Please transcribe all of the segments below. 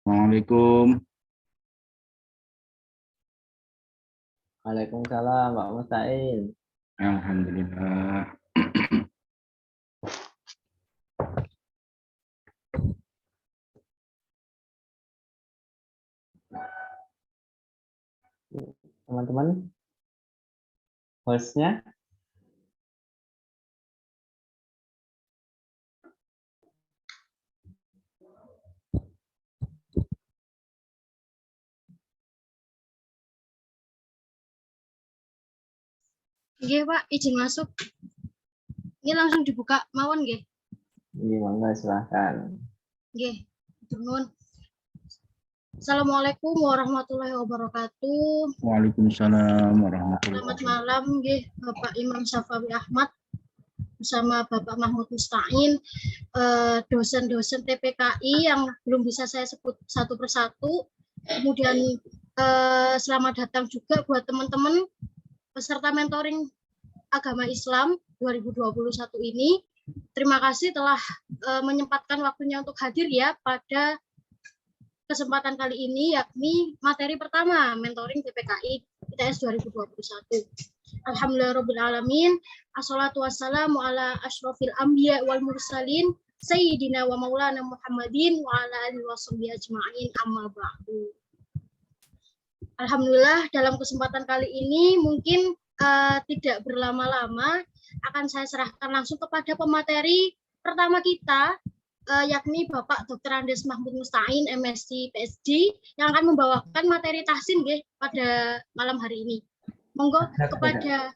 Assalamualaikum. Waalaikumsalam, Pak Mustain. Alhamdulillah. Teman-teman, hostnya. Nggih, Pak, izin masuk. Ini langsung dibuka mawon nggih. Ini monggo silahkan. Nggih, nuwun. Assalamualaikum warahmatullahi wabarakatuh. Waalaikumsalam warahmatullahi Selamat wabarakatuh. malam nggih Bapak Imam Syafawi Ahmad bersama Bapak Mahmud Mustain, dosen-dosen TPKI yang belum bisa saya sebut satu persatu. Kemudian selamat datang juga buat teman-teman peserta mentoring agama Islam 2021 ini. Terima kasih telah menyempatkan waktunya untuk hadir ya pada kesempatan kali ini, yakni materi pertama mentoring TPKI ITS 2021. Alhamdulillahirabbil assalatu wassalamu ala asyrofil anbiya wal mursalin sayyidina wa maulana Muhammadin wa ala alihi washabihi ajma'in, amma ba'du. Alhamdulillah, dalam kesempatan kali ini mungkin tidak berlama-lama akan saya serahkan langsung kepada pemateri pertama kita, yakni Bapak Dr. Andes Mahmud Mustain, MSc PhD, yang akan membawakan materi tahsin nggih pada malam hari ini. Monggo kepada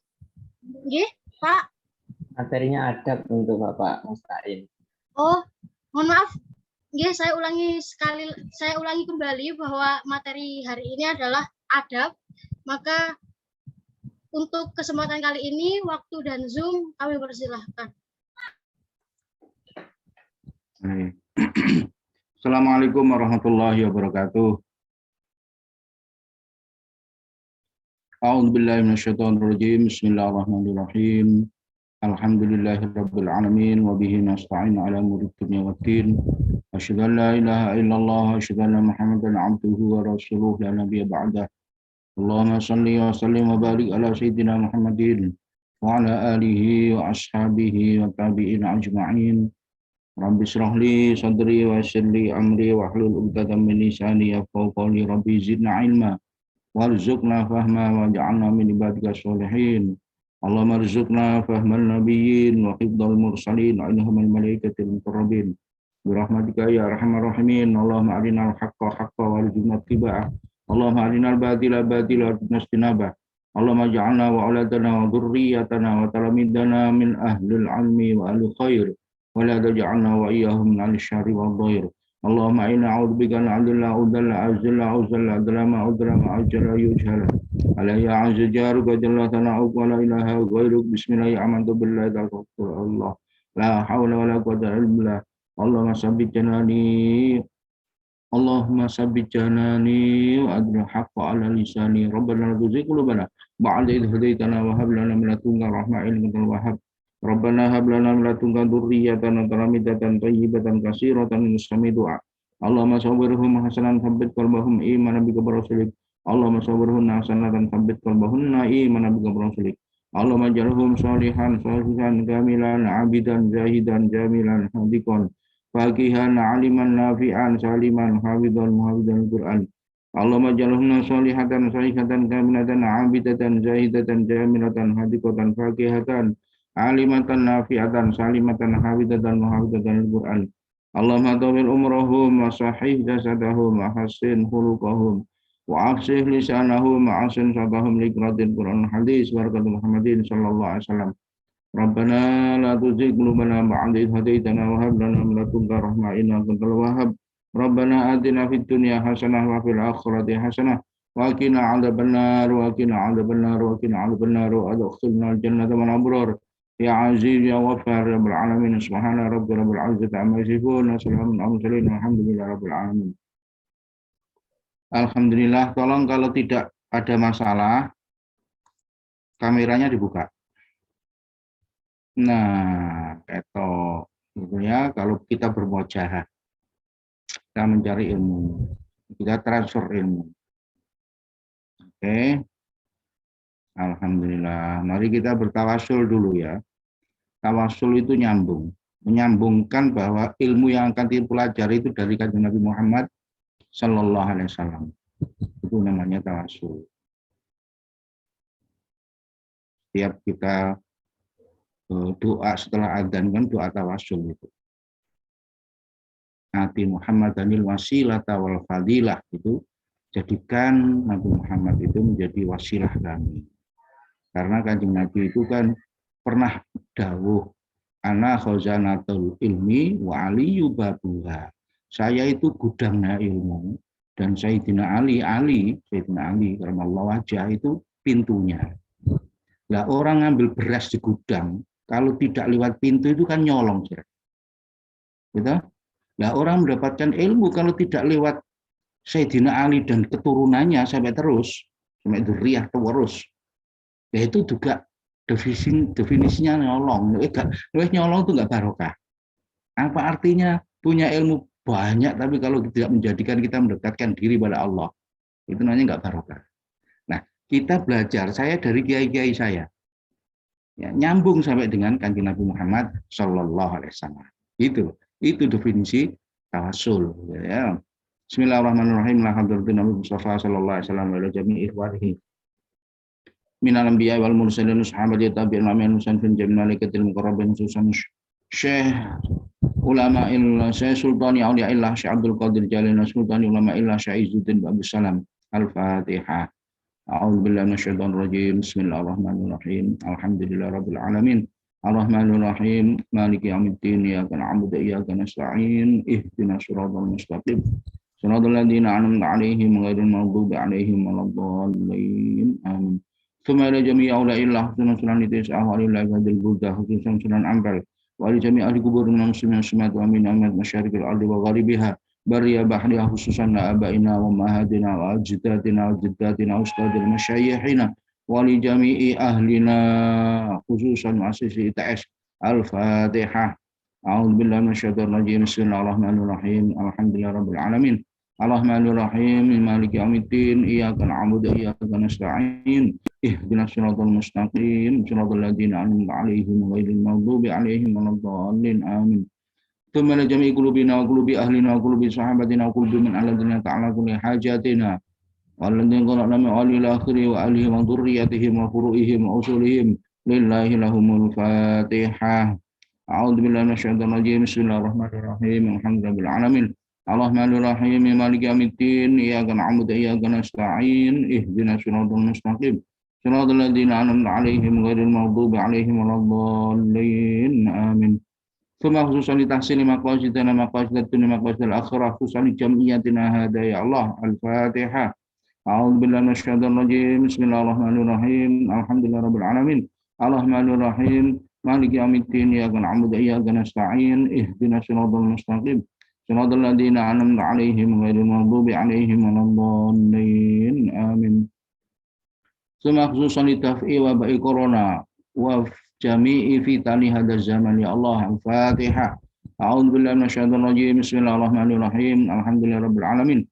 nggih, Pak. Materinya ada untuk Bapak Mustain. Oh, mohon maaf. Nggih, saya ulangi kembali bahwa materi hari ini adalah adab. Maka untuk kesempatan kali ini, waktu dan Zoom kami persilahkan. Assalamualaikum warahmatullahi wabarakatuh. A'udzubillahi minasyaitonirrajim. Bismillahirrahmanirrahim. Alhamdulillahirabbil alamin wa bihi nasta'in ala umuri dunya waddin. Asyhadu an la ilaha illallah wa asyhadu anna Muhammadan abduhu wa rasuluhu la nabiyya ba'dah. Allahumma shalli wa sallim wa barik ala sayyidina Muhammadin wa ala alihi wa ashabihi wa tabi'in ajma'in. Rabbi shrah li sadri wa yassir li amri wa hlul 'uqdatam min lisani yafqahu qawli. Rabbi zidna ilma warzuqna fahma waj'alna min ibadika sholihin. Allahumma rzuqna fahmal nabiyyin wa hifdzal mursalin wa ilhamal malaikatil muqarrabin. Birahmatika ya arhamar rahimin. Allahumma arinal haqqa haqqan warzuqna ittiba'ah. Allahumma arinal batila batila warzuqna ijtinabah. Allahumma ja'alna wa auladana wa dhurriyyatana wa talamidana min ahlil ilmi wa ahli khair wa la taj'alna wa iyyahum min ahli syarri wal dhair. Allahumma inna a'udzubika min adilla udalla azilla uzalla adlama udrama ajala yujhala alayya azza jaruka jalla tana'uk wa la ilaha ghairuk. Bismillahi amantu billahi tawakkaltu Allah la hawla wa la quwwata illa billah. Allahumma sabbit janani wa adril haqqa ala lisani. Rabbana la tuzigh qulubana ba'da idh hadaitana wa hab lana min ladunka rahmatan innaka wahhab. Rabbana hab lana min ladunka dzurriyyatan tayyibatan thayyibatan katsiratan mustami du'a. Allahumma sawwirhum hasanan tsabbit qalbahum imanan bika barasulik. Allahumma sawwirhum hasanatan tsabbit qalbahum imanan bika barasulik. Allahumma jalhum sholihan kamilan abidan zahidan jamilan hadiqan faqihan aliman nafi'an saliman hafidhan muhafidhan Qur'an. Allahumma jalhum sholihatan sholihatan kamilatan abidatan zahidatan jamilatan hadiqatan faqihatan alimatan nafi'atan salimatan hafidatan muhafidatan Qur'an. Allahumma tawil umrahum wa sahih jasadahum wa hassin khuluqahum wa afsih lisanahum wa asin sadahum liqratil Qur'an hadis barakatuh Muhammadin sallallahu alaihi wasallam. Rabbana la tuzigh qulubana ba'da idh hadaitana wa hab lana min ladunka rahmatan innaka antal wahhab. Rabbana atina fid dunya hasanah wa fil akhirati hasanah wa qina 'adzabannar wa qina 'adzabannar wa qina 'adzabannar wa adkhilna al-jannata ma'al abrar. Ya aziz ya ghafar ya rabbal alamin. Subhana rabbil izzati amma yasifun wa salamun 'alal mursalin walhamdulillahi rabbil alamin. Alhamdulillah. Tolong kalau tidak ada masalah kameranya dibuka. Nah, ketok gitu ya kalau kita bermuajahah. kita mencari ilmu, kita transfer ilmu. Oke, alhamdulillah. Mari kita bertawasul dulu ya. Tawasul itu nyambung, menyambungkan bahwa ilmu yang akan dipelajari itu dari kanjeng Nabi Muhammad Sallallahu Alaihi Wasallam. Itu namanya tawasul. Setiap kita doa setelah adzan kan doa tawasul itu. Ati Muhammadanil wasilata wal fadilah, itu jadikan Nabi Muhammad itu menjadi wasilah kami. Karena kanjeng Nabi itu kan pernah dawuh, ana khazanatul ilmi wa aliyu babuha. Saya itu gudangnya ilmu dan Sayyidina Ali karamallahu wajhah itu pintunya. Lah orang ngambil beras di gudang, kalau tidak lewat pintu itu kan nyolong, gitu. Lah orang mendapatkan ilmu kalau tidak lewat Sayyidina Ali dan keturunannya sampai terus, sampai dzurriyyah terus, ya itu juga definisinya nyolong. Nyolong itu nggak barokah. Apa artinya punya ilmu banyak tapi kalau tidak menjadikan kita mendekatkan diri pada Allah, itu namanya nggak barokah. Nah, kita belajar, saya dari kiai-kiai saya, ya, nyambung sampai dengan kanjeng Nabi Muhammad Sallallahu Alaihi Wasallam. Itu definisi tawasul. Ya. Bismillahirrahmanirrahim. Alhamdulillah Nabi Mustafa Sallallahu Alaihi Wasallam wa jami'i ikhwanihi minal anbiya wal mursalin sahabati tabi'in wa min musanfin jami'il malaikatil muqarrabin khususan Syekh ulama illah Syekh Sultani Aulia illah Syekh Abdul Qadir Jalil Sultani ulama illah Syekh Izzuddin Abdus Salam. Al-Fatihah. A'udzubillahi minasyaitonir rajim. Bismillahirrahmanirrahim. Alhamdulillahirabbil alamin. Ar-Rahmanir-Rahim. Maliki yaumiddin. Iyyaka na'budu wa iyyaka nasta'in. Ihdinas siratal mustaqim. Siratal ladzina an'amta 'alaihim ghairil maghdubi 'alaihim waladdallin. Amin. Tsumma ila jami'i aula'illah sunan itisa'ah wa lillahi hadil buddha khususan sunan ampel wa li jami'i ahli kubur minal muslimin sumat wa min amat masyariqil ardi wa gharibiha barriya bahriya khususan la abaina wa mahadina wa ajdatina wa jiddatina ustadil masyayikhina wa li jami'i ahlina khususan muassisi ITS. Al-Fatihah. A'udzubillahi minasyaitonir rajim. Bismillahirrahmanirrahim. Alhamdulillahirabbil alamin. Ar-Rahmanir-Rahim. Maliki yaumiddin. Iyyaka na'budu wa iyyaka nasta'in. Ihdinas siratal mustaqim. Siratal ladzina an'amta 'alaihim ghairil maghdubi 'alaihim waladdallin. Amin. Tsumma ila jami'i qulubina wa qulubi ahlina wa qulubi sahabatina wa qulubi min alladziina ta'ala kulli hajatina. Walladzina qara'na min alil akhiri wa alihi wa dzurriyyatihim wa furu'ihim wa usulihim lillahi lahumul fatihah. A'udzubillahi minasyaitonir rajim. Bismillahirrahmanirrahim. Alhamdulillahil alamin. Ar-Rahmanir-Rahim. Maliki yaumiddin. Iyyaka na'budu wa iyyaka nasta'in. Ihdinas siratal mustaqim. Siratal ladzina an'amta 'alaihim ghairil maghdubi 'alaihim waladdallin. Amin. Tsumma khususan li tahsini maqasidina maqasidatun maqasidil akhirah khususan li jam'iyatina hada ya Allah. Al-Fatihah. A'udzubillahi minasyaitonir rajim. Bismillahirrahmanirrahim. Alhamdulillahirabbil alamin. Ar-Rahmanir-Rahim. Maliki yaumiddin. Iyyaka na'budu wa iyyaka nasta'in. Ihdinas siratal mustaqim. Siratal ladzina an'amta 'alaihim ghairil maghdubi 'alaihim waladdallin. Amin. Tsumma khususan li daf'i waba'i corona wa jami'i fitani hadzal zaman ya Allah. Al-Fatihah. A'udzubillahi minasyaitonir rajim. Bismillahirrahmanirrahim. Alhamdulillahirabbil alamin.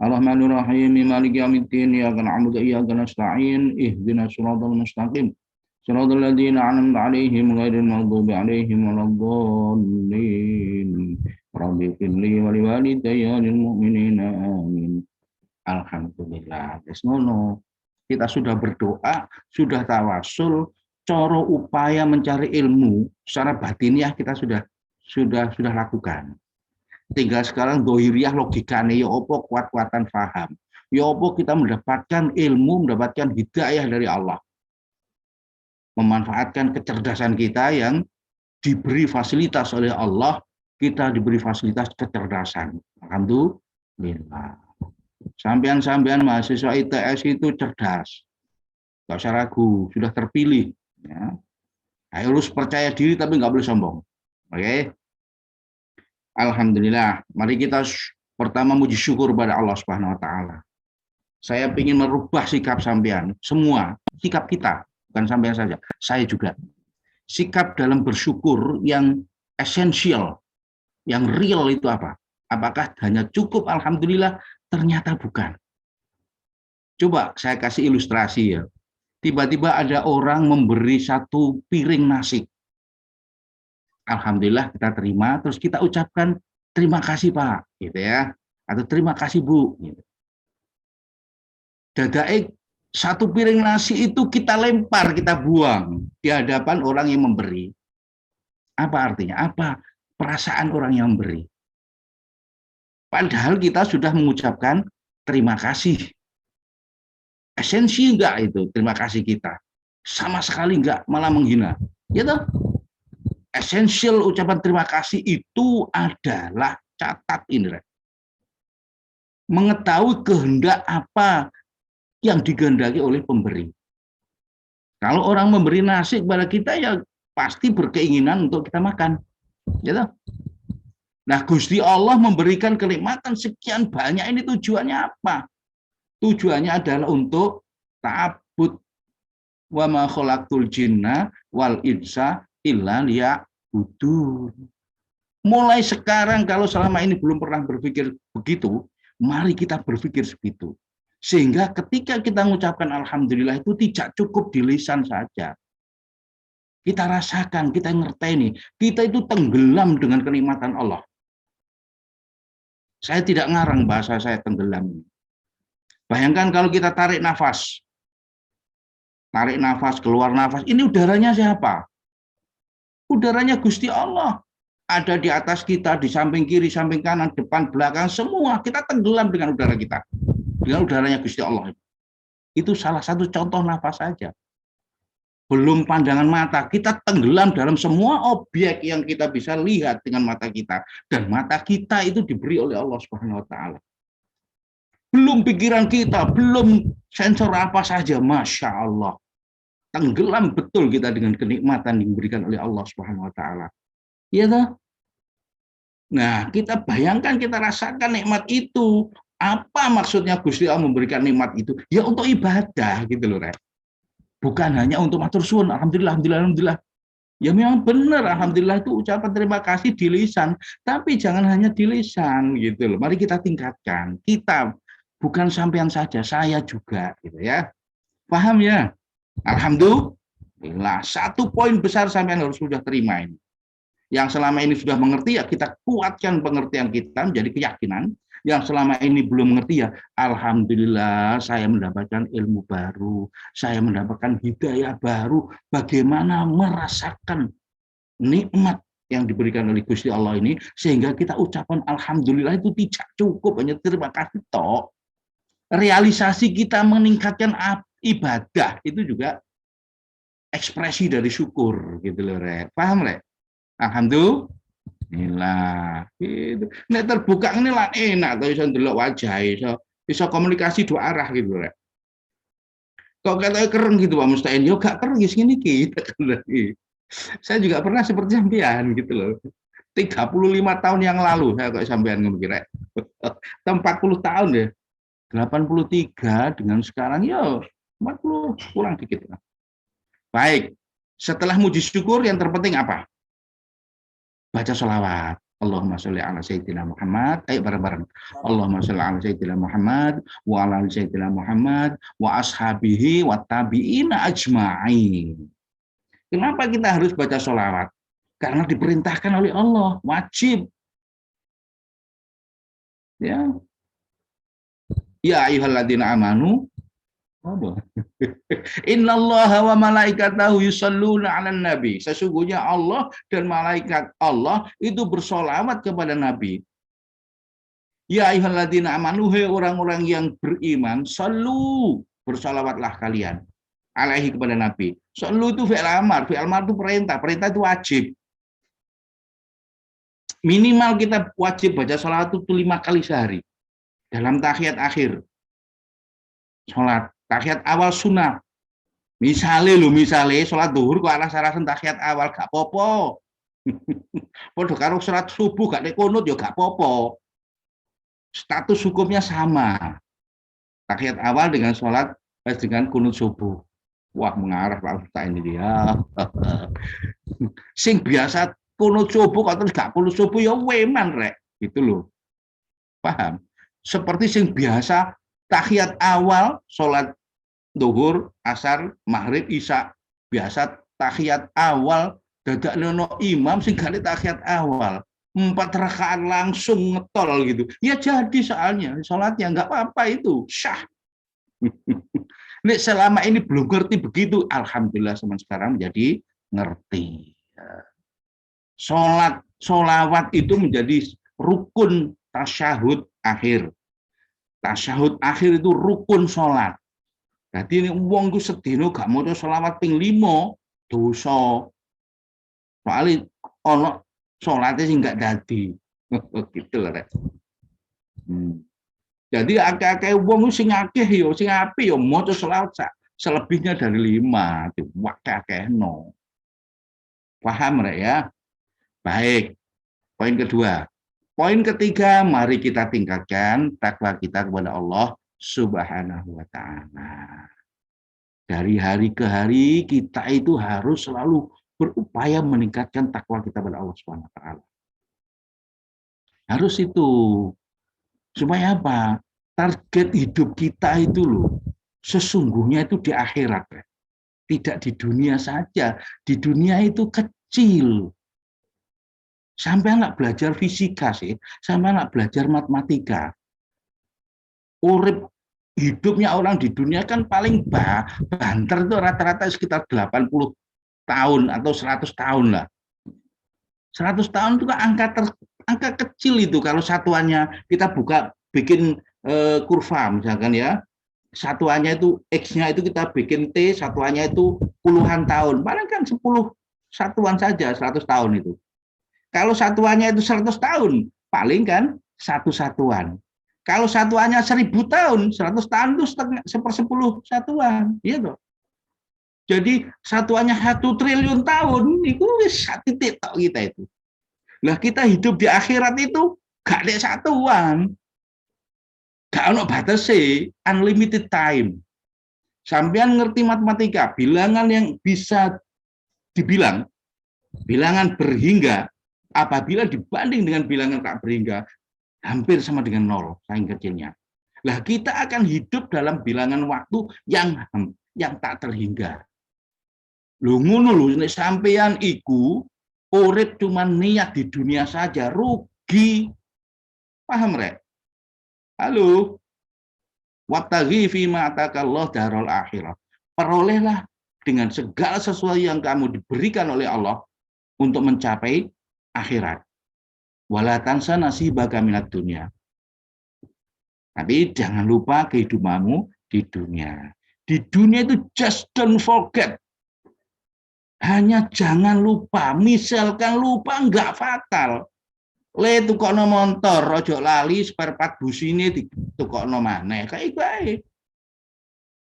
Ar-Rahmanir-Rahim. Maliki yaumiddin. Iyyaka na'budu wa iyyaka nasta'in. Ihdinas siratal mustaqim. Siratal ladzina an'amta 'alaihim ghairil maghdubi 'alaihim waladdallin. Rabbi firli wa liwalidayya lil mu'minina amin. Alhamdulillah. Desmono. Kita sudah berdoa, sudah tawasul, cara upaya mencari ilmu secara batiniah kita sudah lakukan. Tinggal sekarang dohiriyah logikanya ya opo kuat-kuatan faham. Ya opo kita mendapatkan ilmu, mendapatkan hidayah dari Allah. Memanfaatkan kecerdasan kita yang diberi fasilitas oleh Allah, kita diberi fasilitas kecerdasan. Alhamdulillah. Sampean-sampean mahasiswa ITS itu cerdas. Gak usah ragu, sudah terpilih. Ya. Harus percaya diri tapi nggak boleh sombong. Oke. Alhamdulillah. Mari kita pertama muji syukur pada Allah Subhanahu wa taala. Saya ingin merubah sikap sampean, semua sikap kita, bukan sampean saja. Saya juga. Sikap dalam bersyukur yang esensial, yang real itu apa? Apakah hanya cukup alhamdulillah? Ternyata bukan. Coba saya kasih ilustrasi ya. Tiba-tiba ada orang memberi 1 piring nasi. Alhamdulillah kita terima, terus kita ucapkan terima kasih Pak, gitu ya, atau terima kasih Bu. Gitu. Dadaik 1 piring nasi itu kita lempar, kita buang di hadapan orang yang memberi. Apa artinya? Apa perasaan orang yang memberi? Padahal kita sudah mengucapkan terima kasih. Esensi enggak itu terima kasih kita? Sama sekali enggak, malah menghina. Ya toh? Esensial ucapan terima kasih itu adalah, catat ini, mengetahui kehendak apa yang dikehendaki oleh pemberi. Kalau orang memberi nasi kepada kita, ya pasti berkeinginan untuk kita makan. Gitu. Nah, Gusti Allah memberikan kenikmatan sekian banyak, ini tujuannya apa? Tujuannya adalah untuk ta'abbud. Wa ma khalaqtul jinna wal insa illa liya'budun. Mulai sekarang, kalau selama ini belum pernah berpikir begitu, mari kita berpikir segitu. Sehingga ketika kita mengucapkan alhamdulillah itu tidak cukup di lisan saja. Kita rasakan, kita ngerteni, kita itu tenggelam dengan kenikmatan Allah. Saya tidak ngarang bahasa saya tenggelam. Bayangkan kalau kita tarik nafas, keluar nafas, ini udaranya siapa? Udaranya Gusti Allah. Ada di atas kita, di samping kiri, samping kanan, depan, belakang, semua kita tenggelam dengan udara kita. Dengan udaranya Gusti Allah. Itu salah satu contoh nafas saja. Belum pandangan mata, kita tenggelam dalam semua objek yang kita bisa lihat dengan mata kita. Dan mata kita itu diberi oleh Allah Subhanahu wa Ta'ala. Belum pikiran kita, belum sensor apa saja, Masya Allah. Tenggelam betul kita dengan kenikmatan yang diberikan oleh Allah Subhanahu wa Ta'ala. Iya toh? Nah, kita bayangkan, kita rasakan nikmat itu. Apa maksudnya Gusti Allah memberikan nikmat itu? Ya untuk ibadah gitu loh, Rek. Bukan hanya untuk matur suwun, alhamdulillah, alhamdulillah, alhamdulillah. Ya memang benar, alhamdulillah itu ucapan terima kasih di lisan, tapi jangan hanya di lisan gitu loh. Mari kita tingkatkan. Kita bukan sampean saja, saya juga gitu ya. Paham ya? Alhamdulillah. 1 poin besar sampean harus sudah terima ini. Yang selama ini sudah mengerti, ya kita kuatkan pengertian kita menjadi keyakinan. Yang selama ini belum mengerti, ya alhamdulillah saya mendapatkan ilmu baru, saya mendapatkan hidayah baru, bagaimana merasakan nikmat yang diberikan oleh Gusti Allah ini, sehingga kita ucapan alhamdulillah itu tidak cukup hanya terima kasih toh. Realisasi kita meningkatkan ibadah itu juga ekspresi dari syukur gitu loh, Rek. Paham, Rek? Alhamdulillah. Gitu. Nek terbuka ini lah enak tuh, iso ndelok wajah, iso komunikasi 2 arah gitu, Rek. Kok katanya keren gitu Pak Musta'in, yo gak keren gis ngene iki. Saya juga pernah seperti sampean gitu loh. 35 tahun yang lalu saya kok sampean ngono ki, Rek. 40 tahun ya. 83 dengan sekarang ya 40 kurang dikit. Baik. Setelah muji syukur yang terpenting apa? Baca sholawat. Allahumma sholli ala sayyidina Muhammad. Ayo bareng-bareng. Allahumma sholli ala sayyidina Muhammad wa ala sayyidina Muhammad wa ashabihi wa tabi'ina ajma'in. Kenapa kita harus baca sholawat? Karena diperintahkan oleh Allah, wajib. Ya. Ya ayyuhalladzina amanu. Innallaha wa malaikatahu yusholluna 'alan nabi. Sesungguhnya Allah dan malaikat Allah itu bersolawat kepada Nabi. Ya ayyuhalladzina amanu, hai orang-orang yang beriman, shollu, bersolawatlah kalian alaihi kepada Nabi. Shollu itu fi'il amar itu perintah itu wajib. Minimal kita wajib baca sholawat itu 5 kali sehari. Dalam tahiyat akhir. Sholat tahiyat awal sunnah. Misalnya sholat duhur kok alas-alasan tahiyat awal gak popo. Padha karo sholat subuh gak nek kunut ya gak popo. Status hukumnya sama. Tahiyat awal dengan sholat dengan kunut subuh. Wah, mengarah Pak Ustaz ini dia. Sing biasa kunut subuh kok terus gak kunut subuh ya weman, Rek. Gitu loh. Paham? Seperti sing biasa tahiyat awal sholat zuhur, asar, maghrib, isya, biasa tahiyat awal dadak nono imam sing gale tahiyat awal 4 rakaat langsung ngetol gitu. Ya jadi soalnya sholatnya nggak apa-apa itu syah. Nek selama ini belum ngerti begitu, alhamdulillah zaman sekarang menjadi ngerti. Sholawat itu menjadi rukun tasyahud akhir. Tasyahud akhir itu rukun sholat. Jadi ini wong ku sedino gak mau sholawat ping 5 dosa. Soalnya ono sholatnya sih nggak dadi. Gitu lah. Jadi akeh-akeh wong sing akeh yo sing apik yo maca selawat selebihnya dari 5 akeh-akehno. Paham rek ya? Baik. Poin kedua. Poin ketiga, mari kita tingkatkan takwa kita kepada Allah Subhanahu wa taala. Dari hari ke hari kita itu harus selalu berupaya meningkatkan takwa kita kepada Allah Subhanahu wa taala. Harus itu. Supaya apa? Target hidup kita itu loh, sesungguhnya itu di akhirat. Tidak di dunia saja. Di dunia itu kecil. Sampai anak belajar fisika sih, sampai anak belajar matematika. Urip hidupnya orang di dunia kan paling banter itu rata-rata sekitar 80 tahun atau 100 tahun lah. 100 tahun itu kan angka kecil itu kalau satuannya kita bikin kurva misalkan ya. Satuannya itu X-nya itu kita bikin T, satuannya itu puluhan tahun. Paling kan 10 satuan saja 100 tahun itu. Kalau satuannya itu 100 tahun, paling kan 1 satuan. Kalau satuannya 1000 tahun, 100 tahun itu 1/10 satuan. Iya toh. Jadi satuannya 1 triliun tahun, itu satu titik tok kita itu. Lah kita hidup di akhirat itu gak ada satuan. Gak ada batasnya, unlimited time. Sampean ngerti matematika, bilangan yang bisa dibilang, bilangan berhingga, apabila dibanding dengan bilangan tak berhingga, hampir sama dengan 0, saking kecilnya. Lah kita akan hidup dalam bilangan waktu yang tak terhingga. Lho ngono lho, nek sampean iku urip cuman niat di dunia saja, rugi. Paham rek? Halo. Wabtaghi fima atakallah darul akhirah. Perolehlah dengan segala sesuatu yang kamu diberikan oleh Allah untuk mencapai akhirat. Wala tansa nasibaka minad dunya. Tapi jangan lupa kehidupanmu di dunia. Di dunia itu just don't forget. Hanya jangan lupa. Misalkan lupa enggak fatal. Le tukokno motor, ojo lali spare part busine ditukokno maneh. Kayak baik.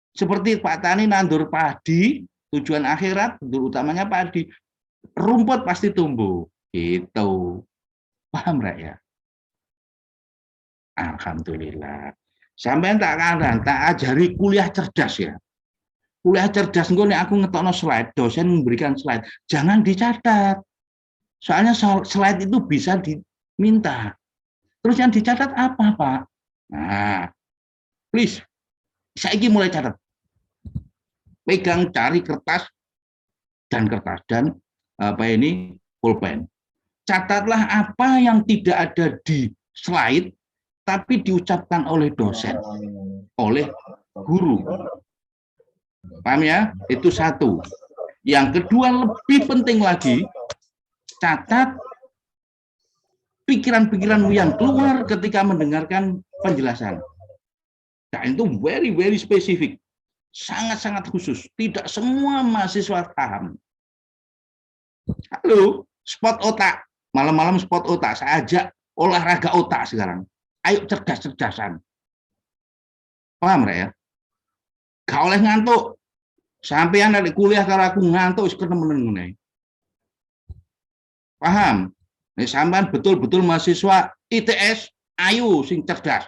Seperti Pak Tani nandur padi, tujuan akhirat, tujuan utamanya padi. Rumput pasti tumbuh. Gitu. Paham enggak ya? Alhamdulillah. Sampai tak ajari kuliah cerdas ya. Kuliah cerdas engko nek aku ngetokno slide, dosen memberikan slide, jangan dicatat. Soalnya slide itu bisa diminta. Terus yang dicatat apa, Pak? Nah, please, saiki mulai catat. Pegang cari kertas dan pulpen. Catatlah apa yang tidak ada di slide tapi diucapkan oleh dosen, oleh guru. Paham ya? Itu satu. Yang kedua lebih penting lagi, catat pikiran-pikiranmu yang keluar ketika mendengarkan penjelasan. Nah, itu very spesifik. Sangat-sangat khusus. Tidak semua mahasiswa paham. Halo, spot otak. Malam-malam spot otak. Saya ajak olahraga otak sekarang. Ayo cerdas-cerdasan. Paham ya? Gak oleh ngantuk. Sampai anak kuliah kalau aku ngantuk seketemen. Paham? Nek sampean betul-betul mahasiswa ITS, ayo sing cerdas.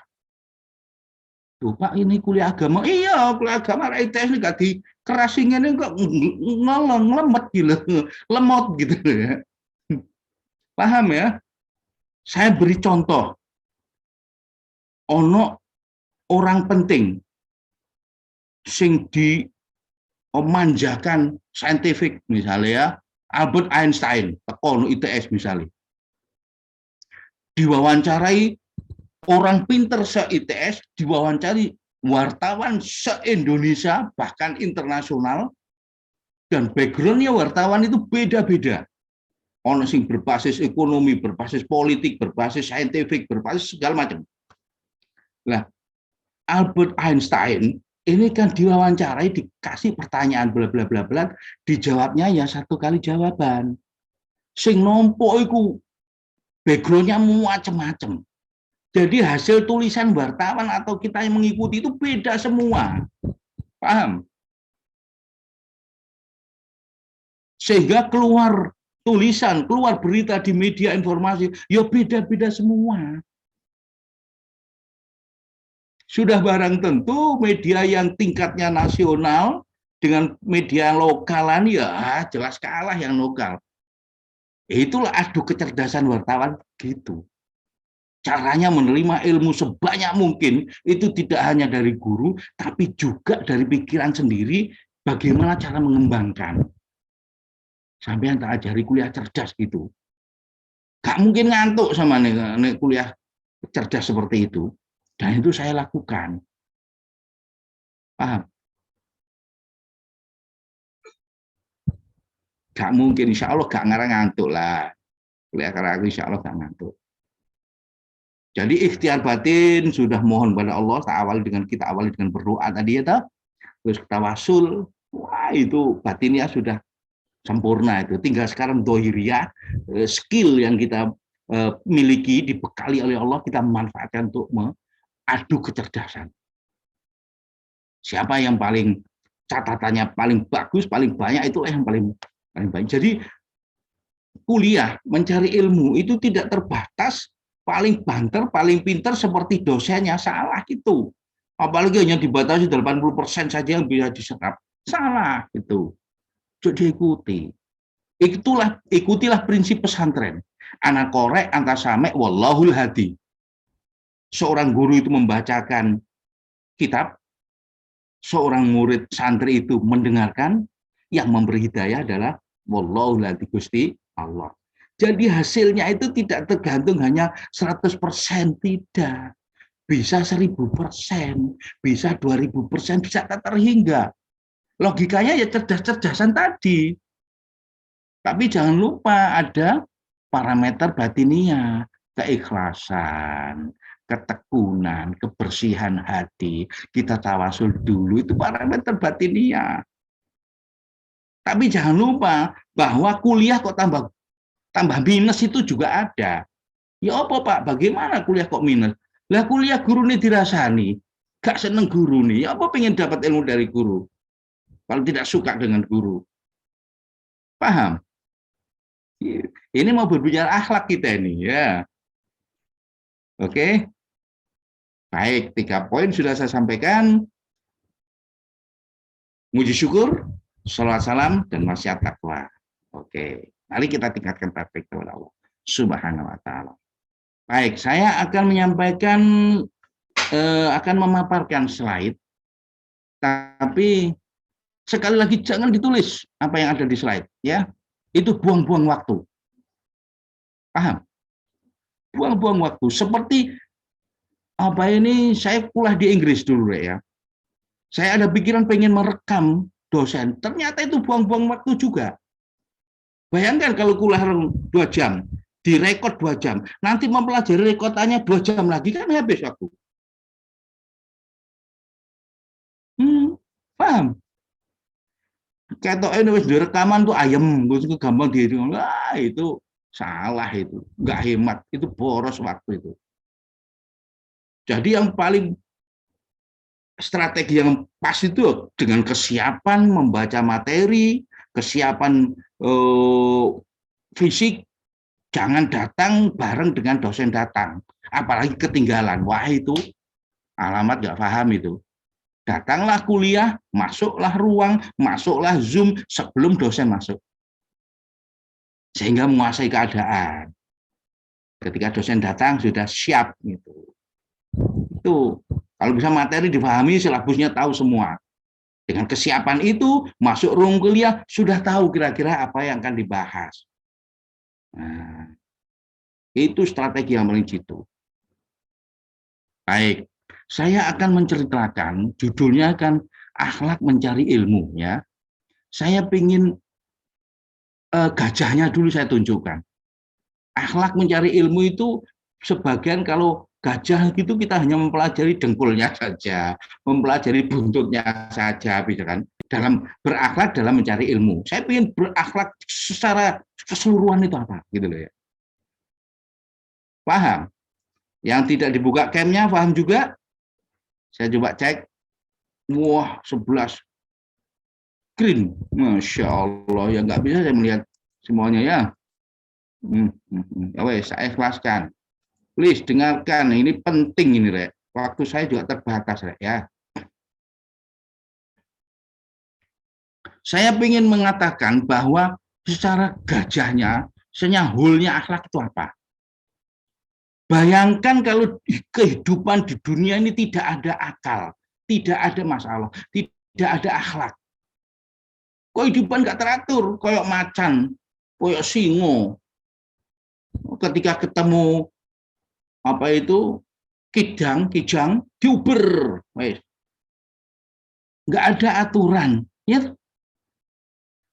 Duh, Pak, ini kuliah agama. Iya, kuliah agama ITS ini gak dikerasingin ini kok ngelemet gitu. Lemot gitu ya. Paham ya? Saya beri contoh. ono orang penting sing dimanjakan saintifik misalnya ya, Albert Einstein teko ITS misalnya diwawancarai orang pinter se-ITS, diwawancari wartawan se-Indonesia bahkan internasional, dan backgroundnya wartawan itu beda-beda. Ono sing berbasis ekonomi, berbasis politik, berbasis saintifik, berbasis segala macam. Nah, Albert Einstein ini kan diwawancarai, dikasih pertanyaan bla bla bla bla, dijawabnya ya satu kali jawaban. Sing nompo iku backgroundnya macam-macam. Jadi hasil tulisan wartawan atau kita yang mengikuti itu beda semua. Paham? Sehingga keluar tulisan, keluar berita di media informasi, ya beda-beda semua. Sudah barang tentu media yang tingkatnya nasional dengan media lokalan ya jelas kalah yang lokal. Itulah adu kecerdasan wartawan gitu. Caranya menerima ilmu sebanyak mungkin itu tidak hanya dari guru, tapi juga dari pikiran sendiri bagaimana cara mengembangkan. Sampai yang tak ajari kuliah cerdas gitu. Gak mungkin ngantuk sama nih kuliah cerdas seperti itu. Dan itu saya lakukan. Paham? Gak mungkin, insya Allah gak ngarang ngantuk lah. Kuliah karena insya Allah gak ngantuk. Jadi ikhtiar batin sudah mohon pada Allah, kita awali dengan berdoa tadi ya, terus tawasul, wah itu batinnya sudah sempurna itu. Tinggal sekarang dohiriyah, skill yang kita miliki, dibekali oleh Allah, kita manfaatkan untuk adu kecerdasan. Siapa yang paling catatannya paling bagus, paling banyak, itulah yang paling banyak. Jadi kuliah, mencari ilmu itu tidak terbatas paling banter, paling pinter seperti dosennya, salah gitu. Apalagi hanya dibatasi 80% saja yang bisa diserap. Salah itu. Jadi ikutilah prinsip pesantren. Anak korek, angka samek, wallahul hadi. Seorang guru itu membacakan kitab, seorang murid santri itu mendengarkan, yang memberi hidayah adalah wallahul hadi, Gusti Allah. Jadi hasilnya itu tidak tergantung hanya 100%, tidak. Bisa 1000%, bisa 2000%, bisa tak terhingga. Logikanya ya cerdas-cerdasan tadi. Tapi jangan lupa ada parameter batinia, keikhlasan, ketekunan, kebersihan hati. Kita tawasul dulu, itu parameter batinia. Tapi jangan lupa bahwa kuliah kok tambah minus itu juga ada. Ya apa Pak, bagaimana kuliah kok minus? Lah kuliah guru ini dirasani, gak seneng guru nih, ya apa pengen dapat ilmu dari guru? Kalau tidak suka dengan guru. Paham? Ini mau berbicara akhlak kita ini ya. Oke. Baik, 3 poin sudah saya sampaikan. Muji syukur, sholawat salam, dan wasiat takwa. Oke. Mari kita tingkatkan praktik kepada Allah Subhanahu wa taala. Baik, saya akan menyampaikan akan memaparkan slide. Tapi sekali lagi jangan ditulis apa yang ada di slide ya. Itu buang-buang waktu. Paham? Buang-buang waktu. Seperti apa ini, saya kuliah di Inggris dulu ya. Saya ada pikiran pengen merekam dosen. Ternyata itu buang-buang waktu juga. Bayangkan kalau kuliah 2 jam, direkod 2 jam. Nanti mempelajari rekodannya 2 jam lagi, kan habis waktu. Paham? Ketoknya wis direkaman tuh ayam, itu gampang dihitung. Wah, itu salah itu. Enggak hemat, itu boros waktu itu. Jadi yang paling strategi yang pas itu dengan kesiapan membaca materi, kesiapan fisik, jangan datang bareng dengan dosen datang, apalagi ketinggalan. Wah itu alamat nggak paham itu. Datanglah kuliah, masuklah ruang, masuklah Zoom sebelum dosen masuk. Sehingga menguasai keadaan. Ketika dosen datang sudah siap gitu. Itu kalau bisa materi dipahami, silabusnya tahu semua. Dengan kesiapan itu, masuk ruang kuliah sudah tahu kira-kira apa yang akan dibahas. Nah, itu strategi yang paling jitu. Baik, saya akan menceritakan, judulnya kan akhlak mencari ilmu, ya. Saya ingin gajahnya dulu saya tunjukkan. Akhlak mencari ilmu itu sebagian kalau gajah gitu kita hanya mempelajari dengkulnya saja, mempelajari buntutnya saja, bisa kan? Dalam berakhlak dalam mencari ilmu. Saya ingin berakhlak secara keseluruhan itu apa, gitu loh ya. Paham? Yang tidak dibuka camnya, paham juga? Saya coba cek. Wah, 11 screen. Masya Allah, ya nggak bisa saya melihat semuanya ya. Oke, saya ikhlaskan. Please, dengarkan. Ini penting ini, Rek. Waktu saya juga terbatas, Rek, ya. Saya ingin mengatakan bahwa secara gajahnya, senyahulnya akhlak itu apa? Bayangkan kalau kehidupan di dunia ini tidak ada akal, tidak ada masalah, tidak ada akhlak. Kehidupan nggak teratur, koyok macan, koyok singo. Ketika ketemu apa itu kijang diuber, nggak ada aturan. Ya.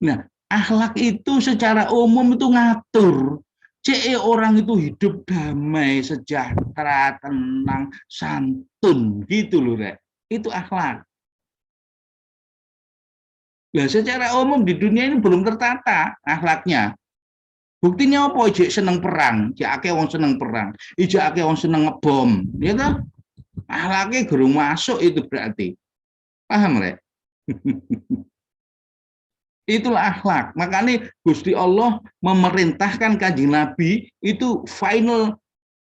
Nah, akhlak itu secara umum itu ngatur. Orang itu hidup damai, sejahtera, tenang, santun, gitu loh, Rek. Itu akhlak. Nah, secara umum di dunia ini belum tertata akhlaknya. Buktinya apa? Ijek seneng perang, ijek wong seneng perang, ijek wong seneng ngebom, ya toh? Akhlaknya gerung masuk itu berarti. Paham, Rek? Itulah akhlak. Makanya Gusti Allah memerintahkan Kanjeng Nabi itu final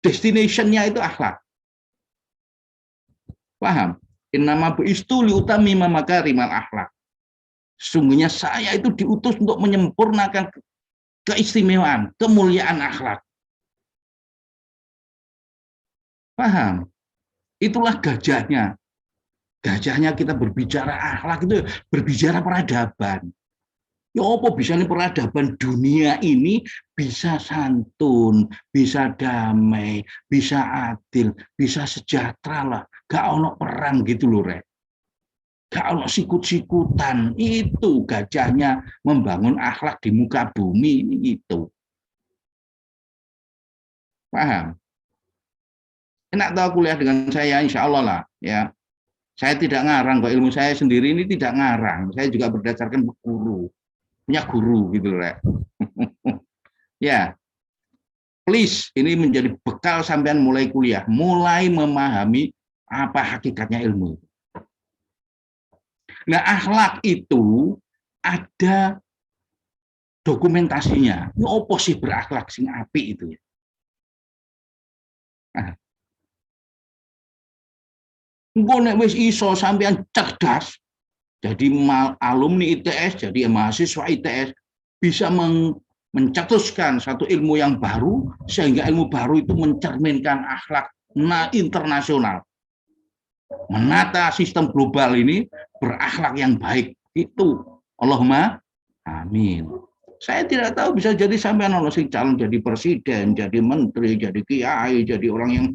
destination-nya itu akhlak. Paham? Innama bu'istu liutami makarimal akhlak. Sesungguhnya saya itu diutus untuk menyempurnakan keistimewaan, kemuliaan akhlak. Paham? Itulah gajahnya. Gajahnya kita berbicara akhlak itu berbicara peradaban. Ya apa bisa nih peradaban dunia ini bisa santun, bisa damai, bisa adil, bisa sejahtera lah. Gak ono perang gitu loh, Rek. Gak ono sikut-sikutan. Itu gajahnya membangun akhlak di muka bumi ini itu. Paham? Enak tahu kuliah dengan saya, insya Allah lah. Ya, saya tidak ngarang kok, ilmu saya sendiri ini tidak ngarang. Saya juga berdasarkan guru. Punya guru gitu, Rek. Ya, please, ini menjadi bekal sampean mulai kuliah, mulai memahami apa hakikatnya ilmu. Nah, akhlak itu ada dokumentasinya. Ini apa sih berakhlak sing apik itu ya? Nah, nek wis iso sampean cerdas, jadi alumni ITS, jadi mahasiswa ITS, bisa mencetuskan satu ilmu yang baru, sehingga ilmu baru itu mencerminkan akhlak internasional. Menata sistem global ini berakhlak yang baik. Itu Allahumma amin. Saya tidak tahu bisa jadi sampai sing calon jadi presiden, jadi menteri, jadi kiai, jadi orang yang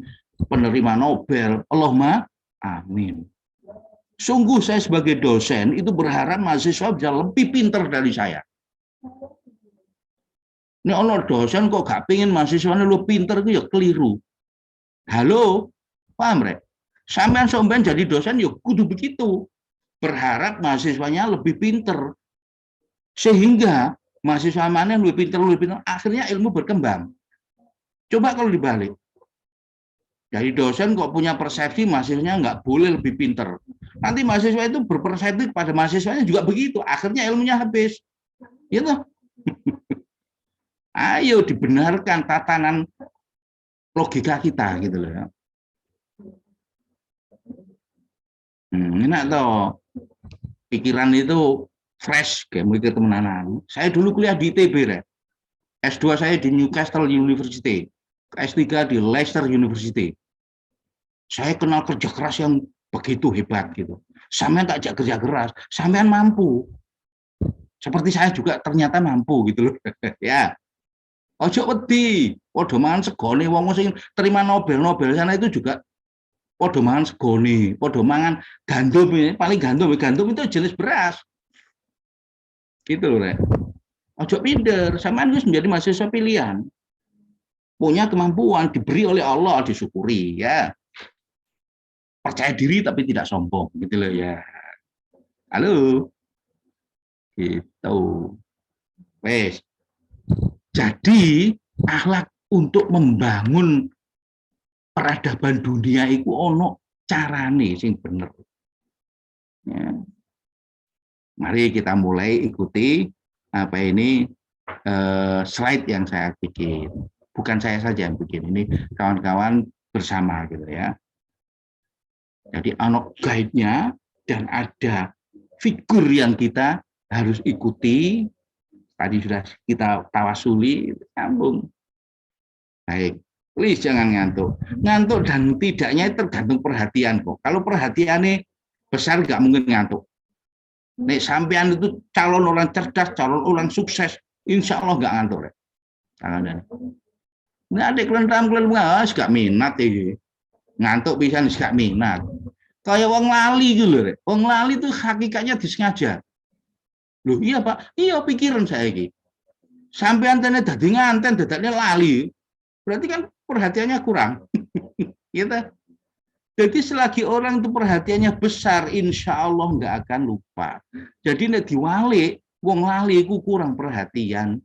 penerima Nobel. Allahumma amin. Sungguh saya sebagai dosen itu berharap mahasiswa bisa lebih pintar dari saya. Ini ono dosen kok gak pingin mahasiswanya lu pintar itu ya keliru. Halo, paham, Rek? Sampean sampean jadi dosen ya kudu begitu. Berharap mahasiswanya lebih pintar. Sehingga mahasiswa mana yang lebih pintar, akhirnya ilmu berkembang. Coba kalau dibalik. Jadi dosen kok punya persepsi mahasiswanya nggak boleh lebih pintar. Nanti mahasiswa itu berpersepsi pada mahasiswanya juga begitu. Akhirnya ilmunya habis. Gitu. Ayo dibenarkan tatanan logika kita gitu loh ya. Enak toh. Pikiran itu fresh kayak mikir temenan. Saya dulu kuliah di ITB, ya. S2 saya di Newcastle University. S3 di Leicester University. saya kenal kerja keras yang begitu hebat gitu. Sampean tak ajak kerja keras, sampean mampu. Seperti saya juga ternyata mampu gitu loh. Ya. Ojo wedi, padha mangan segone wong sing terima Nobel sana itu juga padha mangan segone, padha mangan gandum ini, paling gandum itu jenis beras. Gitu loh, Rek. Ojo minder, sampean wis menjadi mahasiswa pilihan. Punya kemampuan diberi oleh Allah, disyukuri ya. Percaya diri tapi tidak sombong gitu loh ya. Halo. Gitu. Wes. Jadi akhlak untuk membangun peradaban dunia itu ono carane sing bener. Ya. Mari kita mulai ikuti apa ini slide yang saya bikin. Bukan saya saja yang bikin, ini kawan-kawan bersama gitu ya. Jadi ono guide-nya dan ada figur yang kita harus ikuti. Tadi sudah kita tawasuli, nyambung. Baik, please jangan ngantuk. Ngantuk dan tidaknya tergantung perhatian kok. Kalau perhatiannya besar nggak mungkin ngantuk. Nek sampean itu calon orang cerdas, calon orang sukses, insya Allah nggak ngantuk. Nggak ada kelentang-kelentang, nggak minat ini. Ngantuk bisa nggak minat. Kayak wong lali gitu loh. Wong lali itu hakikatnya disengaja. Loh iya Pak, iya pikiran saya ini. Sampai antennya dadi nganten, dadaknya lali. Berarti kan perhatiannya kurang. Gitu. Jadi selagi orang itu perhatiannya besar, insya Allah nggak akan lupa. Jadi nek diwalik, wong lali itu kurang perhatian.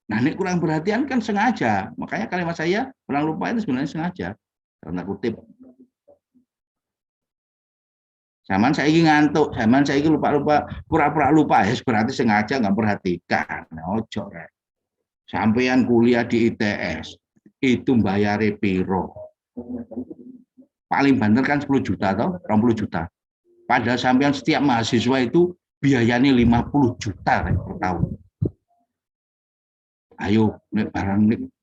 Nah nek kurang perhatian kan sengaja. Makanya kalimat saya, orang lupa itu sebenarnya sengaja. Karena kutip. Zaman saya ingin ngantuk, zaman saya ingin lupa-lupa, pura-pura lupa, ya berarti sengaja nggak perhatikan. Ojo rek. Sampean kuliah di ITS, itu bayar piro. Paling banter kan 10 juta atau 20 juta. Padahal sampean setiap mahasiswa itu biayanya 50 juta rek, per tahun. Ayo, nek barang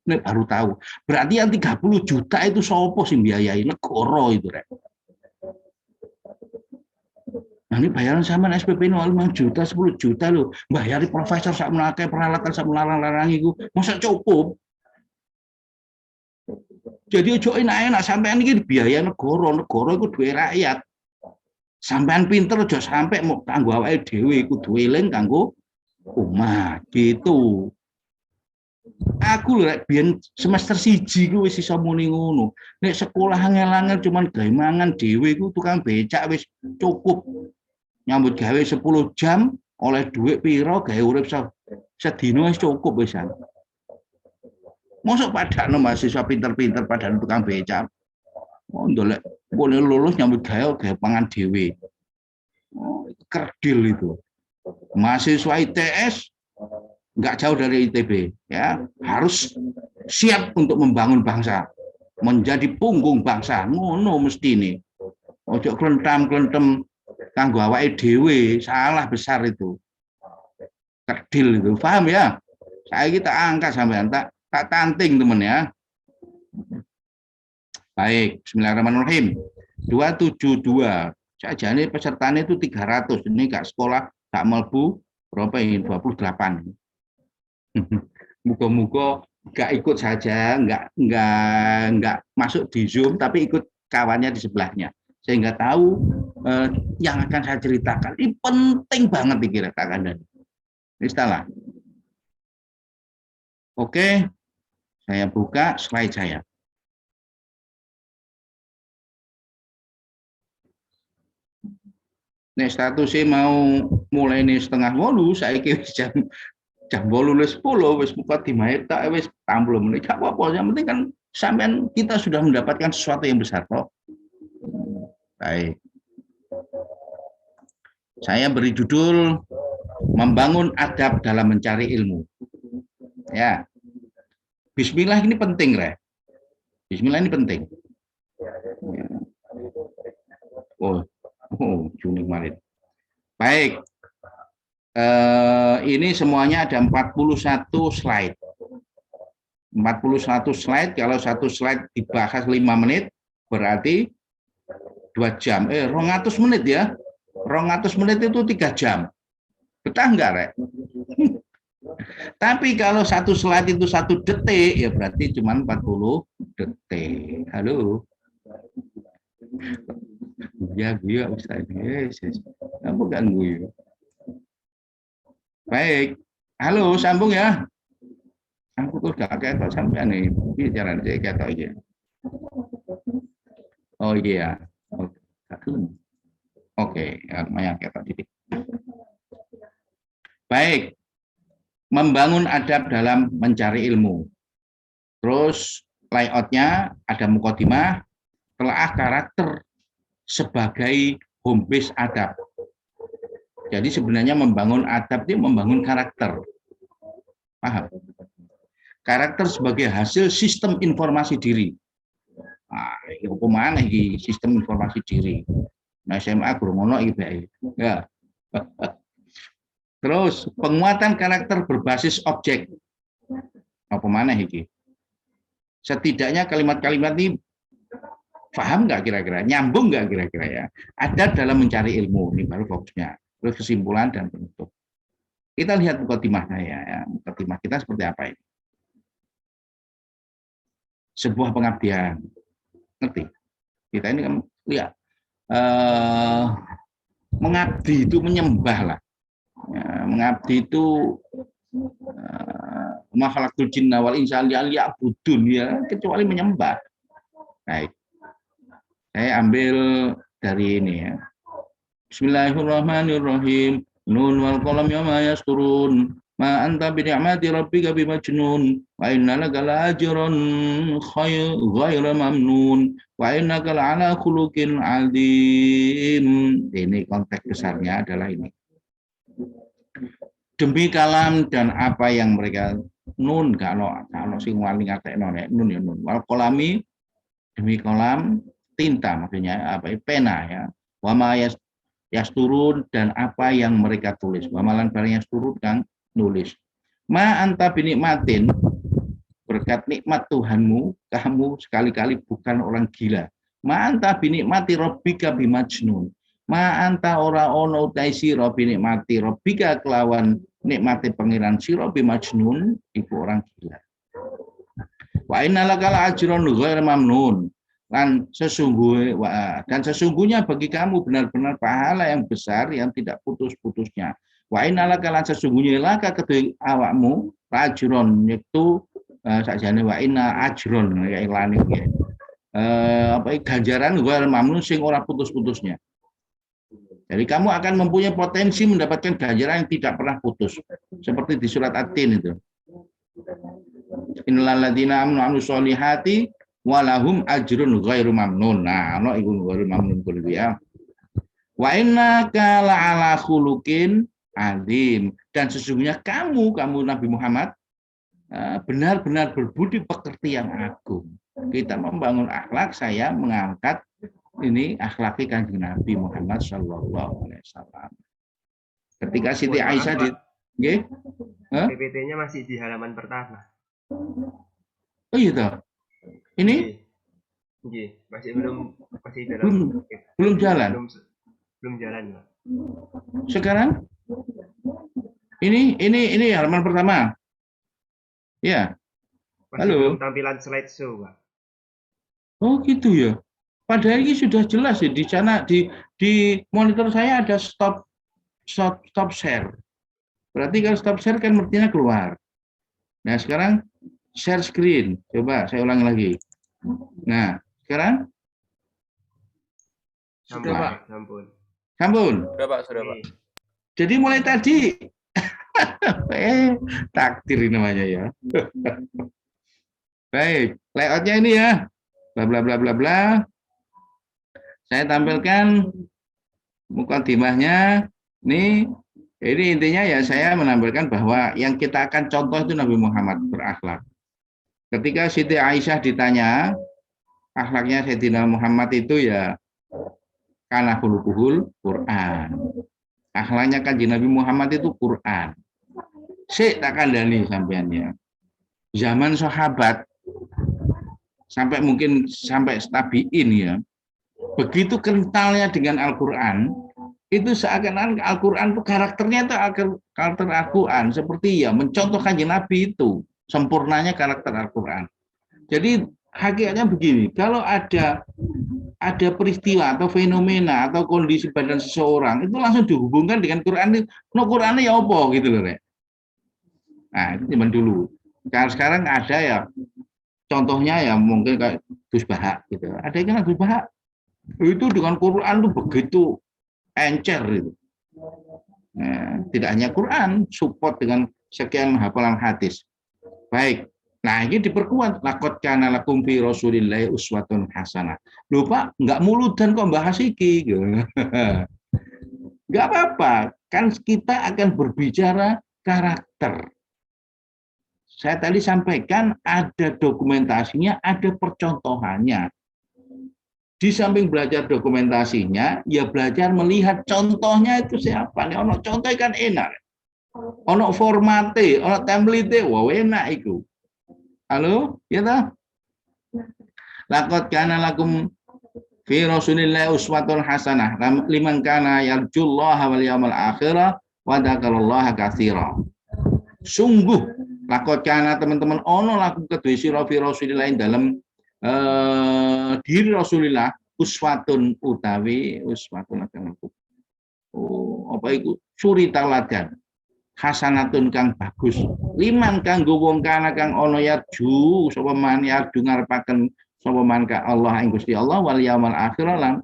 nek baru tahu. Berarti yang 30 juta itu sopo sing biayai negara itu rek. Nah ini bayaran sama SPP 5 juta, 10 juta loh. Bayari profesor sak menake peralatan sak melarang-larang itu. Masa cukup? Jadi ojo enak-enak sampean iki biaya negara itu duwe rakyat. Sampean pinter aja sampai mau kanggo awake dhewe kudu eling kanggo umat gitu. Aku lho biyen semester 1 ku wis iso muni ngono. Nek sekolah angel-angel cuman gawe mangan dhewe ku tukang becak wis cukup. Nyambut gawe 10 jam oleh duit piro gawe urip sedina wis cukup wisan. Mosok padakno mahasiswa pinter-pinter padahal tukang becak. Oh ndolek boleh lulus nyambut gawe pangan dhewe. Oh, kerdil itu. Mahasiswa ITS nggak jauh dari ITB ya, harus siap untuk membangun bangsa, menjadi punggung bangsa. Ngono mesti ini. Ojo klentam-klentem kanggo awake dhewe, salah besar itu. Kerdil itu, paham ya? Saya kita angkat sampean tak tanting teman ya. Baik, bismillahirrahmanirrahim. 272. Saja ini pesertanya itu 300. Ini gak sekolah, gak melbu berapa ini 28. Muga-muga gak ikut saja, nggak masuk di Zoom, tapi ikut kawannya di sebelahnya. Sehingga tahu yang akan saya ceritakan. Ini penting banget dikira-kira. Ini salah. Oke, saya buka slide saya. Nih statusnya mau mulai nih 7:30, saya kira jam 8:10 wis buka di maeta wis 60 menit. Gak apa-apa, yang penting kan sampean kita sudah mendapatkan sesuatu yang besar toh. Baik. Saya beri judul membangun adab dalam mencari ilmu. Ya. Bismillah ini penting, Re. Bismillah ini penting. Ya. Juni kemarin. Baik. Ini semuanya ada 41 slide. 41 slide, kalau satu slide dibahas 5 menit, berarti 2 jam, 200 menit ya. 200 menit itu 3 jam. Betah enggak, Rek? Tapi kalau satu slide itu 1 detik, ya berarti cuma 40 detik. Halo. Ya, gue Ustaz. Yes. Apa ganggu ya? Baik. Halo, sambung ya. Aku tuh gak ketok sampean nih. Bicara saya ketok aja. Oh iya. Oke, lumayan ketok titik. Baik, membangun adab dalam mencari ilmu. Terus layoutnya ada mukadimah, telaah karakter sebagai home base adab. Jadi sebenarnya membangun adab itu membangun karakter. Paham? Karakter sebagai hasil sistem informasi diri. Nah, ini mana ini sistem informasi diri. Nah, SMA Gurmono iki ya. Terus penguatan karakter berbasis objek. Apa mana iki? Setidaknya kalimat-kalimat ini paham nggak kira-kira? Nyambung nggak kira-kira ya? Ada dalam mencari ilmu, ini baru fokusnya. Terus kesimpulan dan penutup. Kita lihat mukadimahnya ya. Mukadimah kita seperti apa ini? Sebuah pengabdian. Ngerti? Kita ini kan lihat. Mengabdi itu menyembah lah. Ya, mengabdi itu makhlukul jinna wal insa liya'budun ya, kecuali menyembah. Baik. Saya ambil dari ini ya. Bismillahirrahmanirrahim. Nun wal qalam yawma yasturun. Ma anta bi ni'mati rabbika bimajnun. Wa innaka la'ajrun ghairu mamnun. Wa innaka la'ala khuluqin 'adzim. Ini konteks besarnya adalah ini. Demi kalam dan apa yang mereka nun kalau sing wali ngatekno nek nun ya nun. Wal qalami demi kolam tinta maksudnya apa pena ya. Wa ma yasturun dan apa yang mereka tulis. Wa malan barang yasturun kang nulis. Ma anta binikmatin berkat nikmat Tuhanmu, kamu sekali-kali bukan orang gila. Ma anta binikmati rabbika bimajnun. Ma anta ora ono utai sira binikmati rabbika kelawan nikmati pangeran sira bimajnun iku orang gila. Wa innalaka la'ajrun ghairu mamnun. Dan sesungguhnya bagi kamu benar-benar pahala yang besar yang tidak putus-putusnya. Wa innalaka lan sesungguhnya laka kedue awakmu ajron itu sakjane wa inna ajron ya iklan iki. Apa ganjaran ghairu mamnun sing ora putus-putusnya. Jadi kamu akan mempunyai potensi mendapatkan ganjaran yang tidak pernah putus. Seperti di surat At-Tin itu. Innal ladzina amanu sholihati walahum ajrun ghairu mamnun. Nah, ana iku ghairu mamnun kuwi ya. Wa innaka la'ala khuluqin adzim. Dan sesungguhnya kamu Nabi Muhammad benar-benar berbudi pekerti yang agung. Kita membangun akhlak, saya mengangkat ini akhlaki Kanjeng Nabi Muhammad Shallallahu Alaihi Wasallam. Ketika Siti Aisyah di, PPT-nya masih di halaman pertama. Oh iya toh. Ini? Masih dalam. Belum jalan. Belum jalan. Sekarang? Ini halaman pertama. Ya. Masih Halo. belum tampilan slideshow, Pak. Oh gitu ya. Padahal ini sudah jelas ya di sana di monitor saya ada stop share. Berarti kalau stop share kan artinya keluar. Nah sekarang share screen. Coba saya ulangi lagi. Nah sekarang Sudah Pak. Sambun. Sudah Pak. Jadi mulai tadi takdir ini namanya ya. Baik, layoutnya ini ya. Bla bla bla bla bla. Saya tampilkan mukadimahnya. Ini intinya ya saya menampilkan bahwa yang kita akan contoh itu Nabi Muhammad berakhlak. Ketika Siti Aisyah ditanya, akhlaknya Sayyidina Muhammad itu ya kana khuluquhul Quran. Akhlaknya Kanjeng Nabi Muhammad itu Quran. Sik tak kandhani sampeannya. Zaman sahabat sampai mungkin sampai tabiin ya. begitu kentalnya dengan Al-Quran, itu seakan-akan Al-Quran itu karakternya itu karakter Al-Quran, seperti ya mencontoh Kanjeng Nabi itu, sempurnanya karakter Al-Quran. Jadi hakikatnya begini, kalau ada peristiwa atau fenomena atau kondisi badan seseorang itu langsung dihubungkan dengan Quran. No Qurannya ya apa gitu loh, Rek. Nah, itu zaman dulu. Sekarang ada ya, contohnya ya mungkin kayak Gus Bahak gitu. Ada yang kan Gus Bahak itu dengan Quran itu begitu encer itu. Nah, tidak hanya Quran, support dengan sekian hafalan hadis. Baik. Nah, ini diperkuat. Laqad kana lakum fi Rasulillahi uswatun hasanah. Loh Pak, enggak muludan kok bahas iki. Enggak apa-apa, kan kita akan berbicara karakter. Saya tadi sampaikan ada dokumentasinya, ada percontohannya. Di samping belajar dokumentasinya, ya belajar melihat contohnya itu siapa. Nih, ono contoh kan enak. Ono formate, ono template, wah enak itu. Halo, ya toh? Laqad kana lakum fi Rasulillahi uswatun hasanah liman kana yarjullaha wal yawmal akhir wa dzakarallaha katsira. Sungguh laqad kana teman-teman ono lakum kedue sira fi Rasulillah dalam diri Rasulillah uswatun utawi uswatun akan apa itu suri tauladan hasanatun kang bagus liman kanggo wong kana kang ana yarju sapa man yarju ngarepaken sapa man ka Allah ing Gusti Allah wal yaumil akhir lan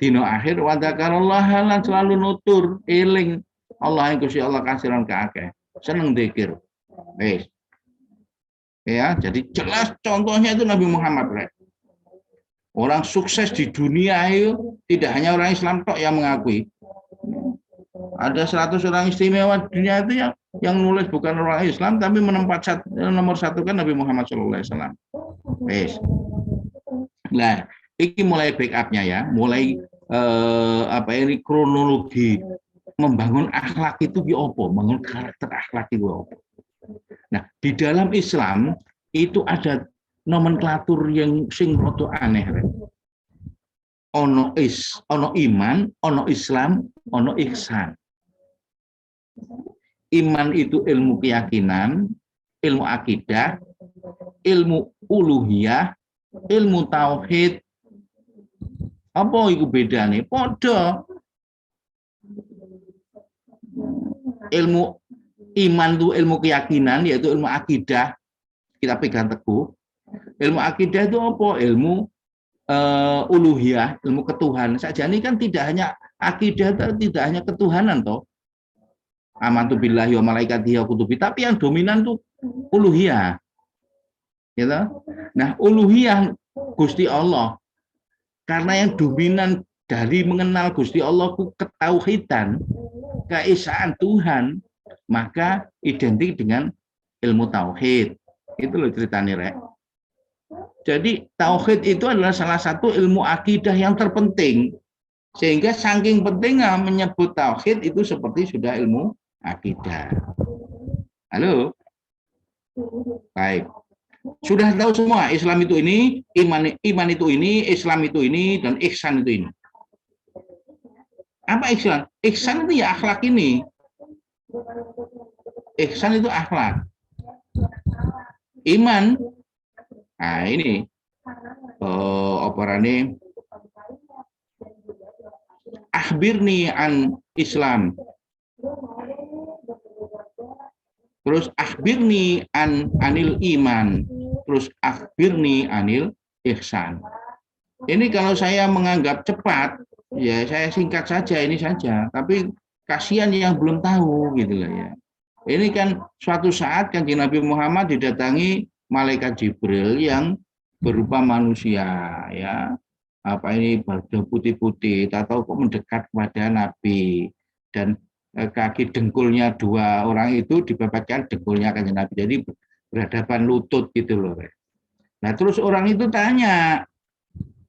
dina akhir wa dzakarallaha lan selalu nutur eling Allah ing Gusti Allah kasiran kaakeh seneng zikir wis ya. Jadi jelas contohnya itu Nabi Muhammad, Rek. Orang sukses di dunia itu tidak hanya orang Islam tok yang mengakui. Ada 100 orang istimewa di dunia itu yang nulis bukan orang Islam tapi nomor satu kan Nabi Muhammad SAW. Wes. Nah, ini mulai backupnya ya, mulai ini kronologi membangun akhlak itu di opo, membangun karakter akhlak itu opo. Nah, di dalam Islam itu ada nomenklatur yang sing rada aneh. Ono iman, ono Islam, ono ihsan. Iman itu ilmu keyakinan, ilmu akidah, ilmu uluhiyah, ilmu tauhid. Apa itu bedanya? Podo. Ilmu iman itu ilmu keyakinan, yaitu ilmu akidah, kita pegang teguh. Ilmu akidah itu apa? Ilmu uluhiyah, ilmu ketuhanan. Saja ini kan tidak hanya akidah, tidak hanya ketuhanan toh. Amantu billahi wa malaikatihi wa kutubi, tapi yang dominan tuh uluhiyah. Gitu? Nah, uluhiyah Gusti Allah. Karena yang dominan dari mengenal Gusti Allah itu ketauhidan, keesaan Tuhan, maka identik dengan ilmu tauhid. Itu loh ceritanya, Rek. Jadi tauhid itu adalah salah satu ilmu akidah yang terpenting. Sehingga saking pentingnya menyebut tauhid itu seperti sudah ilmu akidah. Halo? Baik. Sudah tahu semua Islam itu ini, iman itu ini, Islam itu ini, dan ihsan itu ini. Apa ihsan? Ihsan itu ya akhlak ini. Ihsan itu akhlak. Iman, nah ini operane akhbirni an Islam. Terus akhbirni anil iman. Terus akhbirni anil ihsan. Ini kalau saya menganggap cepat, ya saya singkat saja ini saja. Tapi kasihan yang belum tahu gitu loh ya. Ini kan suatu saat kan Nabi Muhammad didatangi malaikat Jibril yang berupa manusia ya. Apa ini berjubah putih-putih atau kok mendekat kepada Nabi dan kaki dengkulnya dua orang itu dibebaskan dengkulnya kan Nabi. Jadi berhadapan lutut gitu loh. Nah, terus orang itu tanya,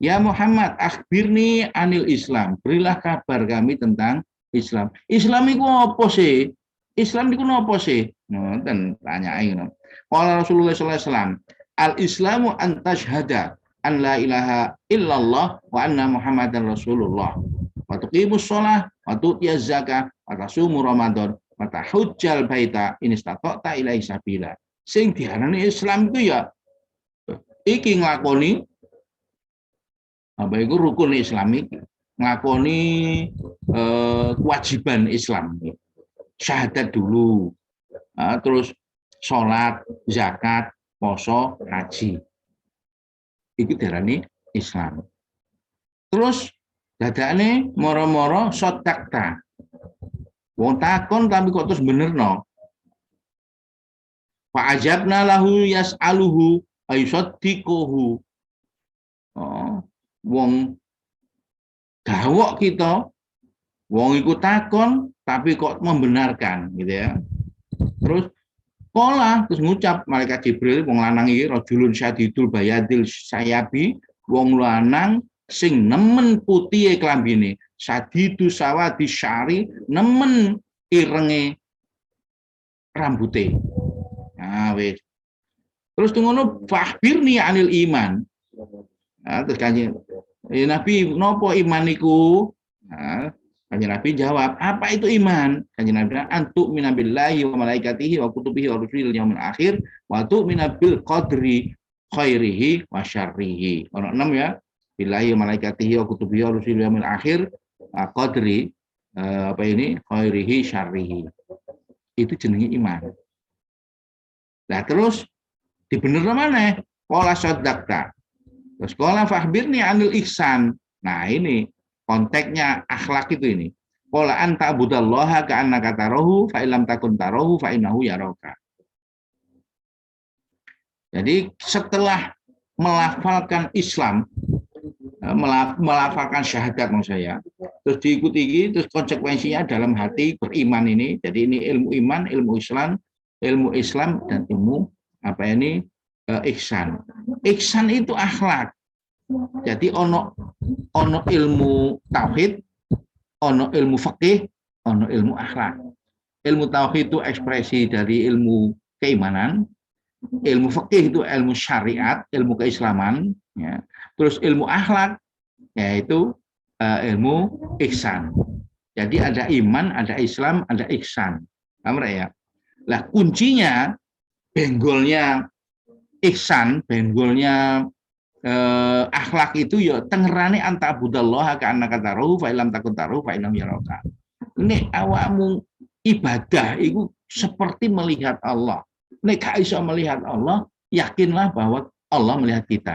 "Ya Muhammad, akhbirni anil Islam." Berilah kabar kami tentang Islam. Islam itu apa sih? Islam itu apa sih? Nonton tanyain. Qala Rasulullah sallallahu alaihi wasallam, "Al-Islamu an tashhada an la ilaha illallah wa anna Muhammadan Rasulullah. Wa tuqimus shalah wa tu'tiyaz zakah wa tasumu Ramadan wa tahujjal baita in istata'ta ilaihi sabila. Sing diarani Islam itu ya iki nglakoni apa itu rukun Islam iki, nglakoni kewajiban Islam. Syahadat dulu. Terus sholat, zakat, poso, haji. Itu diarani Islam. Terus dadane moro-moro sodakta. Wong takon tapi kok terus benerno. Fa ajabna lahu yas'aluhu ayusaddiquhu. Wong gawok kita, wong iku takon tapi kok membenarkan gitu ya. Terus terus ngucap malaikat Jibril, wong lanang iki rajulun syadidul bayadil sayabi, wong lanang sing nemen putihe klambine, sadidu sawadi syari, nemen irenge rambute. Nah wis. Terus ngono fahbirni anil iman. Nah, terus kanjeng Nabi nopo iman iku? Nah, kanjeng Nabi jawab, apa itu iman? Kanjeng Nabi bilang, antu minabillahi wa malaikatihi wa kutubihi wa rusulil yaumil akhir wa tu minabil qadri khairihi wa syarrihi. Ono 6 ya. Billahi wa malaikatihi wa kutubihi wa rusulil yaumil akhir qadri apa ini? Khairihi syarrihi. Itu jenenge iman. Nah, terus dibenerno maneh? Qala saddaqta. Terus qala fahbirni anil ihsan. Nah, ini konteksnya akhlak itu ini. Qala anta abudallaha ka'annaka tarahu fa illam takun tarahu fa innahu yaraka. Jadi setelah melafalkan Islam, melafalkan syahadat maksud saya, terus diikuti terus konsekuensinya dalam hati beriman ini. Jadi ini ilmu iman, ilmu Islam dan ilmu apa ini ihsan. Ihsan itu akhlak. Jadi ono ilmu tauhid, ono ilmu fikih, ono ilmu akhlak. Ilmu tauhid itu ekspresi dari ilmu keimanan, ilmu fikih itu ilmu syariat, ilmu keislaman, ya. Terus ilmu akhlak yaitu ilmu ihsan. Jadi ada iman, ada Islam, ada ihsan. Paham ya? Lah kuncinya benggolnya ihsan, benggolnya akhlak itu ya tengerane anta budallaha ka annaka tarahu fa illam takun tarahu fa innahu yaraka. Nek awakmu ibadah itu seperti melihat Allah. Nek gak iso melihat Allah, yakinlah bahwa Allah melihat kita.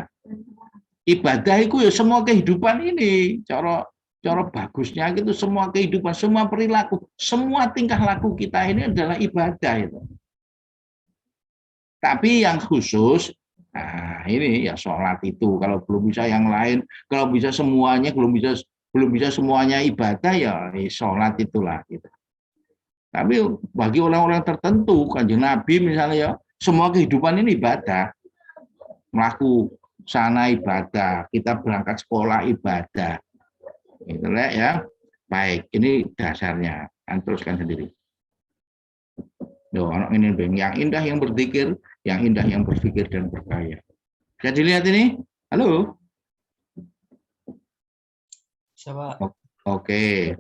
Ibadah itu ya semua kehidupan ini, cara bagusnya gitu, semua kehidupan, semua perilaku, semua tingkah laku kita ini adalah ibadah itu. Tapi yang khusus, nah ini ya sholat itu. Kalau belum bisa yang lain, kalau bisa semuanya, belum bisa semuanya ibadah ya sholat itulah. Gitu. Tapi bagi orang-orang tertentu, kanjeng Nabi misalnya ya, semua kehidupan ini ibadah. Melaku sana ibadah, kita berangkat sekolah ibadah. Itulah ya. Baik, ini dasarnya. Teruskan sendiri. Anak ini yang indah yang berzikir, yang indah yang berpikir dan berkaya. Bisa dilihat ini? Halo? Siapa? Oke.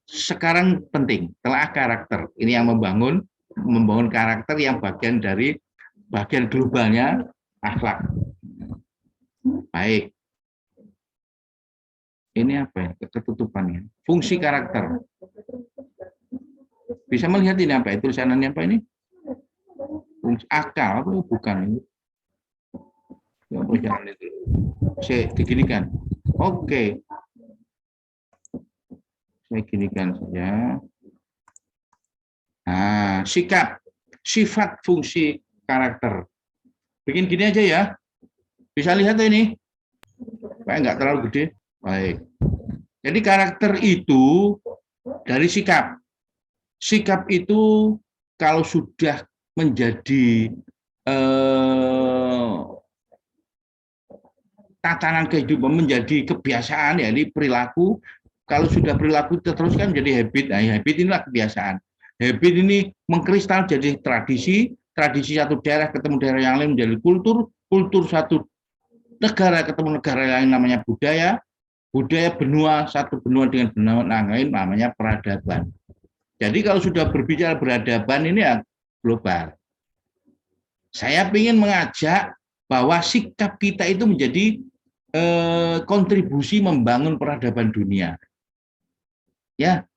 Sekarang penting, telah karakter. Ini yang membangun karakter yang bagian dari bagian globalnya akhlak. Baik. Ini apa ya? Ketutupannya. Fungsi karakter. Bisa melihat ini apa? Tulisannya apa ini? Fungsi akal apa bukan ini? Apa jangan itu? Saya diginikan. Oke. Saya ginikan saja. Nah, sikap, sifat, fungsi karakter. Bikin gini aja ya. Bisa lihat ini? Supaya nggak terlalu gede. Baik. Jadi karakter itu dari sikap. Sikap itu kalau sudah menjadi tatanan kehidupan, menjadi kebiasaan, ya ini perilaku. Kalau sudah perilaku diteruskan menjadi habit. Nah, habit inilah kebiasaan. Habit ini mengkristal jadi tradisi satu daerah ketemu daerah yang lain menjadi kultur satu negara ketemu negara lain namanya budaya, budaya benua, satu benua dengan benua lain namanya peradaban. Jadi kalau sudah berbicara peradaban ini ya global. Saya ingin mengajak bahwa sikap kita itu menjadi kontribusi membangun peradaban dunia. Ya,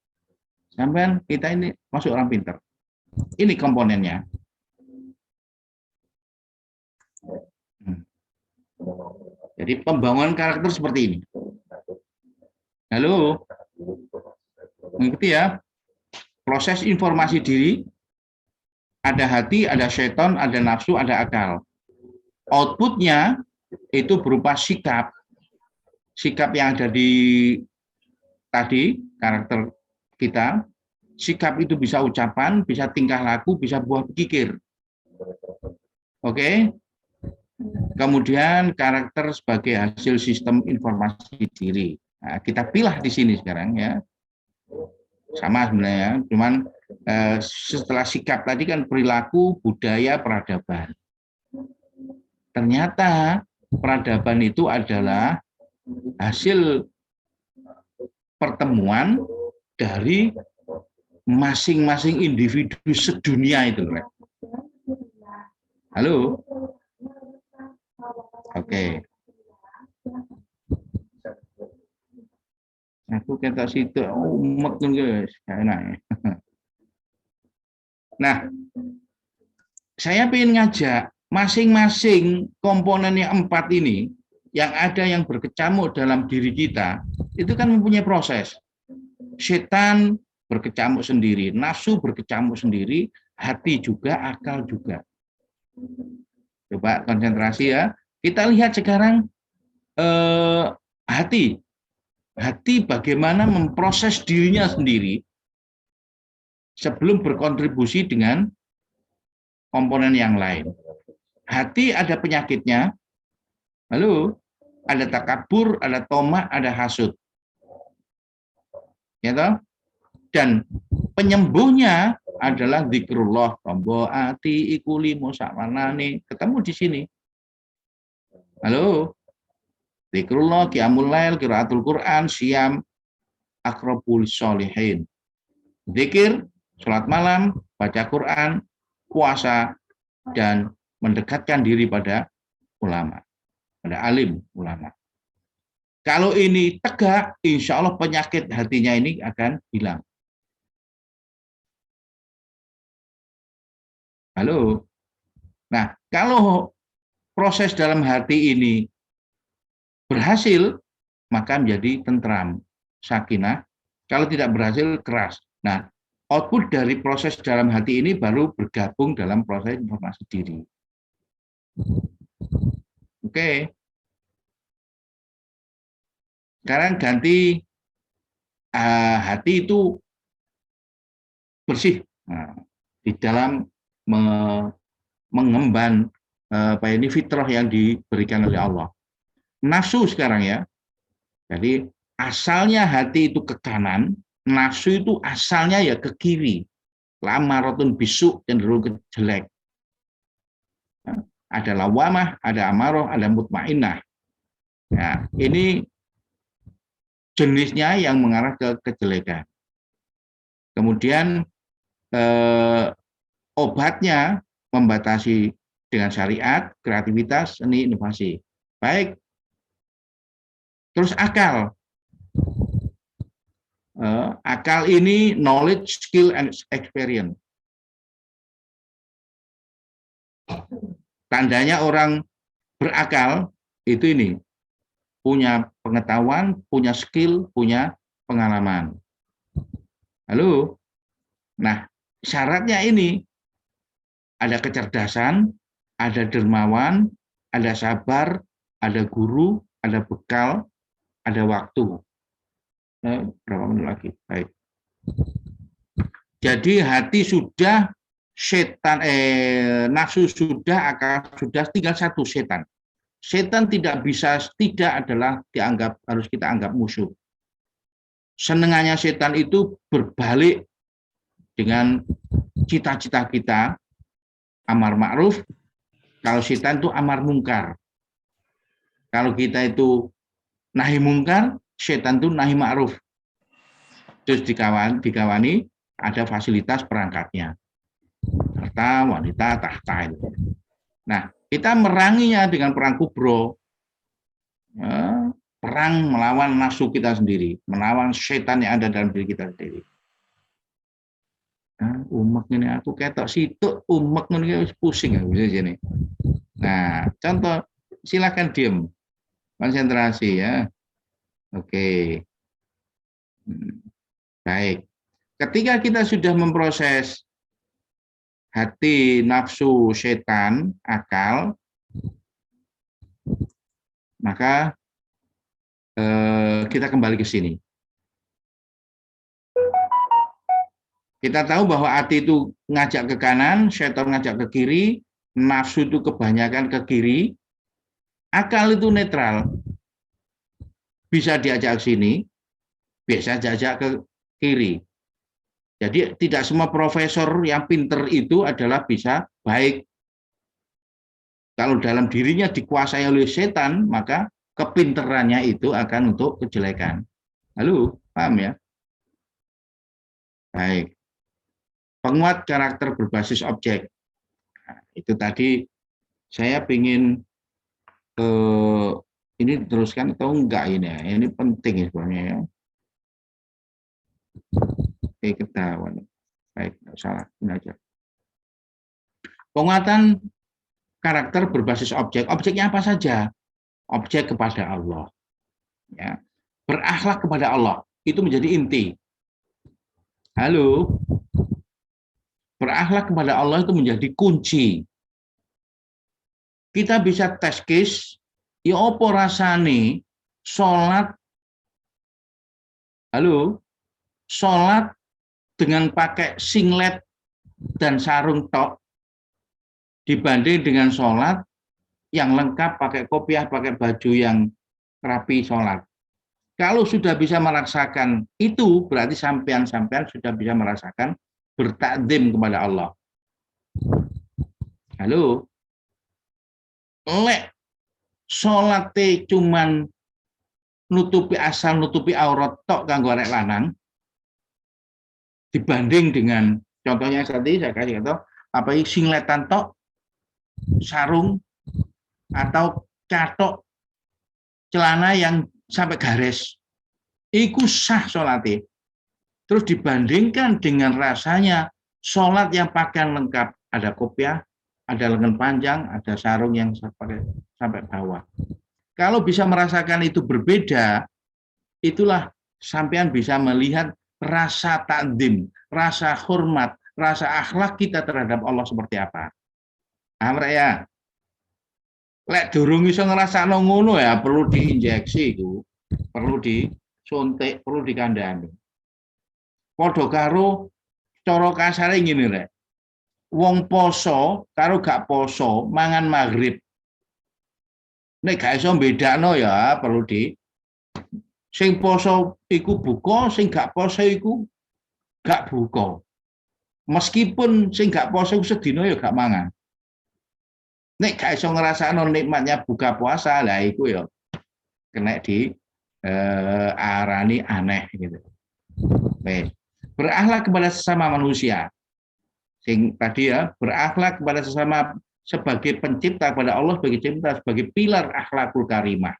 sampean kita ini masuk orang pintar. Ini komponennya. Jadi pembangunan karakter seperti ini. Halo, mengikuti ya. Proses informasi diri, ada hati, ada setan, ada nafsu, ada akal. Outputnya itu berupa sikap. Sikap yang ada di tadi, karakter kita. Sikap itu bisa ucapan, bisa tingkah laku, bisa buah pikir. Oke? Kemudian karakter sebagai hasil sistem informasi diri. Nah, kita pilih di sini sekarang ya. Sama sebenarnya, cuman setelah sikap tadi kan perilaku, budaya, peradaban. Ternyata peradaban itu adalah hasil pertemuan dari masing-masing individu sedunia itu. Halo? Oke. Aku kata situ umek guys, enak. Nah, saya ingin ngajak masing-masing komponen yang 4 ini yang ada yang berkecamuk dalam diri kita itu kan mempunyai proses. Setan berkecamuk sendiri, nafsu berkecamuk sendiri, hati juga, akal juga. Coba konsentrasi ya. Kita lihat sekarang hati bagaimana memproses dirinya sendiri sebelum berkontribusi dengan komponen yang lain. Hati ada penyakitnya, lalu ada takabur, ada tomak, ada hasud. Ya toh? Dan penyembuhnya adalah zikrullah, tombo ati ikuli musawanane, ketemu di sini. Halo, zikrullah, qiyamul lail, qiraatul Quran, siam, akrabul sholihin. Zikir, sholat malam, baca Quran, puasa, dan mendekatkan diri pada ulama, pada alim ulama. Kalau ini tegak, insya Allah penyakit hatinya ini akan hilang. Halo. Nah, kalau proses dalam hati ini berhasil, maka menjadi tentram, sakinah. Kalau tidak berhasil, keras. Nah, output dari proses dalam hati ini baru bergabung dalam proses informasi diri. Oke. Sekarang ganti hati itu bersih. Nah, di dalam mengemban fitrah yang diberikan oleh Allah. Nafsu sekarang ya. Jadi asalnya hati itu ke kanan, nafsu itu asalnya ya ke kiri. Lamaratun bisu, cenderung ke jelek. Ada lawamah, ada amarah, ada mutmainnah. Nah, ini jenisnya yang mengarah ke kejelekan. Kemudian obatnya membatasi dengan syariat, kreativitas, seni, inovasi. Baik. Terus akal. Akal ini knowledge, skill, and experience. Tandanya orang berakal itu ini. Punya pengetahuan, punya skill, punya pengalaman. Halo? Nah, syaratnya ini ada kecerdasan, ada dermawan, ada sabar, ada guru, ada bekal, ada waktu. Berapa menit lagi? Baik. Jadi hati sudah, setan nafsu sudah, akal sudah, tinggal satu setan. Setan tidak adalah dianggap, harus kita anggap musuh. Senengannya setan itu berbalik dengan cita-cita kita, amar ma'ruf. Kalau setan itu amar mungkar. Kalau kita itu nahi mungkar, setan itu nahi ma'ruf. Terus dikawani ada fasilitas perangkatnya. Harta, wanita, tahta itu. Nah, kita meranginya dengan perang kubro. Perang melawan nafsu kita sendiri, melawan setan yang ada dalam diri kita sendiri. Umek ini aku ketok situ, umek ini pusing aku di sini. Nah, contoh, silakan diem, konsentrasi ya. Oke, baik. Ketika kita sudah memproses hati, nafsu, setan, akal, maka kita kembali ke sini. Kita tahu bahwa hati itu ngajak ke kanan, setan ngajak ke kiri, nafsu itu kebanyakan ke kiri, akal itu netral. Bisa diajak ke sini, bisa diajak ke kiri. Jadi tidak semua profesor yang pinter itu adalah bisa baik. Kalau dalam dirinya dikuasai oleh setan, maka kepinterannya itu akan untuk kejelekan. Halo, paham ya? Baik. Penguat karakter berbasis objek. Nah, itu tadi saya ingin ini teruskan atau enggak ini ya? Ini penting ya sebenarnya ya. Oke, ketahuan. Baik, enggak salah, ini aja. Penguatan karakter berbasis objek. Objeknya apa saja? Objek kepada Allah. Ya. Berakhlak kepada Allah. Itu menjadi inti. Halo. Berakhlak kepada Allah itu menjadi kunci. Kita bisa tes case, ya opo rasane sholat, halo, sholat dengan pakai singlet dan sarung tok dibanding dengan sholat yang lengkap pakai kopiah, pakai baju yang rapi sholat. Kalau sudah bisa merasakan itu, berarti sampean-sampean sudah bisa merasakan bertakdim kepada Allah. Halo, lek sholate cuman nutupi asal nutupi aurat tok kanggo arek lanang, dibanding dengan contohnya tadi saya kasih contoh apa singletan tok, sarung atau catok celana yang sampai garis, iku sah sholate. Terus dibandingkan dengan rasanya sholat yang pakaian lengkap, ada kopiah, ada lengan panjang, ada sarung yang sampai bawah. Kalau bisa merasakan itu berbeda, itulah sampean bisa melihat rasa takdim, rasa hormat, rasa akhlak kita terhadap Allah seperti apa. Amrek ya. Lek durung iso ngrasakno ngono ya perlu diinjeksi itu, perlu disuntik, perlu dikandani. Padha karo cara kasare ngene rek. Wong poso karo gak poso mangan maghrib. Nek gak iso bedakno ya perlu di sing poso iku buka, sing gak poso iku gak buka. Meskipun sing gak poso sedina ya gak mangan. Nek gak iso ngrasakno nikmatnya buka puasa lah iku ya kena di arani aneh gitu. Baik. Berakhlak kepada sesama manusia. Sing tadi ya, berakhlak kepada sesama sebagai pencipta kepada Allah sebagai pencipta, sebagai pilar akhlakul karimah.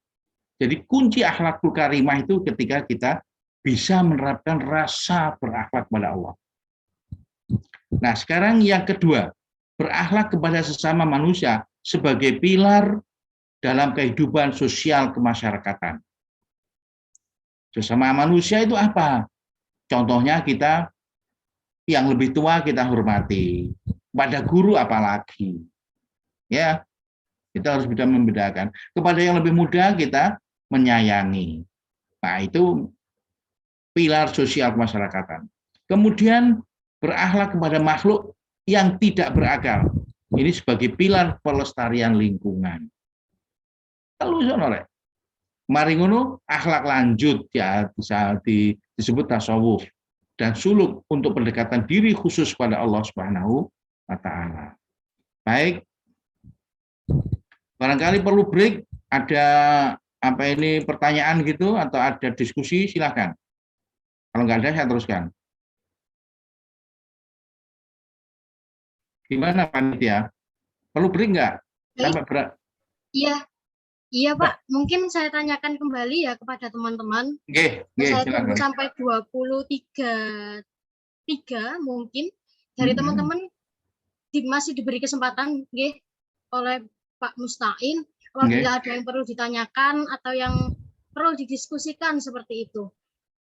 Jadi kunci akhlakul karimah itu ketika kita bisa menerapkan rasa berakhlak kepada Allah. Nah, sekarang yang kedua, berakhlak kepada sesama manusia sebagai pilar dalam kehidupan sosial kemasyarakatan. Sesama manusia itu apa? Contohnya kita yang lebih tua kita hormati, pada guru apalagi, ya kita harus bisa membedakan. Kepada yang lebih muda kita menyayangi. Nah itu pilar sosial kemasyarakatan. Kemudian berakhlak kepada makhluk yang tidak berakal. Ini sebagai pilar pelestarian lingkungan. Lalu soalnya, mari ngono akhlak lanjut ya bisa disebut tasawuf dan suluk untuk pendekatan diri khusus pada Allah Subhanahu wa taala. Baik. Barangkali perlu break Ada apa ini pertanyaan gitu atau ada diskusi, silakan. Kalau nggak ada, saya teruskan. Gimana panitia? Perlu break nggak? Baik, Sampai berat? iya, iya Pak. Mungkin saya tanyakan kembali ya kepada teman-teman. Saya tunggu Silakan. sampai 23 mungkin dari teman-teman masih diberi kesempatan oleh Pak Mustain apabila ada yang perlu ditanyakan atau yang perlu didiskusikan seperti itu.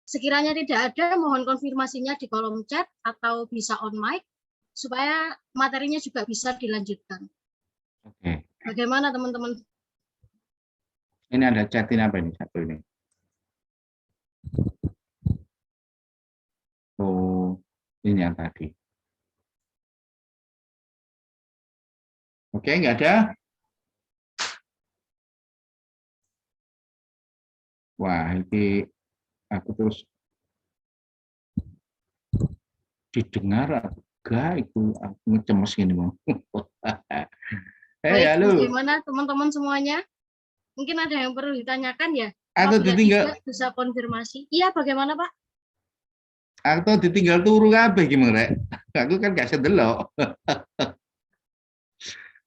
Sekiranya tidak ada, mohon konfirmasinya di kolom chat atau bisa on mic supaya materinya juga bisa dilanjutkan. Bagaimana teman-teman? Ini ada chatin apa ini satu ini? Oh, ini yang tadi. Oke, nggak ada? Wah, ini aku terus didengar enggak itu aku ngecemes gini mau. Baik, halo. bagaimana teman-teman semuanya? Mungkin ada yang perlu ditanyakan ya? Atau ditinggal tidak bisa konfirmasi. Iya, bagaimana Pak? Atau ditinggal turu kabeh gimana rek? Aku kan gak sedelok.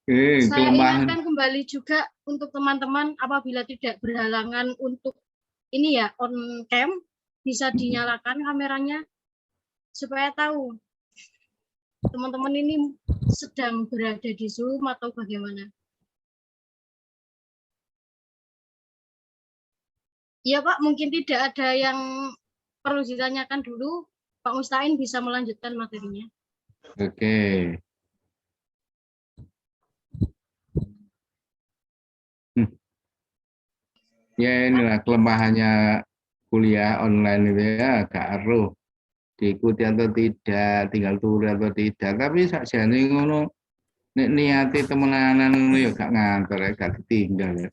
Saya ingatkan kembali juga untuk teman-teman apabila tidak berhalangan untuk ini ya on cam bisa dinyalakan kameranya supaya tahu teman-teman ini sedang berada di Zoom atau bagaimana. Iya Pak, mungkin tidak ada yang perlu ditanyakan dulu. Pak Mustain bisa melanjutkan materinya. Oke. Ya inilah kelemahannya kuliah online itu ya, gak aruh diikuti atau tidak, tinggal turu atau tidak. Tapi sakjane ngono nek niati temenanan ngono ya gak ngantor ya, gak ditinggal ya.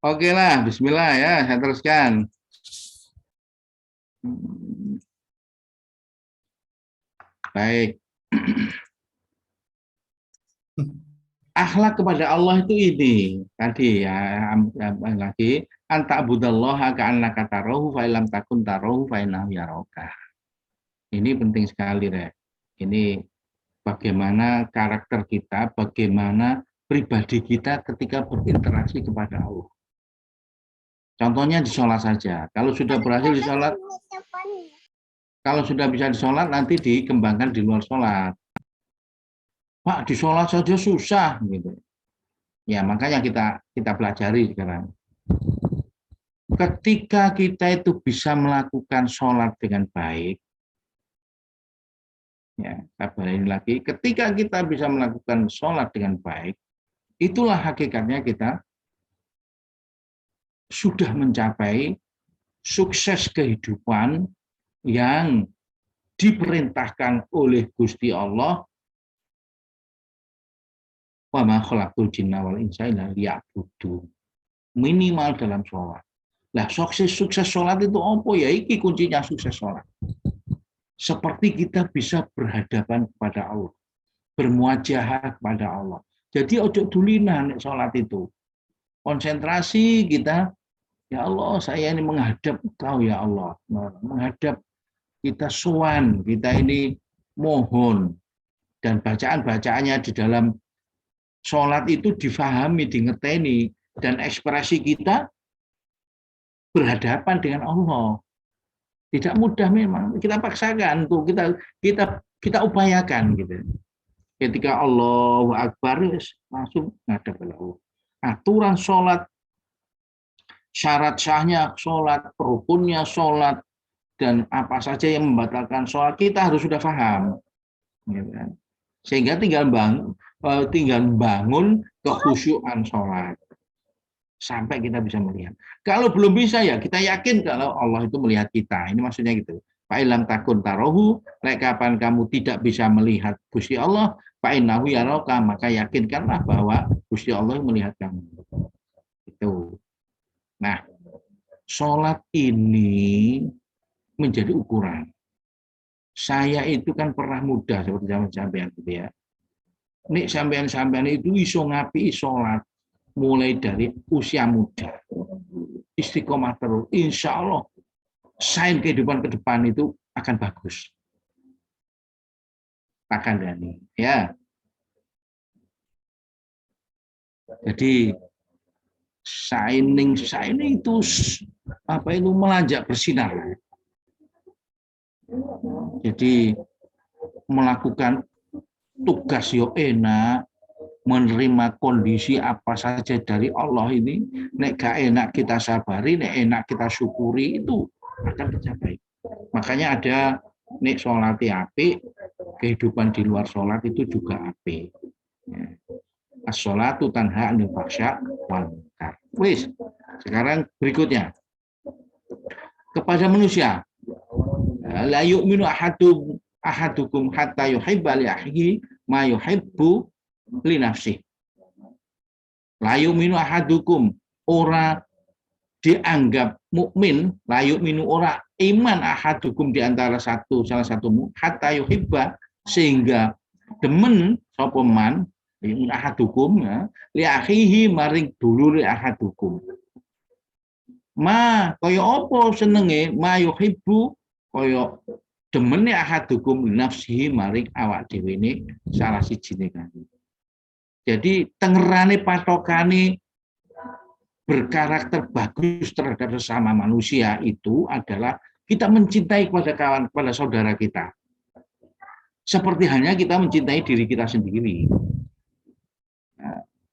Oke lah, bismillah ya, saya teruskan. Baik. Akhlak kepada Allah itu ini tadi ya, lagi anta'budallaha ka'annaka tarahu fa illam takun tarahu fa innahu yaraka. Ini penting sekali, Rek. Ini bagaimana karakter kita, bagaimana pribadi kita ketika berinteraksi kepada Allah. Contohnya di sholat saja. Kalau sudah berhasil di sholat, kalau sudah bisa di sholat, nanti dikembangkan di luar sholat. Pak, di sholat saja susah gitu. Ya, makanya kita pelajari sekarang. Ketika kita itu bisa melakukan sholat dengan baik, ya, ini lagi. Ketika kita bisa melakukan sholat dengan baik, itulah hakikatnya kita sudah mencapai sukses kehidupan yang diperintahkan oleh Gusti Allah. Wa ma khalaqtul jinna wal insa illa liya'budun. Minimal dalam sholat. Nah, sukses sholat itu apa ya? Iki kuncinya sukses sholat. Seperti kita bisa berhadapan kepada Allah, bermuajahah kepada Allah. Jadi ojo dulinan sholat itu. Konsentrasi kita, ya Allah, saya ini menghadap Engkau ya Allah. Menghadap kita sowan, kita ini mohon. Dan bacaan-bacaannya di dalam sholat itu difahami, dingerteni, dan ekspresi kita berhadapan dengan Allah. Tidak mudah memang, kita paksakan tuh, kita upayakan gitu. Ketika Allahu Akbar langsung ngadep ke Allah. Aturan sholat, syarat sahnya sholat, rukunnya sholat, dan apa saja yang membatalkan sholat kita harus sudah paham. Gitu kan. Sehingga tinggal bangun kekhusyuan sholat. Sampai kita bisa melihat. Kalau belum bisa ya kita yakin kalau Allah itu melihat kita. Ini maksudnya gitu. Fa'ilam takun tarohu, kapan kamu tidak bisa melihat Gusti Allah, fa'innahu yaraka, maka yakinkanlah bahwa Gusti Allah melihat kamu. Itu. Nah, sholat ini menjadi ukuran. Saya itu kan pernah muda seperti zaman sampean gitu ya. nek sampean-sampean itu iso ngapi salat mulai dari usia muda. Istiqomah terus. Insya Allah sain kehidupan ke depan itu akan bagus. Akan Dani. Ya. Jadi shining itu apa itu melonjak bersinar. Jadi melakukan tugas yo enak, menerima kondisi apa saja dari Allah ini, nek gak enak kita sabari, nek enak kita syukuri, itu akan tercapai. Makanya ada nek sholati apik, kehidupan di luar sholat itu juga apik. As-sholatu tanha 'anil fahsya wal munkar. Wis, sekarang berikutnya. Kepada manusia. La yu'minu ahadukum hatta yuhibba li akhihi ma yuhibbu li nafsihi. La yu'minu ahadukum, ora dianggap mukmin, la yu'minu ora iman ahadukum di antara salah satumu hatta yuhibba, sehingga demen sapa man ahadukum ya, li akhihi maring dulur ahadukum. Ma kaya apa senenge ma yuhibbu kaya demene ahadukum nafsihi maring awak dhewe ne salah sijine kan. Jadi tengerane patokane berkarakter bagus terhadap sesama manusia itu adalah kita mencintai kepada kawan, kepada saudara kita. Seperti halnya kita mencintai diri kita sendiri.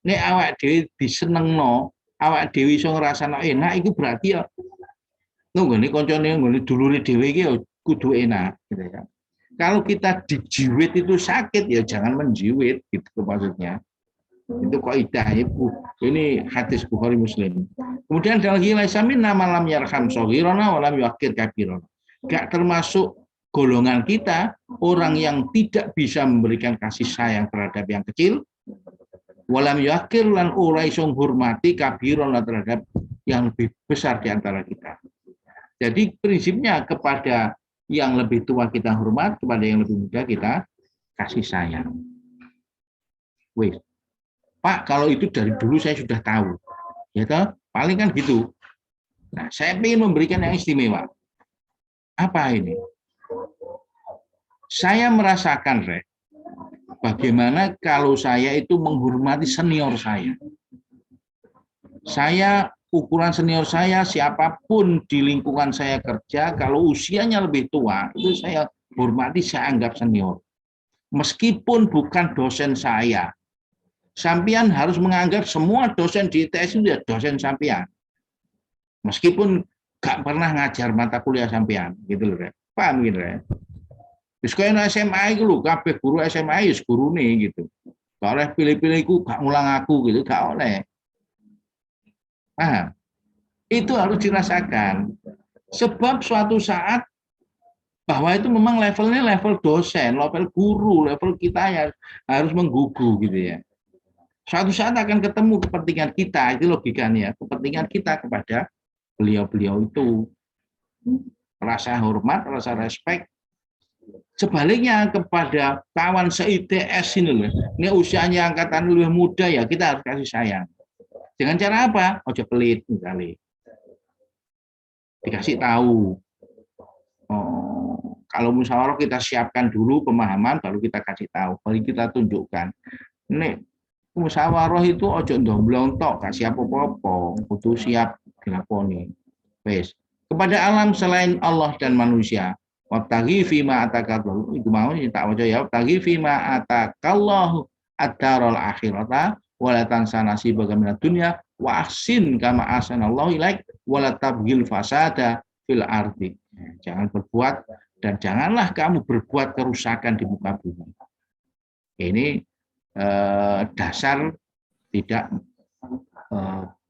Nek awak dhewe disenengno, awak dhewe iso ngrasakno enak, itu berarti ya nggone kancane nggone dulure dhewe iki ya kudu enak gitu ya. Kalau kita dijiwit itu sakit ya jangan menjiwit gitu maksudnya. Itu kaidah ini hadis Bukhari Muslim. Kemudian dalam hilasamin nama lam yarham shaghirana wa lam yuqir kabirana. Gak termasuk golongan kita orang yang tidak bisa memberikan kasih sayang terhadap yang kecil, walam yakir lan ora iso hormati kabiron terhadap yang lebih besar di antara kita. Jadi prinsipnya kepada yang lebih tua kita hormat, kepada yang lebih muda kita kasih sayang. Wih, Pak, kalau itu dari dulu saya sudah tahu, ya toh, paling kan gitu. Nah, saya ingin memberikan yang istimewa. Apa ini? Saya merasakan, Rek, bagaimana kalau saya itu menghormati senior saya. Saya, ukuran senior saya, siapapun di lingkungan saya kerja, kalau usianya lebih tua, itu saya hormati, saya anggap senior. Meskipun bukan dosen saya. Sampian harus menganggap semua dosen di ITS itu ya dosen sampian. Meskipun gak pernah ngajar mata kuliah sampian, gitu loh, Rek. Paham gitu, Rek? Terus kaya SMA itu loh, kabeh guru SMA itu guru nih gitu. Gak oleh pilih-pilihku, gak ngulang aku gitu, gak oleh. Paham? Itu harus dirasakan. Sebab suatu saat bahwa itu memang levelnya level dosen, level guru, level kita ya harus menggugu gitu ya. Suatu saat akan ketemu kepentingan kita, itu logikanya, kepentingan kita kepada beliau-beliau itu. Rasa hormat, rasa respect. Sebaliknya kepada kawan se-ITS ini loh, ini usianya angkatan lebih muda ya kita harus kasih sayang. Dengan cara apa? Ojo pelit misalnya. Dikasih tahu. Oh, kalau musyawarah kita siapkan dulu pemahaman, baru kita kasih tahu, baru kita tunjukkan. Nek musyawarah itu ojo ndomblong tok, gak siap apa-apa, kudu siap dilakoni. Wes. Kepada alam selain Allah dan manusia. Wabtaghi fima atakallahu, itu mau tak waca ya, wabtaghi fima atakallahu ad-darul akhirata wala tansa nasibaka minad dunya wa ahsin kama ahsanallahu ilaik wala tabghil fasada fil ardi. Jangan berbuat dan janganlah kamu berbuat kerusakan di muka bumi. Ini dasar tidak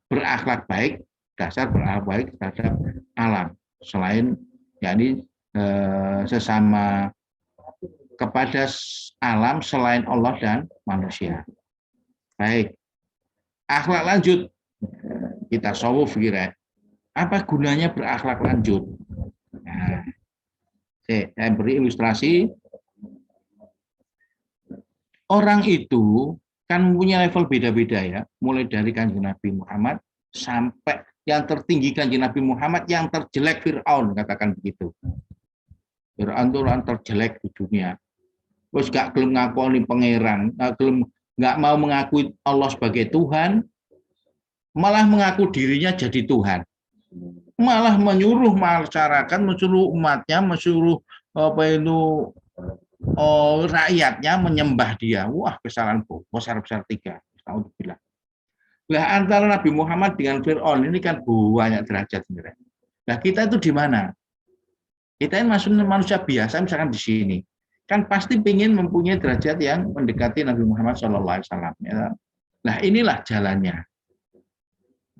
berakhlak baik, dasar berakhlak baik terhadap alam selain yakni sesama kepada alam selain Allah dan manusia. Baik, akhlak lanjut kita tasawuf kira. Apa gunanya berakhlak lanjut? Nah, saya beri ilustrasi. orang itu kan mempunyai level beda-beda ya, mulai dari Kanjeng Nabi Muhammad sampai yang tertinggi Kanjeng Nabi Muhammad, yang terjelek Fir'aun, katakan begitu. Fir'aun itu orang terjelek di dunia. Terus gak gelem ngakoni pangeran, gak mau mengakui Allah sebagai Tuhan, malah mengaku dirinya jadi Tuhan. Malah menyuruh masyarakat, menyuruh umatnya, menyuruh rakyatnya menyembah dia. Wah, kesalahan besar-besar 3. Alhamdulillah. Nah, antara Nabi Muhammad dengan Fir'aun ini kan banyak derajat sebenarnya. Nah, kita itu di mana? Kita ini manusia biasa, misalkan di sini, kan pasti ingin mempunyai derajat yang mendekati Nabi Muhammad SAW. Ya. Nah, inilah jalannya.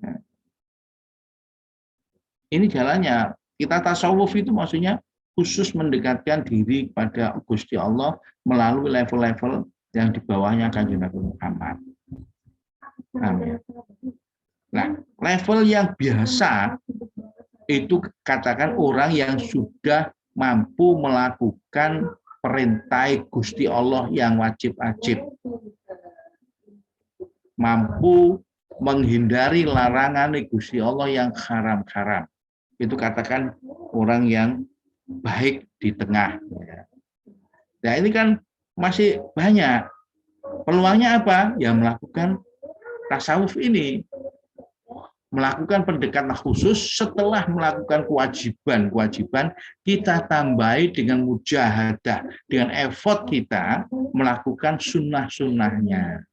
Nah, ini jalannya. Kita tasawuf itu maksudnya khusus mendekatkan diri kepada Gusti Allah melalui level-level yang di bawahnya Kanjeng Nabi Muhammad. Nah, level yang biasa itu katakan orang yang sudah mampu melakukan perintah Gusti Allah yang wajib-wajib, mampu menghindari larangan Gusti Allah yang haram-haram. Itu katakan orang yang baik di tengah. Nah, ini kan masih banyak. Peluangnya apa? Ya melakukan tasawuf ini. Melakukan pendekatan khusus setelah melakukan kewajiban-kewajiban, kita tambahi dengan mujahadah, dengan effort kita melakukan sunnah-sunnahnya.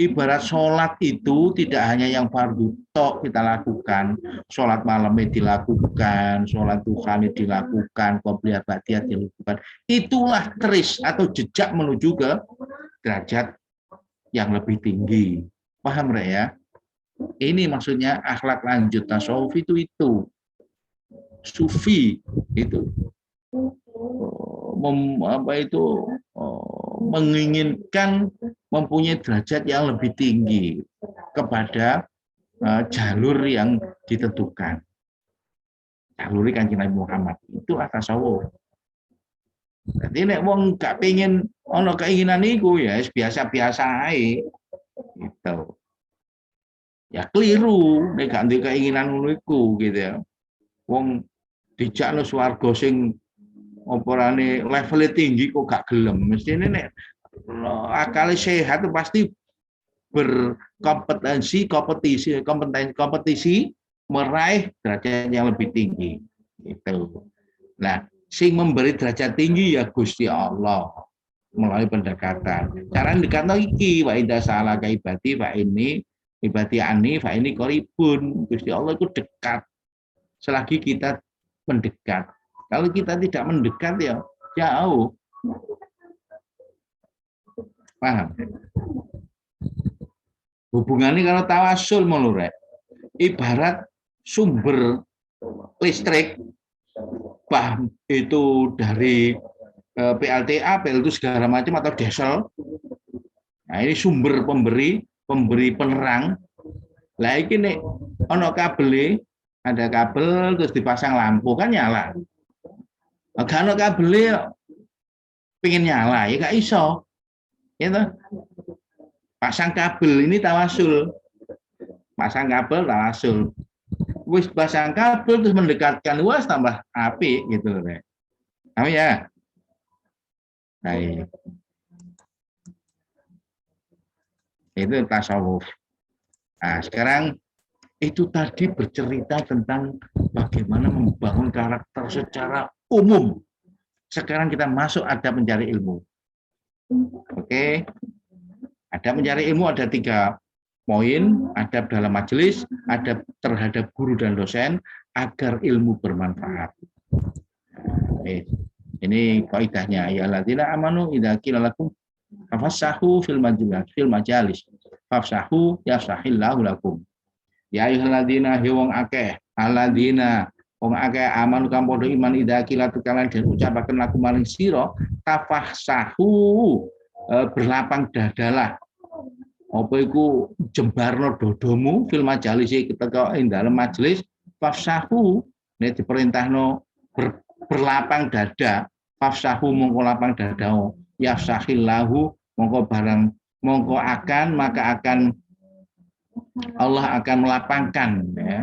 Ibarat sholat itu tidak hanya yang fardu tok kita lakukan, sholat malamnya dilakukan, sholat duhanya dilakukan, qobliyah ba'diyah dilakukan. Itulah keris atau jejak menuju ke derajat yang lebih tinggi. Paham ya? Ini maksudnya akhlak lanjut tasawuf itu. Sufi itu menginginkan mempunyai derajat yang lebih tinggi kepada jalur yang ditentukan. Jalur Kanjeng Nabi Muhammad itu tasawuf. Jadi nek wong gak pengen ono keinginan niku ya biasa-biasa ae. Gitu. Ya keliru nek gak ndek keinginan ngono iku gitu ya. Wong dijakno swarga sing oporane levelnya tinggi kok gak gelem. Mestine nek akal sehat itu pasti berkompetensi kompetisi meraih derajat yang lebih tinggi gitu. Nah, sing memberi derajat tinggi ya Gusti Allah melalui pendekatan. Cara mendekatno iki wa inda salah kaibati wa ini ibati ani fa ini qaribun. Gusti Allah itu dekat selagi kita mendekat. Kalau kita tidak mendekat ya jauh. Paham? Hubungannya kalau tawasul menurut ibarat sumber listrik itu dari PLTA, PLTU segala macam atau diesel. Nah, ini sumber pemberi penerang. Lah iki nek ana kabel, ada kabel terus dipasang lampu kan nyala. Gak ana kabel pengen nyala ya gak iso. Gitu. Pasang kabel ini tawasul. Pasang kabel tawasul. Wis pasang kabel terus mendekatkan luas tambah api gitu loh. Tahu ya? Baik. Itu tasawuf. Nah, sekarang itu tadi bercerita tentang bagaimana membangun karakter secara umum. Sekarang kita masuk adab mencari ilmu. Oke. Adab mencari ilmu ada 3 poin, adab dalam majelis, adab terhadap guru dan dosen agar ilmu bermanfaat. Ini kaidahnya ya alladzina amanu idza qila lakum tafassahu fil majalis fafsahu yafsahillahu lakum. Ya ayyuhalladzina wong akeh alladzina wong akeh amanu kang padha iman idza qila tukalan den ucapaken lakum maring sira tafassahu berlapang dadalah. Apa iku jembarno dodomu fil majalis ketika ing dalem majelis fafsahu nek diperintahno berlapang dada fafsahu mongko lapang dada yafsahillahu mongko akan Allah akan melapangkan ya,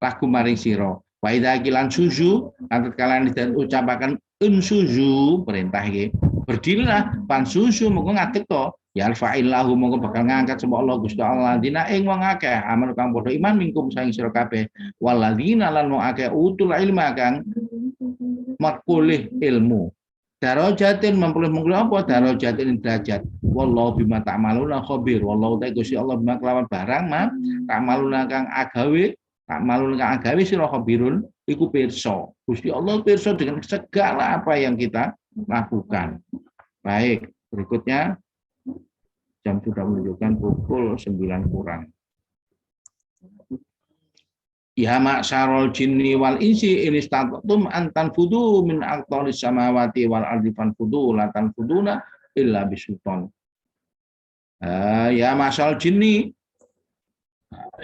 lagu maring sira. Wa idza kilan suju lan kalian dan ucapaken unsuju perintah iki. Berdirilah pan susu mongko ngadeg to. Ya fa'illahu mongko bakal ngangkat sapa Allah Gusti Allah dina ing wong akeh amal kang padha iman mingkum saing sira kabeh waladina lan wong akeh utul ilma kang makulih ilmu. Darajatin mempelih apa darajatin derajat. Wallahu bima ta'maluna khabir. Wallahu ta Gusti Allah bima kelawan barang mah ta'maluna kang agawe sira khabirun iku pirsa. Gusti Allah pirsa dengan segala apa yang kita lakukan. Baik, berikutnya jam sudah menunjukkan pukul 9 kurang. Ya maksarul jinni wal insi in istata'tum an tanfudu min aqtaris samawati wal ardi fanfudu la tanfuduna illa bisultan. Ya maksarul jinni,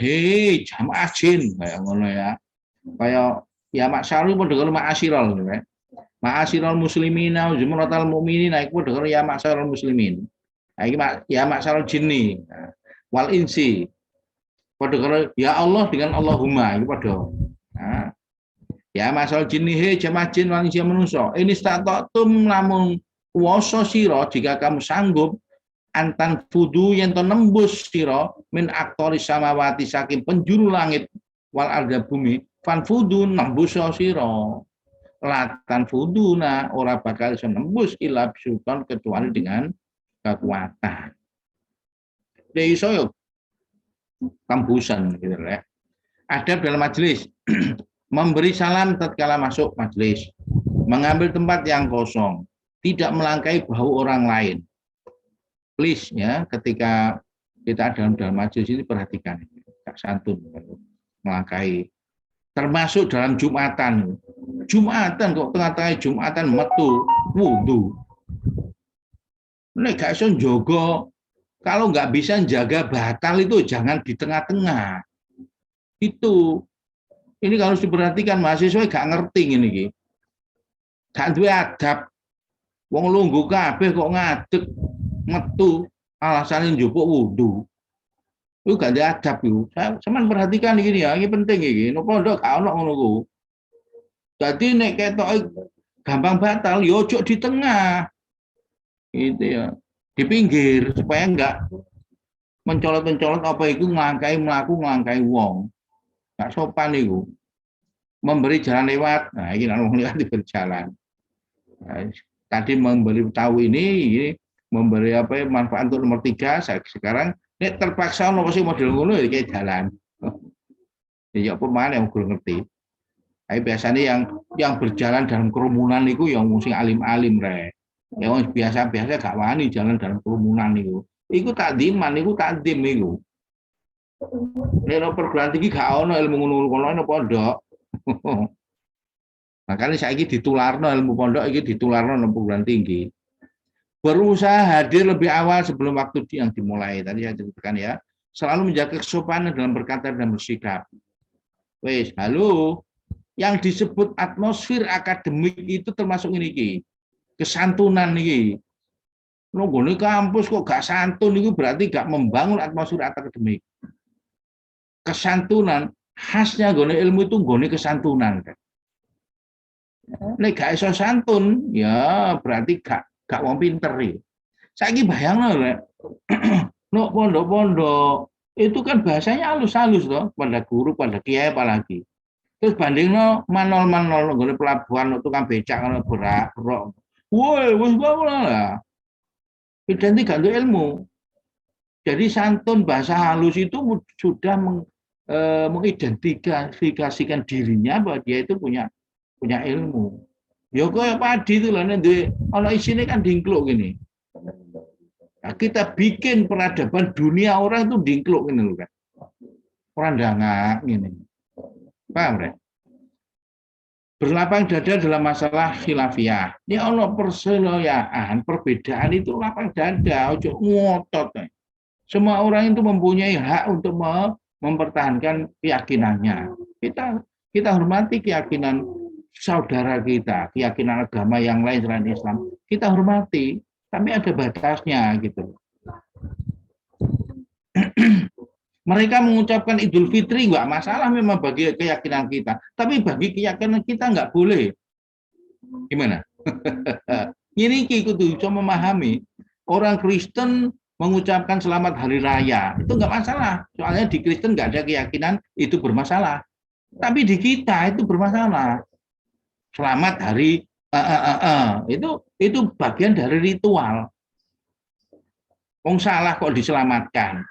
hei jamaah jin kayak ngono ya. Kayak ya maksarul padha karo ma'asyiral gitu ya. Ma'asyiral muslimina jumratal mukminina iku padha karo ya maksarul muslimin. Iki ya maksarul jinni wal insi. Padha karo ya Allah dengan Allahumma itu padha. Nah, ya masal jinni he jamaah jin lan isi manusa. Ini stata'tum lamun kuwasa sira jika kamu sanggup antan fudu yen to nembus sira min aqtaris samawati saking penjuru langit wal arda bumi fan fudu nembus sira. Latan fuduna ora bakal iso nembus ila sultan kecuali dengan kekuatan. Iso yo tembusan gitu ya. Adab dalam majelis memberi salam tatkala masuk majelis, mengambil tempat yang kosong, tidak melangkai bahu orang lain. Please ya, ketika kita dalam majelis ini perhatikan santun melangkai. Termasuk dalam Jumatan. Jumatan kok tengah-tengah Jumatan metu wudu. Nek gak iso njogo. Kalau nggak bisa jaga batal itu jangan di tengah-tengah. Itu. Ini kalau harus diperhatikan mahasiswa nggak ngerti ini. Gak duwe adab. Wong lungguh kabeh kok ngadeg metu alasannya njupuk wudu. Itu gak ada adab itu. Saya perhatikan ini ya, ini penting ini. No pondok gak ono ngono ku. Jadi nek ketok gampang batal, yo ojo di tengah. Gitu ya. Di pinggir supaya enggak mencolot-mencolot apa itu ngelangkai wong. Enggak sopan itu. Memberi jalan lewat. Nah, ini orang lewat berjalan. Nah, tadi memberi tahu ini memberi apa manfaat untuk nomor 3. Sekarang nek terpaksa ono sing model ngono ya kayak jalan. Ya pemain yang kurang ngerti. Tapi biasanya yang berjalan dalam kerumunan itu yang sing alim-alim rek. Yang biasa-biasa gak wani jalan dalam kerumunan itu. Iku takdiman, iku takdim iku. Nek perguruan tinggi gak ono ilmu ngono-ngono ono pondok. Makanya saiki ditularno ilmu pondok iki ditularno nang perguruan tinggi. Berusaha hadir lebih awal sebelum waktu yang dimulai. Tadi saya ceritakan ya. Selalu menjaga kesopanan dalam berkata dan bersikap. Wes, halo. Yang disebut atmosfer akademik itu termasuk ini ki. Kesantunan nih, nggone kampus kok gak santun itu berarti gak membangun atmosfer akademik. Kesantunan khasnya gone ilmu itu gone kesantunan. Nek gak iso santun, ya berarti gak wong pinter iki. Saiki bayangno lek no pondok-pondok itu kan bahasanya halus-halus toh, pada guru, pada kiai apalagi. Terus bandingno manol-manol gone pelabuhan tukang becak ngono berak. Woi, wis lah. Identik ganti ilmu. Jadi santun bahasa halus itu sudah mengidentifikasikan dirinya bahwa dia itu punya ilmu. Ya kaya padi itu lah, kalau isinya kan dingkluk gini. Nah, kita bikin peradaban dunia orang itu dingkluk gini loh kan. Orang dangak gini. Paham ya? Berlapang dada dalam masalah khilafiyah. Ini ono perselisihan, perbedaan itu lapang dada, ojo ngotot. Semua orang itu mempunyai hak untuk mempertahankan keyakinannya. Kita hormati keyakinan saudara kita, keyakinan agama yang lain selain Islam, kita hormati, tapi ada batasnya gitu. Mereka mengucapkan Idul Fitri nggak masalah memang bagi keyakinan kita, tapi bagi keyakinan kita nggak boleh. Gimana? Ini ikut bisa memahami orang Kristen mengucapkan selamat hari raya itu nggak masalah, soalnya di Kristen nggak ada keyakinan itu bermasalah, tapi di kita itu bermasalah. Selamat hari itu bagian dari ritual. Wong salah kok diselamatkan.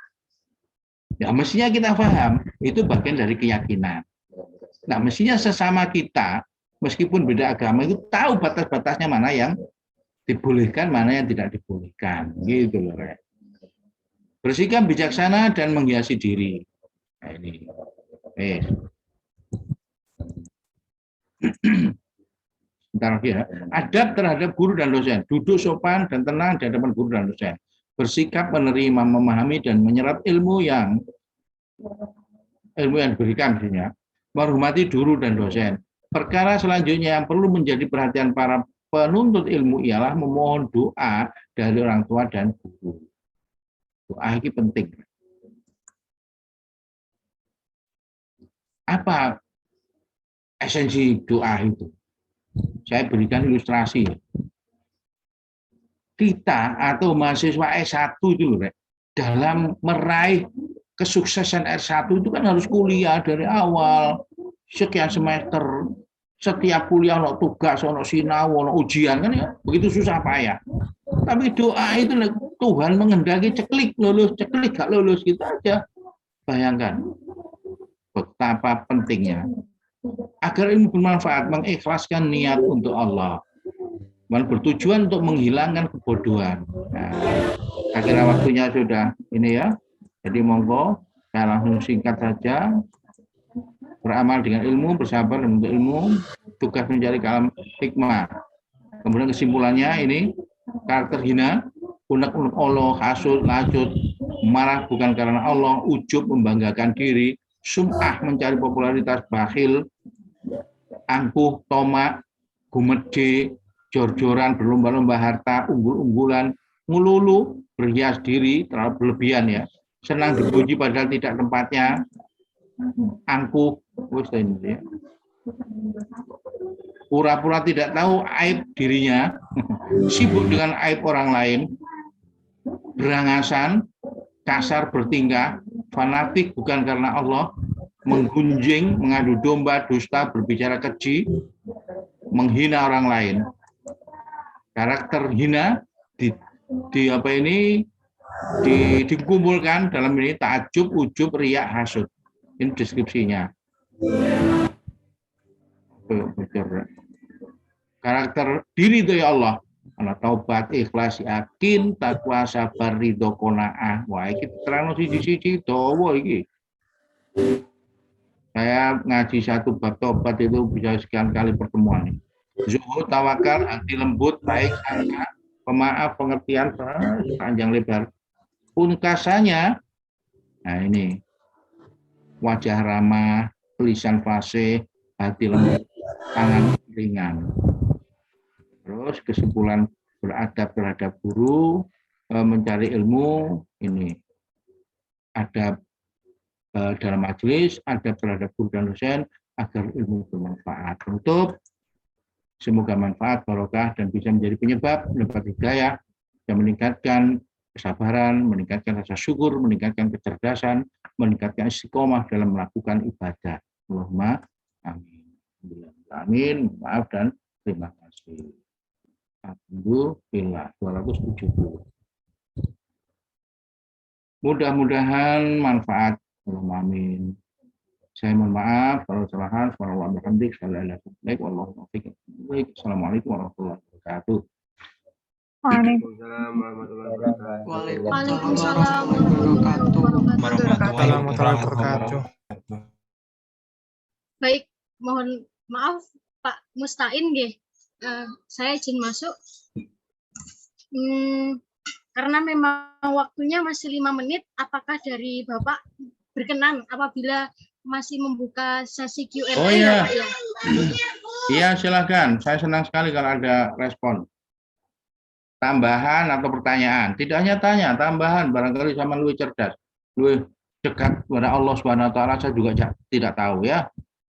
Ya mestinya kita paham, itu bagian dari keyakinan. Nah mestinya sesama kita, meskipun beda agama itu tahu batas-batasnya mana yang dibolehkan, mana yang tidak dibolehkan. Gitu loh. Bersikap bijaksana dan menghiasi diri. Nah, ini. Sebentar lagi ya. Adab terhadap guru dan dosen. Duduk sopan dan tenang di hadapan guru dan dosen. Bersikap menerima, memahami, dan menyerap ilmu yang diberikan misalnya. Menghormati guru dan dosen. Perkara selanjutnya yang perlu menjadi perhatian para penuntut ilmu ialah memohon doa dari orang tua dan guru. Doa ini penting. Apa esensi doa itu? Saya berikan ilustrasi. Kita atau mahasiswa S1 itu loh, dalam meraih kesuksesan S1 itu kan harus kuliah dari awal, sekian semester, setiap kuliah ono tugas, ono sinau, ono ujian kan ya, begitu susah payah. Tapi doa itu Tuhan menghendaki ceklik lulus, ceklik gak lulus gitu aja. Bayangkan betapa pentingnya agar ilmu bermanfaat, mengikhlaskan niat untuk Allah, dan bertujuan untuk menghilangkan kebodohan. Nah, akhirnya waktunya sudah ini ya. Jadi monggo saya langsung singkat saja. Beramal dengan ilmu, bersabar untuk ilmu, tugas mencari kalam hikmah. Kemudian kesimpulannya ini karakter hina, unek-unek Allah, hasud, lacut, marah bukan karena Allah, ujub membanggakan diri, sum'ah mencari popularitas, bakhil, angkuh, tomak, gumede, jor-joran, berlomba-lomba harta, unggul-unggulan, ngululu, berhias diri, terlalu berlebihan ya, senang dipuji padahal tidak tempatnya, angkuh, ya. Pura-pura tidak tahu aib dirinya, sibuk dengan aib orang lain, berangasan, kasar bertingkah, fanatik bukan karena Allah, menggunjing, mengadu domba, dusta, berbicara keji, menghina orang lain. Karakter hina dikumpulkan dalam ini ta'ajub, ujub, riya, hasud. Ini deskripsinya. Karakter diri itu ya Allah. Taubat, ikhlas, yakin, takwa, sabar, ridho, qanaah. Wah, iki terang siji-siji dawa iki. Saya ngaji satu bab taubat itu bisa sekian kali pertemuan. Zuhud, tawakal, hati lembut, baik sangka, pemaaf, pengertian, panjang lebar. Pungkasannya, nah ini, wajah ramah, lisan fasih, hati lembut, tangan ringan. Terus kesimpulan beradab terhadap guru, mencari ilmu, ini adab dalam majelis, adab terhadap guru dan dosen, agar ilmu bermanfaat. Untuk semoga manfaat, barokah, dan bisa menjadi penyebab mendapat hidayah dan meningkatkan kesabaran, meningkatkan rasa syukur, meningkatkan kecerdasan, meningkatkan istiqomah dalam melakukan ibadah. Allahumma amin. Amin. Maaf dan terima kasih. Alhamdulillah 270. Mudah-mudahan manfaat. Allahumma amin. Saya mohon maaf kalau kesalahan. Assalamualaikum warahmatullahi wabarakatuh. Waalaikumsalam warahmatullahi wabarakatuh. Waalaikumsalam warahmatullahi wabarakatuh. Baik, mohon maaf Pak Mustain nggih. Saya izin masuk. Karena memang waktunya masih 5 menit, apakah dari Bapak berkenan apabila masih membuka sesi Q&A? Oh iya. Iya, silakan. Saya senang sekali kalau ada respon. Tambahan atau pertanyaan. Tidak hanya tanya, tambahan. Barangkali sama lebih cerdas. Lebih dekat kepada Allah Subhanahu wa taala saya juga tidak tahu ya.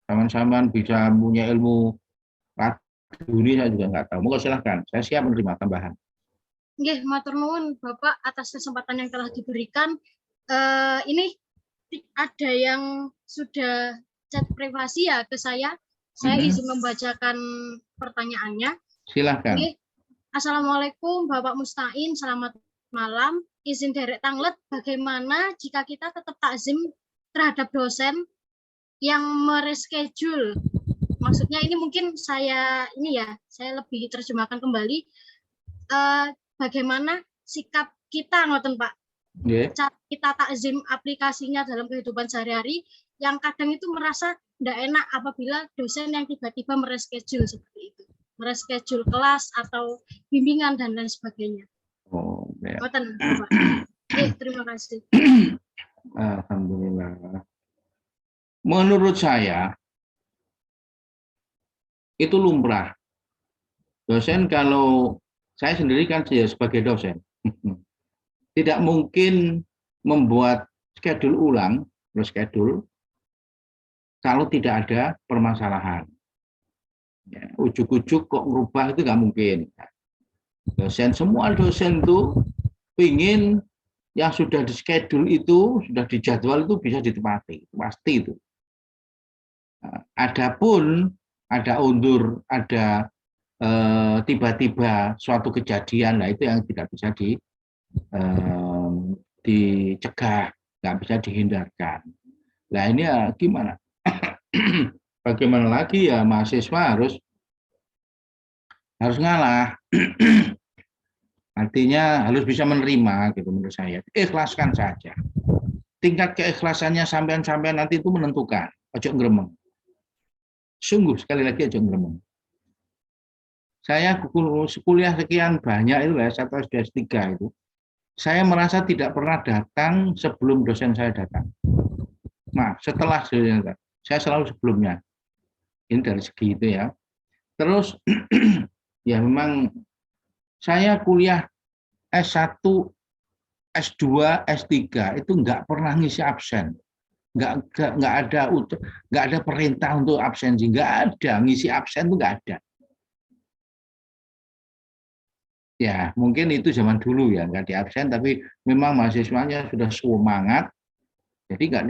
Sama-sama bisa punya ilmu ini saya juga nggak tahu. Moga silahkan. Saya siap menerima tambahan. Nggih, matur nuwun Bapak atas kesempatan yang telah diberikan. Ini ada yang sudah chat privasi ya ke saya. Saya izin membacakan pertanyaannya. Silahkan. Nggih. Assalamualaikum Bapak Mustain, selamat malam. Izin derek tanglet, bagaimana jika kita tetap takzim terhadap dosen yang mereschedule? Maksudnya ini mungkin saya lebih terjemahkan kembali. Bagaimana sikap kita, ngoten Pak? Cara kita takzim aplikasinya dalam kehidupan sehari-hari, yang kadang itu merasa tidak enak apabila dosen yang tiba-tiba mereschedule seperti itu. Mereschedule kelas atau bimbingan dan lain sebagainya. Oh, ya. Terima kasih. Alhamdulillah. Menurut saya itu lumrah. Dosen kalau saya sendiri kan sebagai dosen tidak mungkin membuat schedule ulang, reschedule kalau tidak ada permasalahan. Ya, ujuk-ujuk kok merubah itu nggak mungkin. Semua dosen tuh ingin yang sudah di schedule itu, sudah dijadwal itu bisa ditepati, pasti itu. Adapun ada undur, ada tiba-tiba suatu kejadian, nah itu yang tidak bisa dicegah, nggak bisa dihindarkan. Nah ini ya gimana? Bagaimana lagi ya, mahasiswa harus ngalah. Artinya harus bisa menerima gitu menurut saya. Ikhlaskan saja. Tingkat keikhlasannya sampean nanti itu menentukan. Ojo ngremeng. Sungguh sekali lagi ojo ngremeng. Saya kuliah sekian banyak itu ya, 1 SD 3 itu. Saya merasa tidak pernah datang sebelum dosen saya datang. Nah, setelah saya selalu sebelumnya. Ini dari segi itu ya. Terus ya memang saya kuliah S1, S2, S3 itu nggak pernah ngisi absen. Nggak ada perintah untuk absensi, nggak ada, ngisi absen itu nggak ada. Ya mungkin itu zaman dulu ya, nggak di absen, tapi memang mahasiswanya sudah semangat. Jadi nggak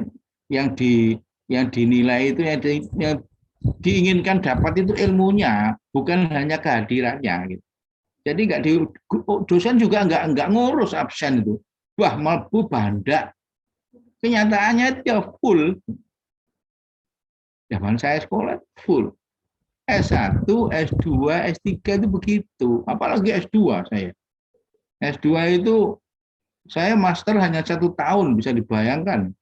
yang dinilai itu yang diinginkan dapat itu ilmunya, bukan hanya kehadirannya. Gitu. Jadi dosen juga nggak ngurus absen itu. Wah, mampu bandak. Kenyataannya itu ya full. Zaman saya sekolah full. S1, S2, S3 itu begitu. Apalagi S2 saya. S2 itu saya master hanya 1 tahun, bisa dibayangkan.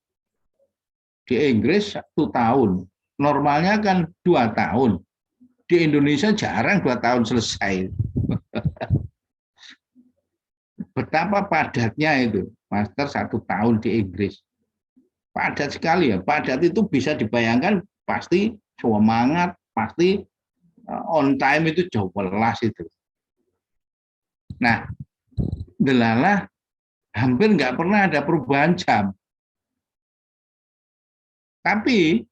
Di Inggris 1 tahun. Normalnya kan 2 tahun. Di Indonesia jarang 2 tahun selesai. Betapa padatnya itu. Master 1 tahun di Inggris. Padat sekali ya. Padat itu bisa dibayangkan pasti semangat, pasti on time itu jauh welas itu. Nah, delalah hampir nggak pernah ada perubahan jam. Tapi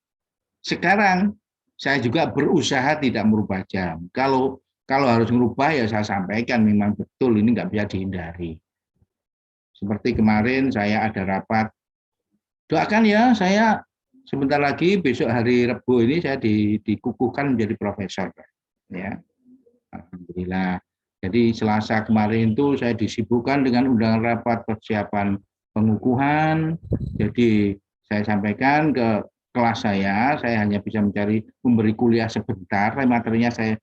sekarang saya juga berusaha tidak merubah jam. Kalau harus merubah ya saya sampaikan memang betul ini nggak bisa dihindari. Seperti kemarin saya ada rapat. Doakan ya, saya sebentar lagi besok hari Rabu ini saya dikukuhkan menjadi profesor. Ya, alhamdulillah. Jadi Selasa kemarin itu saya disibukkan dengan undangan rapat persiapan pengukuhan. Jadi saya sampaikan ke kelas saya hanya bisa memberi kuliah sebentar, materinya saya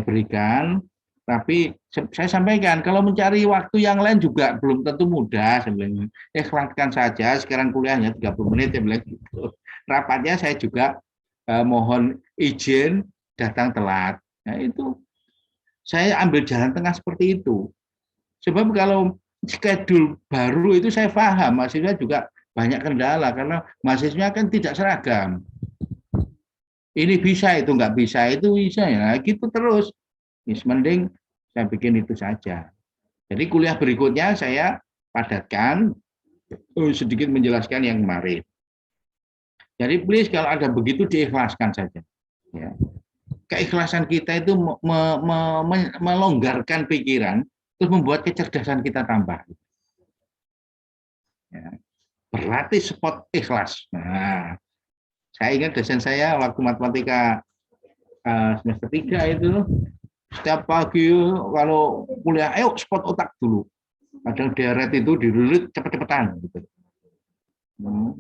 berikan. Tapi saya sampaikan kalau mencari waktu yang lain juga belum tentu mudah sebenarnya. Ikhlaskan saja, sekarang kuliahnya 30 menit ya bilang gitu. Rapatnya saya juga mohon izin datang telat. Nah, itu saya ambil jalan tengah seperti itu. Sebab kalau schedule baru itu saya paham, mahasiswa juga banyak kendala karena mahasiswa kan tidak seragam. Ini bisa, itu nggak bisa, itu bisa ya. Gitu terus. Mending saya bikin itu saja. Jadi kuliah berikutnya saya padatkan sedikit menjelaskan yang kemarin. Jadi please kalau ada begitu diikhlaskan saja. Ya. Keikhlasan kita itu melonggarkan pikiran, terus membuat kecerdasan kita tambah. Ya. Berlatih spot ikhlas. Nah, saya ingat dosen saya waktu matematika semester 3 itu, setiap pagi kalau kuliah, ayo spot otak dulu. Padahal deret itu dirulut cepet-cepetan. Gitu.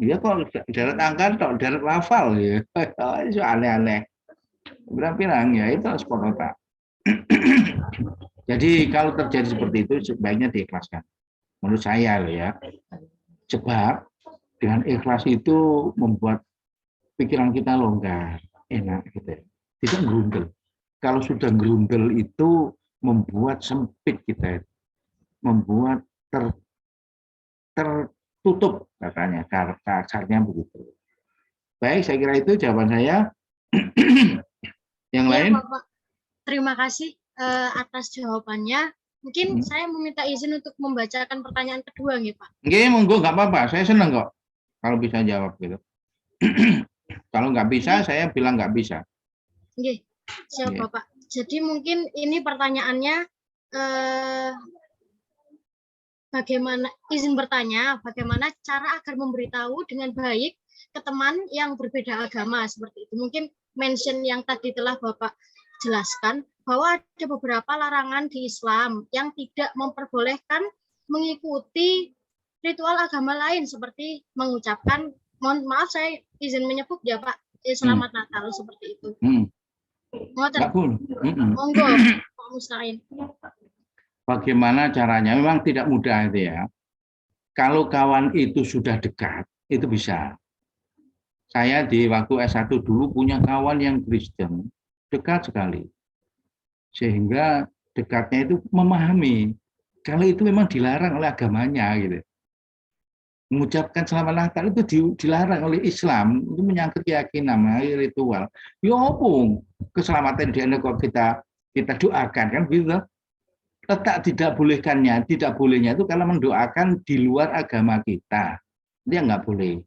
Iya kok deret angkat, kok deret lafal ya. Itu aneh-aneh. Bilang ya itu spot otak. Jadi kalau terjadi seperti itu sebaiknya diikhlaskan. Menurut saya loh ya. Sebab dengan ikhlas itu membuat pikiran kita longgar, enak gitu. Tidak gerundel. Kalau sudah gerundel itu membuat sempit kita, membuat tertutup katanya, kasarnya begitu. Baik, saya kira itu jawaban saya. Yang Ya, lain? Bapak. Terima kasih atas jawabannya. Mungkin saya meminta izin untuk membacakan pertanyaan kedua, nih Pak. Oke, monggo, nggak apa-apa. Saya senang kok kalau bisa jawab gitu. Kalau nggak bisa, saya bilang nggak bisa. Oke, siap Bapak. Jadi mungkin ini pertanyaannya, bagaimana, izin bertanya, bagaimana cara agar memberitahu dengan baik ke teman yang berbeda agama seperti itu. Mungkin mention yang tadi telah Bapak jelaskan, bahwa ada beberapa larangan di Islam yang tidak memperbolehkan mengikuti ritual agama lain seperti mengucapkan, mohon maaf saya izin menyebut ya Pak, selamat Natal seperti itu. Monggo Pak Musta'in. Bagaimana caranya? Memang tidak mudah itu ya. Kalau kawan itu sudah dekat, itu bisa. Saya di waktu S1 dulu punya kawan yang Kristen, dekat sekali. Sehingga dekatnya itu memahami kalau itu memang dilarang oleh agamanya gitu. Mengucapkan selamat Natal itu dilarang oleh Islam, itu menyangkut keyakinan, ritual. Ya opung keselamatan dia kok kita doakan kan gitu. Letak tidak bolehnya itu kalau mendoakan di luar agama kita, dia nggak boleh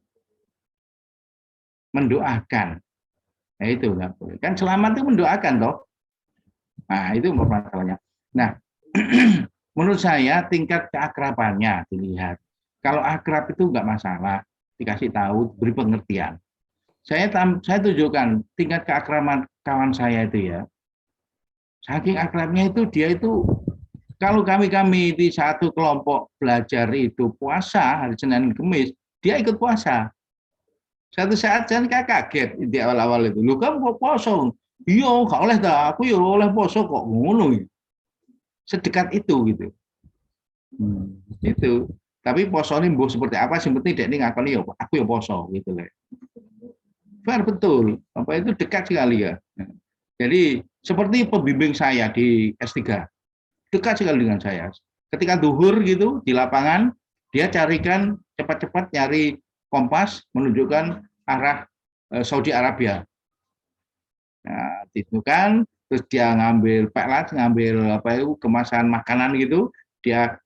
mendoakan. Nah itu nggak boleh. Kan selamat itu mendoakan toh. Nah itu masalahnya. Nah menurut saya tingkat keakrabannya dilihat. Kalau akrab itu nggak masalah, dikasih tahu, beri pengertian. Saya tunjukkan tingkat keakraban kawan saya itu ya. Saking akrabnya itu dia itu, kalau kami di satu kelompok belajar itu puasa hari Senin Kamis, dia ikut puasa. Satu saat saya kaget di awal-awal itu. Lu kan puasa? Iya, nggak oleh dah. Aku ya oleh puasa kok ngono. Sedekat itu gitu. Itu. Tapi poso ini mbuh seperti apa? Yang penting dek ini ngakoni ya aku ya poso gitu loh. Fair betul. Apa itu dekat sekali ya. Jadi seperti pembimbing saya di S3. Dekat sekali dengan saya. Ketika duhur gitu di lapangan, dia carikan cepat-cepat nyari kompas menunjukkan arah Saudi Arabia. Nah, itu kan terus dia ngambil pelat, ngambil apa itu kemasan makanan gitu, dia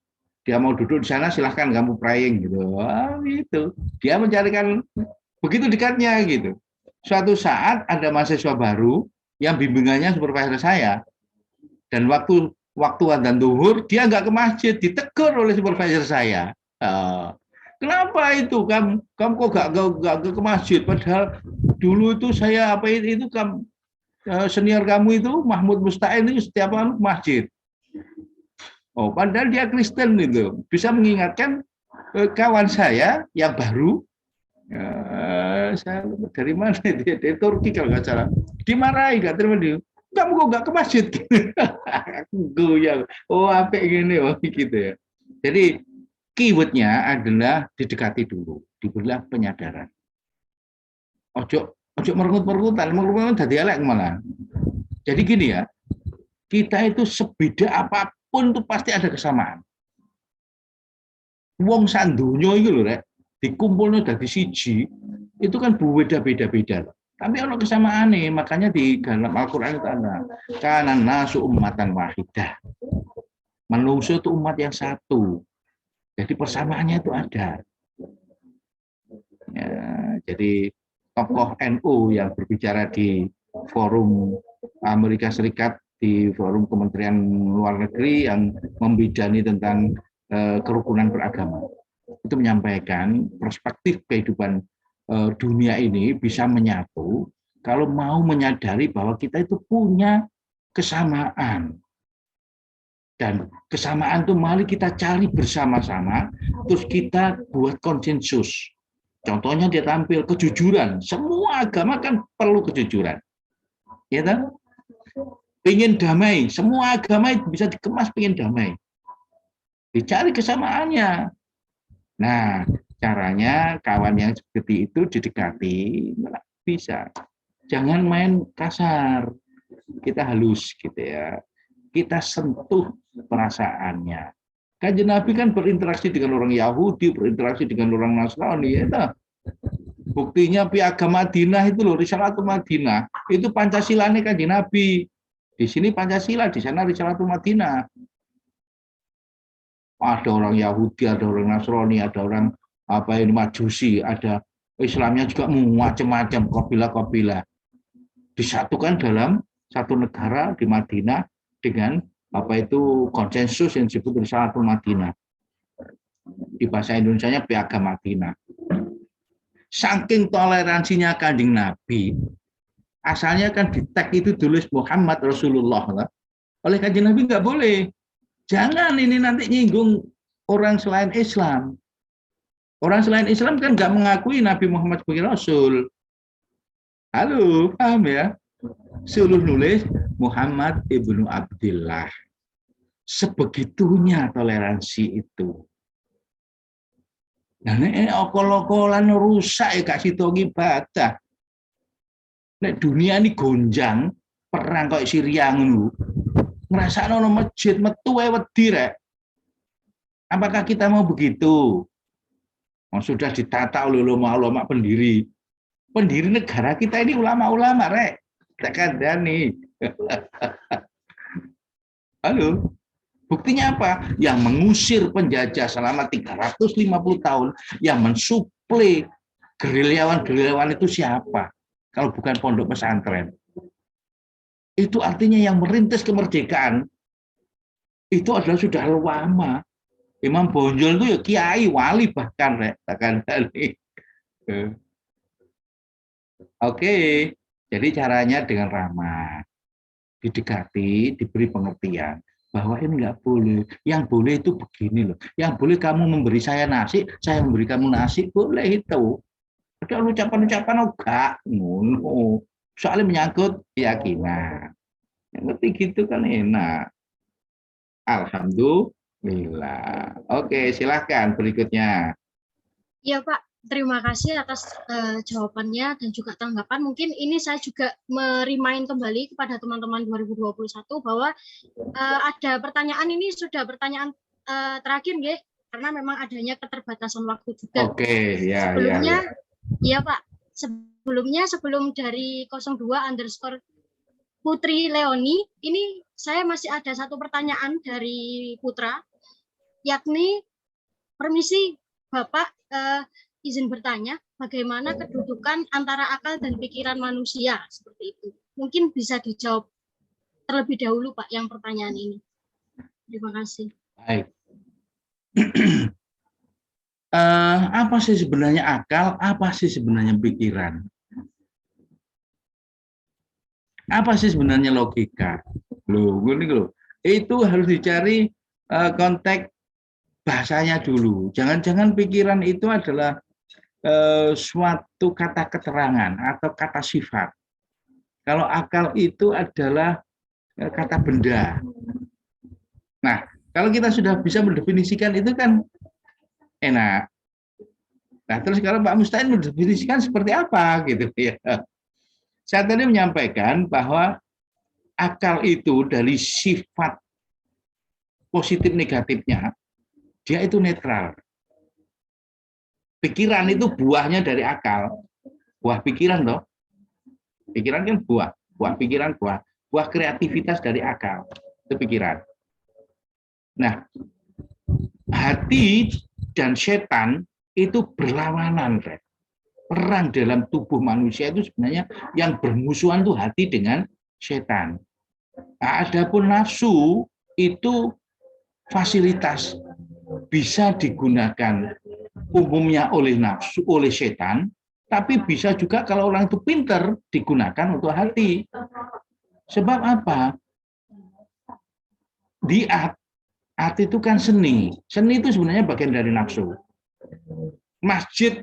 mau duduk di sana silahkan kamu praying gitu. Gitu. Dia mencarikan begitu dekatnya gitu. Suatu saat ada mahasiswa baru yang bimbingannya supervisor saya, dan waktu adzan zuhur dia nggak ke masjid, ditegur oleh supervisor saya. Kenapa itu kamu kok nggak ke masjid? Padahal dulu itu saya apa itu kamu senior kamu itu Mahmud Musta'in itu setiap hari ke masjid. Oh, padahal dia Kristen itu, bisa mengingatkan kawan saya yang baru, saya dari mana dia dari Turki kalau nggak salah, dimarahi nggak terima dia. Kamu kok nggak ke masjid? Aku goyang. Oh, apa gini, oh gitu ya. Jadi keywordnya adalah didekati dulu, diberilah penyadaran. Ojo merengut-merengutan jadi elek malah. Jadi gini ya, kita itu sebeda apapun itu pasti ada kesamaan. Wong sandonya itu loh, Rek, dikumpulnya dari siji, itu kan beda-beda. Tapi ono kesamaan nih, makanya di dalam Al-Qur'an itu ada kana nasu ummatan wahidah. Manusia itu umat yang satu. Jadi persamaannya itu ada. Ya, jadi tokoh NU yang berbicara di forum Amerika Serikat, di forum Kementerian Luar Negeri yang membidani tentang kerukunan beragama, itu menyampaikan perspektif kehidupan dunia ini bisa menyatu kalau mau menyadari bahwa kita itu punya kesamaan. Dan kesamaan itu mari kita cari bersama-sama, terus kita buat konsensus. Contohnya dia tampil kejujuran. Semua agama kan perlu kejujuran. Ya kan? Pengen damai. Semua agama bisa dikemas pengen damai. Dicari kesamaannya. Nah, caranya kawan yang seperti itu didekati, bisa. Jangan main kasar. Kita halus gitu ya. Kita sentuh perasaannya. Kanjeng Nabi kan berinteraksi dengan orang Yahudi, berinteraksi dengan orang Nasrani, ya. Buktinya Piagam Madinah itu loh, Risalatul Madinah, itu Pancasilanya Kanjeng Nabi. Di sini Pancasila, di sana Risalatul Madinah. Ada orang Yahudi, ada orang Nasrani, ada orang Majusi, ada Islamnya juga macam-macam, kabilah-kabilah. Disatukan dalam satu negara di Madinah dengan konsensus yang disebut Risalatul Madinah. Di bahasa Indonesianya Piagam Madinah. Saking toleransinya Kanjeng Nabi, asalnya kan di tag itu tulis Muhammad Rasulullah. Oleh Kanjeng Nabi nggak boleh. Jangan ini nanti nyinggung orang selain Islam. Orang selain Islam kan nggak mengakui Nabi Muhammad sebagai Rasul. Halo, paham ya? Suluh nulis Muhammad ibnu Abdillah. Sebegitunya toleransi itu. Nah, ini okol-okolan rusak ya kasih tau ibadah. Nek dunia ini gonjang, perang kayak Syria ngono. Ngrasakno nang masjid metu wae wedi rek. Apakah kita mau begitu? Sudah ditata oleh ulama-ulama pendiri. Pendiri negara kita ini ulama-ulama rek. Tak nih. Halo. Buktinya apa? Yang mengusir penjajah selama 350 tahun, yang mensuplai gerilyawan-gerilyawan itu siapa? Kalau bukan pondok pesantren. Itu artinya yang merintis kemerdekaan itu adalah sudah lama. Imam Bonjol itu ya kiai, wali bahkan rek. Oke, jadi caranya dengan ramah, didekati, diberi pengertian bahwa ini nggak boleh. Yang boleh itu begini loh. Yang boleh kamu memberi saya nasi, saya memberi kamu nasi, boleh itu. Ada ucapan-ucapan enggak, ngono. Soalnya menyangkut keyakinan. Yang ngerti gitu kan enak. Alhamdulillah. Oke, silahkan berikutnya. Ya Pak, terima kasih atas jawabannya dan juga tanggapan. Mungkin ini saya juga merimain kembali kepada teman-teman 2021 bahwa ada pertanyaan, ini sudah pertanyaan terakhir nggih, karena memang adanya keterbatasan waktu juga. Oke, ya. Sebelumnya, ya Pak, sebelum dari 02_ Putri Leoni, ini saya masih ada satu pertanyaan dari Putra, yakni permisi Bapak, izin bertanya, bagaimana kedudukan antara akal dan pikiran manusia seperti itu? Mungkin bisa dijawab terlebih dahulu Pak yang pertanyaan ini. Terima kasih. Baik. Apa sih sebenarnya akal? Apa sih sebenarnya pikiran? Apa sih sebenarnya logika? Loh, itu harus dicari konteks bahasanya dulu. Jangan-jangan pikiran itu adalah suatu kata keterangan atau kata sifat. Kalau akal itu adalah kata benda. Nah, kalau kita sudah bisa mendefinisikan itu kan enak. Nah, terus kalau Pak Musta'in mendefinisikan seperti apa gitu ya. Saya tadi menyampaikan bahwa akal itu dari sifat positif negatifnya, dia itu netral. Pikiran itu buahnya dari akal. Buah pikiran toh. Pikiran kan buah pikiran, buah kreativitas dari akal. Itu pikiran. Nah, hati dan setan itu berlawanan, Red. Perang dalam tubuh manusia itu sebenarnya yang bermusuhan itu hati dengan setan. Nah, adapun nafsu itu fasilitas bisa digunakan umumnya oleh nafsu, oleh setan, tapi bisa juga kalau orang itu pinter digunakan untuk hati. Sebab apa? Di art itu kan seni. Seni itu sebenarnya bagian dari nafsu. Masjid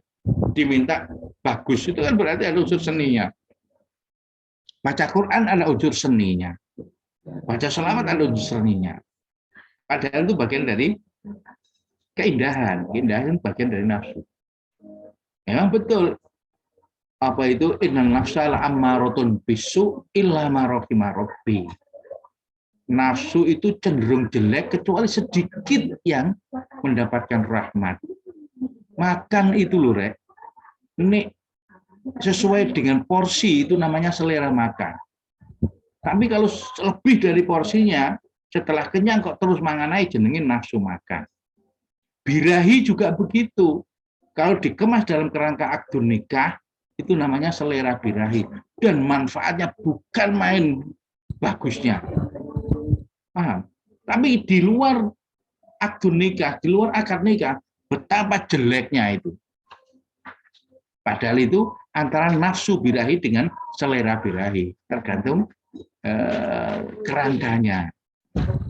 diminta bagus, itu kan berarti ada unsur seninya. Baca Quran ada unsur seninya. Baca selawat ada unsur seninya. Padahal itu bagian dari keindahan. Keindahan bagian dari nafsu. Memang betul. Apa itu? Innan nafsa la'ammaratun bisu illa ma rahima rabbi. Nafsu itu cenderung jelek kecuali sedikit yang mendapatkan rahmat. Makan itu loh, Rek. Ini sesuai dengan porsi itu namanya selera makan. Tapi kalau lebih dari porsinya, setelah kenyang kok terus manganai jenengin nafsu makan. Birahi juga begitu. Kalau dikemas dalam kerangka akdun nikah, itu namanya selera birahi. Dan manfaatnya bukan main bagusnya. Paham? Tapi di luar akdun nikah, di luar akad nikah, betapa jeleknya itu. Padahal itu antara nafsu birahi dengan selera birahi. Tergantung kerangkanya,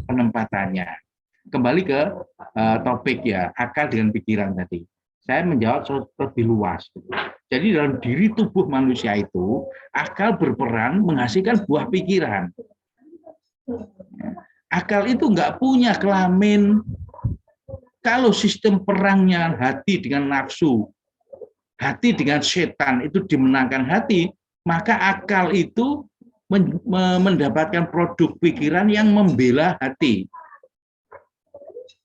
penempatannya. Kembali ke topik ya, akal dengan pikiran tadi. Saya menjawab lebih luas. Jadi dalam diri tubuh manusia itu, akal berperan menghasilkan buah pikiran. Akal itu nggak punya kelamin. Kalau sistem perangnya hati dengan nafsu, hati dengan setan itu dimenangkan hati, maka akal itu mendapatkan produk pikiran yang membela hati.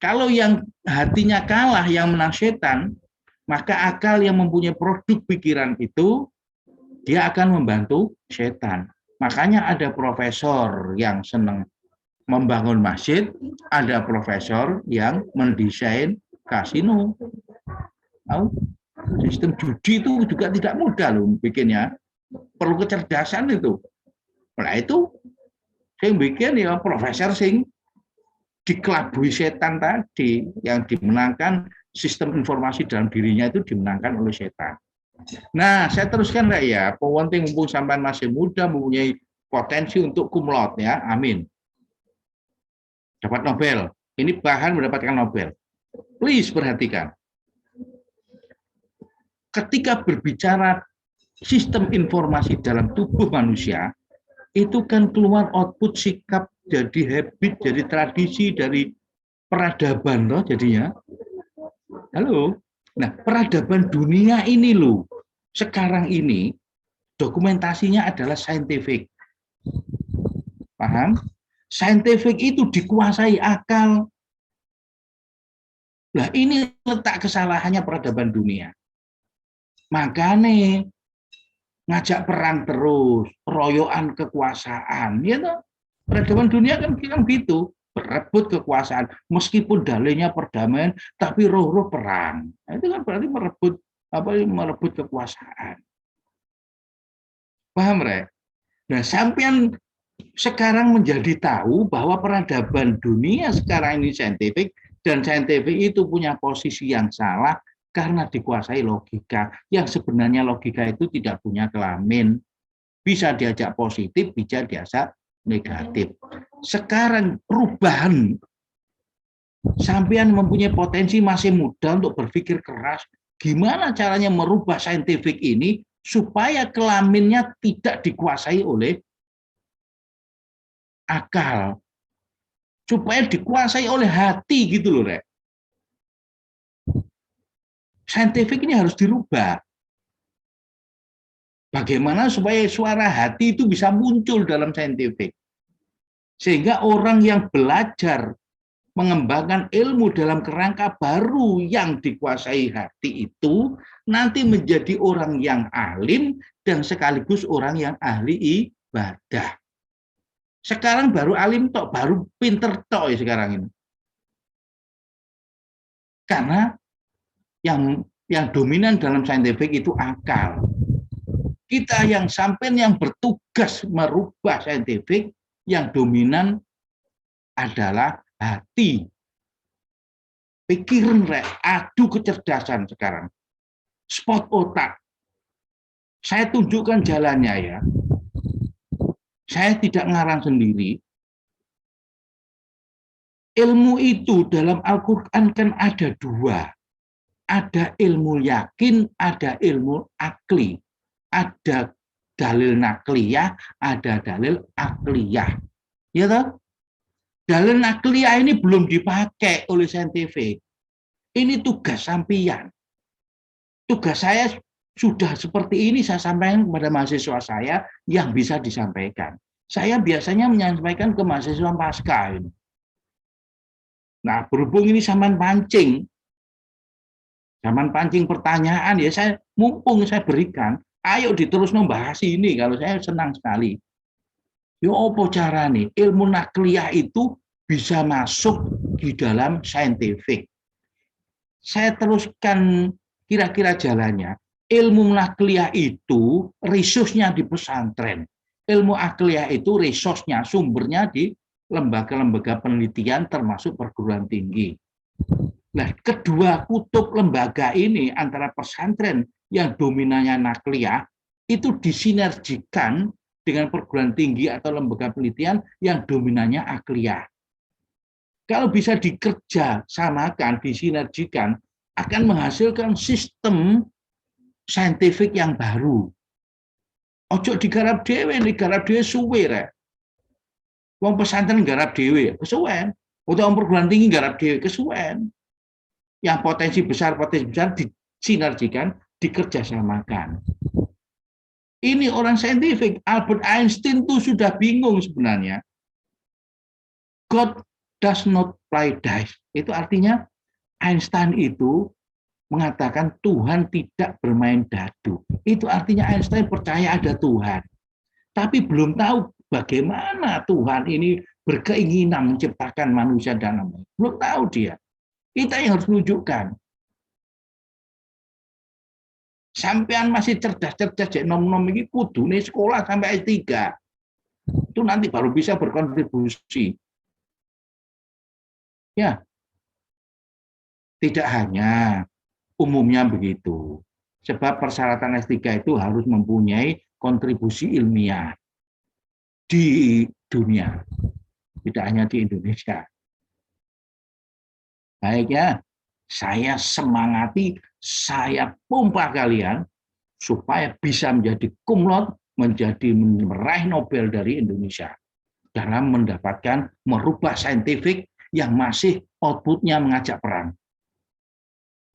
Kalau yang hatinya kalah, yang menang setan, maka akal yang mempunyai produk pikiran itu, dia akan membantu setan. Makanya ada profesor yang senang membangun masjid, ada profesor yang mendesain kasino. Sistem judi itu juga tidak mudah loh bikinnya, perlu kecerdasan itu. Nah itu yang bikin ya profesor sing dikelabui setan tadi, yang dimenangkan sistem informasi dalam dirinya itu dimenangkan oleh setan. Nah, saya teruskan Pak ya, penting mumpung sampean masih muda mempunyai potensi untuk cum laude ya, amin. Dapat Nobel, ini bahan mendapatkan Nobel. Please perhatikan. Ketika berbicara sistem informasi dalam tubuh manusia, itu kan keluar output sikap, jadi habit, jadi tradisi, dari peradaban loh jadinya. Halo. Nah, peradaban dunia ini loh, sekarang ini dokumentasinya adalah scientific. Paham? Scientific itu dikuasai akal. Nah, ini letak kesalahannya peradaban dunia. Makanya ngajak perang terus, royoan kekuasaan, ya toh? Peradaban dunia kan gitu, berebut kekuasaan, meskipun dalihnya perdamaian, tapi roh-roh perang. Nah, itu kan berarti merebut kekuasaan. Paham, Rek? Nah, sampean sekarang menjadi tahu bahwa peradaban dunia sekarang ini saintifik, dan saintifik itu punya posisi yang salah karena dikuasai logika, yang sebenarnya logika itu tidak punya kelamin. Bisa diajak positif, bisa diajak negatif. Sekarang perubahan, sampean mempunyai potensi masih muda untuk berpikir keras, gimana caranya merubah saintifik ini supaya kelaminnya tidak dikuasai oleh akal, supaya dikuasai oleh hati gitu loh, Rek. Saintifik ini harus dirubah. Bagaimana supaya suara hati itu bisa muncul dalam saintifik. Sehingga orang yang belajar mengembangkan ilmu dalam kerangka baru yang dikuasai hati itu nanti menjadi orang yang alim dan sekaligus orang yang ahli ibadah. Sekarang baru alim tok, baru pinter tok ya sekarang ini. Karena yang dominan dalam saintifik itu akal. Kita yang sampai yang bertugas merubah saintifik, yang dominan adalah hati. Pikiran adu kecerdasan sekarang. Spot otak. Saya tunjukkan jalannya ya. Saya tidak ngarang sendiri. Ilmu itu dalam Al-Quran kan ada dua. Ada ilmu yakin, ada ilmu akli. Ada dalil nakliyah, ada dalil akliyah. Ya toh? Dalil nakliyah ini belum dipakai oleh saintifik. Ini tugas sampian. Tugas saya sudah seperti ini saya sampaikan kepada mahasiswa saya yang bisa disampaikan. Saya biasanya menyampaikan ke mahasiswa pasca ini. Nah, berhubung ini zaman pancing pertanyaan ya saya mumpung saya berikan, ayo diterus membahas ini kalau saya senang sekali. Yo apa cara nih ilmu nakliyah itu bisa masuk di dalam saintifik. Saya teruskan kira-kira jalannya. Ilmu nakliyah itu resource-nya di pesantren. Ilmu akliyah itu resource-nya, sumbernya di lembaga-lembaga penelitian termasuk perguruan tinggi. Nah, kedua kutub lembaga ini antara pesantren yang dominannya nakliyah itu disinergikan dengan perguruan tinggi atau lembaga penelitian yang dominannya akliyah. Kalau bisa dikerja samakan, disinergikan, akan menghasilkan sistem saintifik yang baru. Ojo digarap dhewe, digarap dhewe suwe rek. Wong pesantren garap dhewe, kesuwen. Utawa perguruan tinggi garap dhewe, kesuwen. Yang potensi besar disinergikan, dikerjasamakan. Ini orang saintifik. Albert Einstein itu sudah bingung sebenarnya. God does not play dice. Itu artinya Einstein itu mengatakan Tuhan tidak bermain dadu. Itu artinya Einstein percaya ada Tuhan. Tapi belum tahu bagaimana Tuhan ini berkeinginan menciptakan manusia dan alam. Belum tahu dia. Kita yang harus menunjukkan. Sampean masih cerdas-cerdas cek nom-nom ini kudune sekolah sampai S3. Itu nanti baru bisa berkontribusi. Ya. Tidak hanya umumnya begitu. Sebab persyaratan S3 itu harus mempunyai kontribusi ilmiah di dunia. Tidak hanya di Indonesia. Baik ya, saya semangati, saya pompa kalian supaya bisa menjadi cum laude, menjadi meraih Nobel dari Indonesia dalam mendapatkan merubah saintifik yang masih outputnya mengajak perang.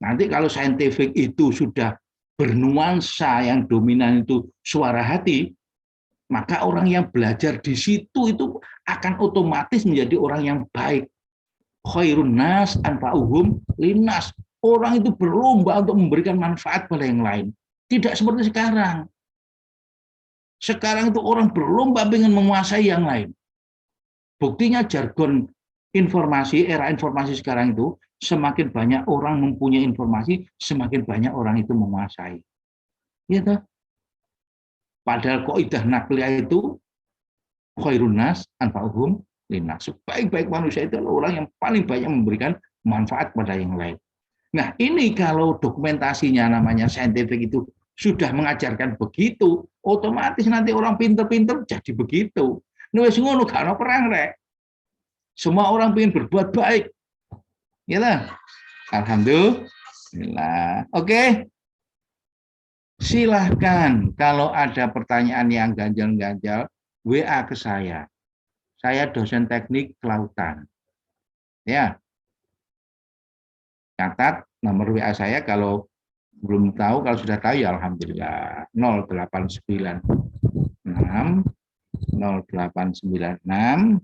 Nanti kalau saintifik itu sudah bernuansa yang dominan itu suara hati, maka orang yang belajar di situ itu akan otomatis menjadi orang yang baik. Khairun nas anfa'uhum linnas. Orang itu berlomba untuk memberikan manfaat pada yang lain. Tidak seperti sekarang. Sekarang itu orang berlomba ingin menguasai yang lain. Buktinya jargon informasi, era informasi sekarang itu, semakin banyak orang mempunyai informasi, semakin banyak orang itu menguasai. Gitu. Padahal kaidah nakliyah itu khairun nas anfa'uhum linnas. Sebaik-baik manusia itu adalah orang yang paling banyak memberikan manfaat pada yang lain. Nah, ini kalau dokumentasinya namanya saintifik itu sudah mengajarkan begitu, otomatis nanti orang pinter-pinter jadi begitu. Wis ngono gak ono perang rek. Semua orang ingin berbuat baik. Ya lah. Alhamdulillah. Oke. Silahkan kalau ada pertanyaan yang ganjal-ganjal, WA ke saya. Saya dosen teknik kelautan. Ya. Catat nomor WA saya kalau belum tahu, kalau sudah tahu ya alhamdulillah. 0896 0896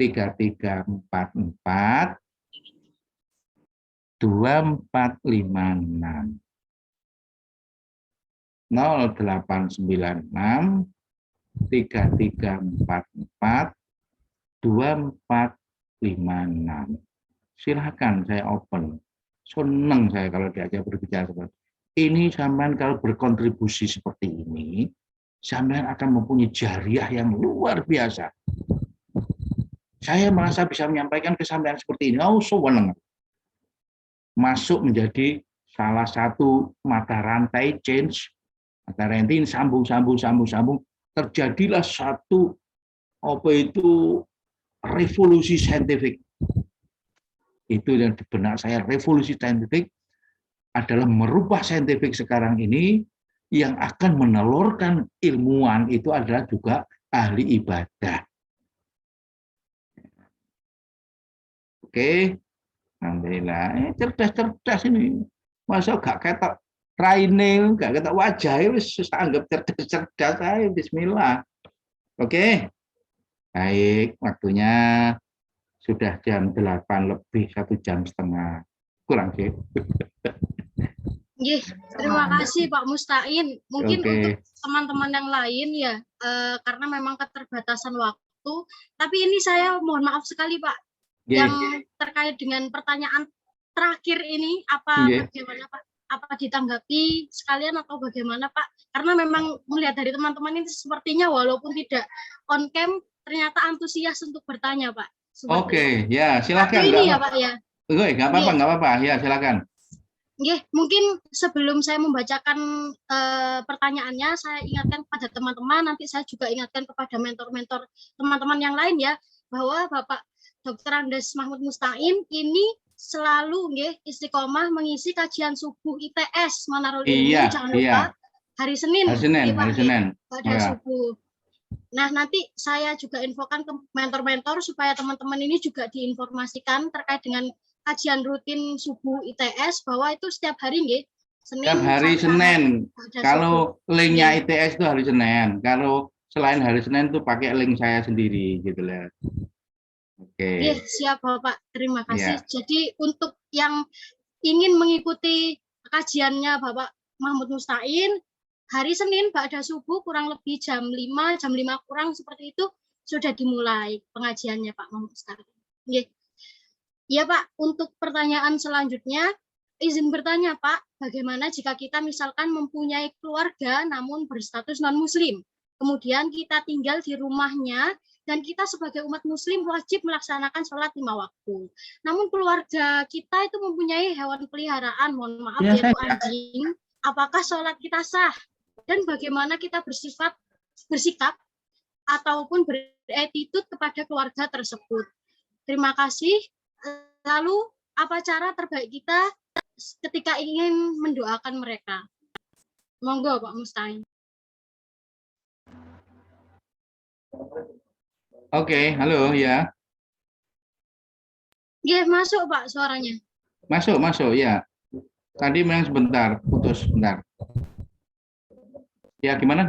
3344 2456. 0896 3344 2456. Silahkan, saya open. Senang saya kalau diajak berbicara seperti ini. Sampean kalau berkontribusi seperti ini, sampean akan mempunyai jariah yang luar biasa. Saya merasa bisa menyampaikan ke sampean seperti ini. Oh, senang. Masuk menjadi salah satu mata rantai change, mata rantai sambung. Terjadilah satu revolusi saintifik. Itu yang di benak saya, revolusi saintifik adalah merubah saintifik sekarang ini yang akan menelurkan ilmuwan itu adalah juga ahli ibadah. Oke, alhamdulillah. Cerdas ini. Masa gak ketok raine, gak ketok wajahnya, wis anggap cerdas aja. Bismillah. Oke. Baik, waktunya sudah jam 8 lebih 1,5 jam. Kurang sih. Terima kasih Pak Mustain. Mungkin untuk teman-teman yang lain ya, karena memang keterbatasan waktu, tapi ini saya mohon maaf sekali Pak, yang terkait dengan pertanyaan terakhir ini, bagaimana Pak? Apa ditanggapi sekalian atau bagaimana Pak? Karena memang melihat dari teman-teman ini sepertinya walaupun tidak on cam, ternyata antusias untuk bertanya Pak. Oke, ya silakan. Ini ya Pak ya. Nggak apa-apa. Ya silakan. Mungkin sebelum saya membacakan pertanyaannya, saya ingatkan kepada teman-teman, nanti saya juga ingatkan kepada mentor-mentor teman-teman yang lain ya, bahwa Bapak Dr. Andes Mahmud Mustain ini selalu istiqomah mengisi kajian subuh ITS Manarul Ilmi, jangan lupa hari Senin. Pada subuh. Nah, nanti saya juga infokan ke mentor-mentor supaya teman-teman ini juga diinformasikan terkait dengan kajian rutin subuh ITS, bahwa itu setiap hari Senin. Setiap hari Senin. Kalau linknya ITS itu hari Senin. Kalau selain hari Senin itu pakai link saya sendiri gitu lah. Oke. Siap Bapak. Terima kasih. Jadi untuk yang ingin mengikuti kajiannya Bapak Mahmud Mustain, hari Senin ba'da subuh kurang lebih jam 5 kurang seperti itu sudah dimulai pengajiannya Pak Mahmud Mustain. Ya Pak, untuk pertanyaan selanjutnya, izin bertanya Pak, bagaimana jika kita misalkan mempunyai keluarga namun berstatus non-muslim, kemudian kita tinggal di rumahnya dan kita sebagai umat muslim wajib melaksanakan sholat 5 waktu. Namun keluarga kita itu mempunyai hewan peliharaan, mohon maaf yaitu anjing, apakah sholat kita sah? Dan bagaimana kita bersikap ataupun beretitude kepada keluarga tersebut. Terima kasih. Lalu apa cara terbaik kita ketika ingin mendoakan mereka? Monggo Pak Mustain. Oke, halo ya. Masuk Pak suaranya. Masuk ya. Tadi memang sebentar, putus sebentar. Ya, gimana?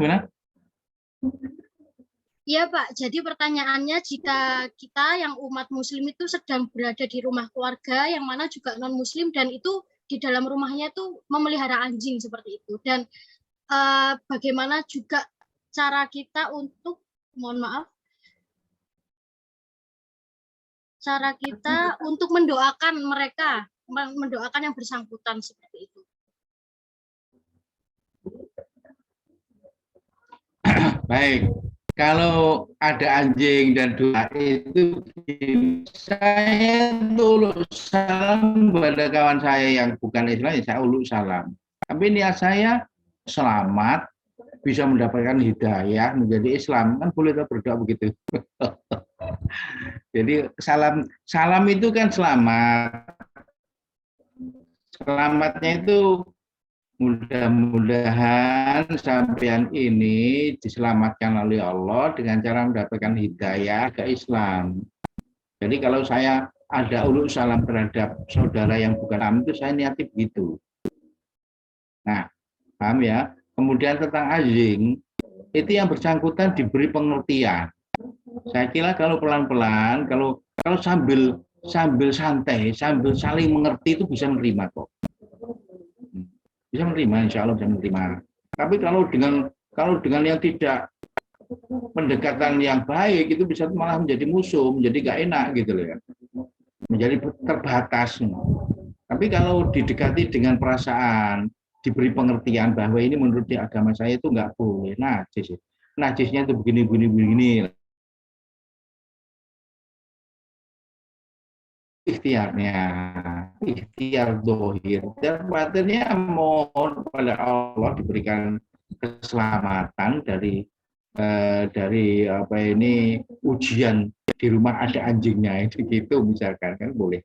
Iya Pak, jadi pertanyaannya jika kita yang umat muslim itu sedang berada di rumah keluarga yang mana juga non-muslim dan itu di dalam rumahnya itu memelihara anjing seperti itu. Dan bagaimana juga cara kita untuk, cara kita untuk mendoakan mereka, mendoakan yang bersangkutan seperti itu. Baik, kalau ada anjing dan doa itu saya uluk salam kepada kawan saya yang bukan Islam, saya uluk salam. Tapi niat saya selamat, bisa mendapatkan hidayah menjadi Islam, kan boleh berdoa begitu. Jadi salam itu kan selamat. Selamatnya itu mudah-mudahan sampean ini diselamatkan oleh Allah dengan cara mendapatkan hidayah ke Islam. Jadi kalau saya ada uluk salam terhadap saudara yang bukan Islam itu saya niati begitu. Nah, paham ya? Kemudian tentang anjing, itu yang bersangkutan diberi pengertian. Saya kira kalau pelan-pelan, kalau sambil santai, sambil saling mengerti itu bisa menerima kok. Bisa menerima, insya Allah bisa menerima. Tapi kalau dengan yang tidak pendekatan yang baik itu bisa malah menjadi musuh, menjadi gak enak gitu loh ya. Menjadi terbatas. Tapi kalau didekati dengan perasaan, diberi pengertian bahwa ini menurut di agama saya itu nggak boleh najis. Najisnya itu begini. Ikhtiar dohir. Dan batinnya mohon kepada Allah diberikan keselamatan dari ujian di rumah ada anjingnya itu gitu misalkan kan boleh.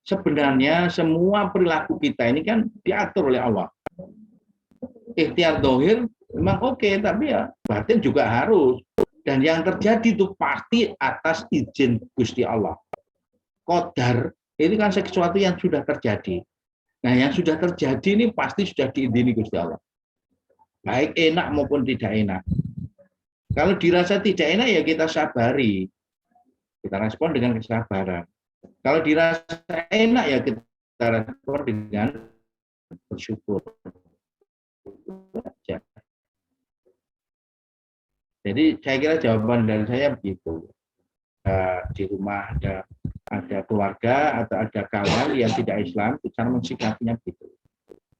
Sebenarnya semua perilaku kita ini kan diatur oleh Allah. Ikhtiar dohir memang oke, tapi ya batin juga harus. Dan yang terjadi itu pasti atas izin Gusti Allah. Qadar ini kan sesuatu yang sudah terjadi. Nah yang sudah terjadi ini pasti sudah diizini Gusti Allah. Baik enak maupun tidak enak. Kalau dirasa tidak enak ya kita sabari. Kita respon dengan kesabaran. Kalau dirasa enak ya kita respon dengan bersyukur. Jadi saya kira jawaban dari saya begitu. Di rumah ada keluarga atau ada kawan yang tidak Islam, cara mensikapinya begitu.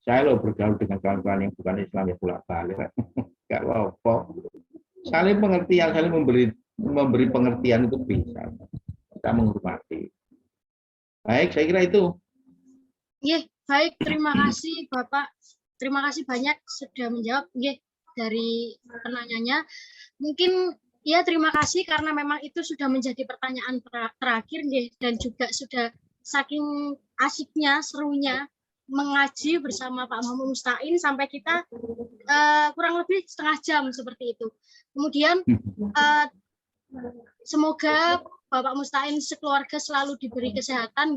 Saya lo bergaul dengan kawan-kawan yang bukan Islam ya bolak-balik. Enggak apa-apa. Saling pengertian, saling memberi pengertian itu bisa. Kita menghormati. Baik, saya kira itu. Iya, baik. Terima kasih Bapak. Terima kasih banyak sudah menjawab dari penanyanya. Mungkin ya terima kasih karena memang itu sudah menjadi pertanyaan terakhir dan juga sudah saking asiknya, serunya mengaji bersama Pak Muhammad Musta'in sampai kita kurang lebih setengah jam seperti itu. Kemudian semoga Bapak Musta'in sekeluarga selalu diberi kesehatan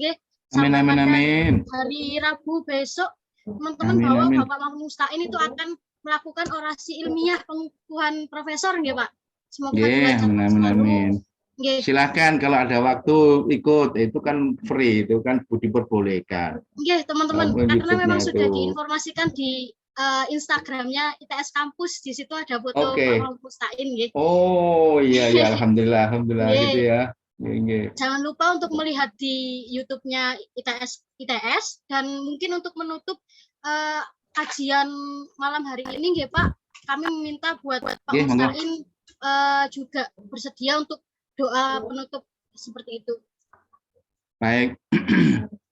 Amin. Hari Rabu besok teman-teman bahwa Bapak Muhammad Musta'in itu akan melakukan orasi ilmiah pengukuhan profesor Pak. Semoga amin. Silakan kalau ada waktu ikut, itu kan free, itu kan diperbolehkan. Teman-teman, karena memang sudah diinformasikan di Instagramnya ITS Kampus, di situ ada foto Pak Muhammad Musta'in. Oh iya, alhamdulillah gitu ya. Jangan lupa untuk melihat di YouTube-nya ITS dan mungkin untuk menutup kajian malam hari ini Pak, kami meminta buat Pak Musta'in juga bersedia untuk doa penutup seperti itu. Baik.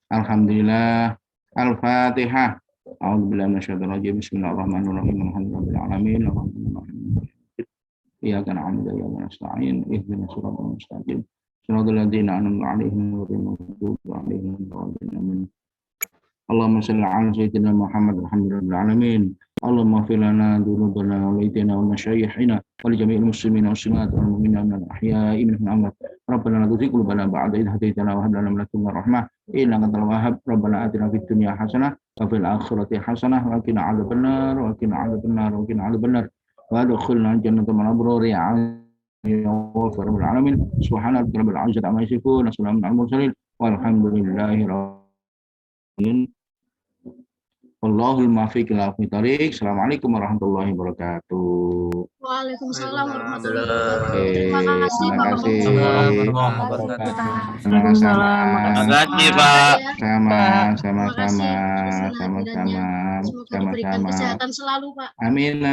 Alhamdulillah. Al-Fatihah. A'udzubillahi minasyaitonir rajim. Bismillahirrahmanirrahim. Alhamdulillahirabbil alamin. Iyyaka na'budu wa iyyaka nasta'in. Ihdinas siratal mustaqim. Shiratal ladzina an'amta 'alaihim ghairil maghdubi 'alaihim waladdallin. Allahumma shalli 'ala sayyidina Muhammad walhamdulillahil alamin. Allahumma ighfir lana dzunubana wa lidaina wa masyayikhina wa li jami'il muslimina waslimat wal mu'minina minal ahya'i minhum amwat. Rabbana la tuzigh qulubana ba'da idh hadaytana wa hab lana min ladunka rahmah innaka antal wahhab. Rabbana atina fid dunya hasanah wa fil akhirati hasanah wa qina 'adzabannar wa qina 'adzabannar wa adkhilna jannata ma'al abrar ya rabbil alamin. Subhana rabbika rabbil 'izzati 'amma yasifun wa salamun 'alal mursalin walhamdulillahi rabbil alamin. Wallahul muwaffiq ila aqwamit thoriq. Assalamualaikum warahmatullahi wabarakatuh. Waalaikumsalam warahmatullahi wabarakatuh. Terima kasih Bapak. Terima kasih Pak. Sama-sama. Semoga diberikan kesehatan selalu Pak. Amin.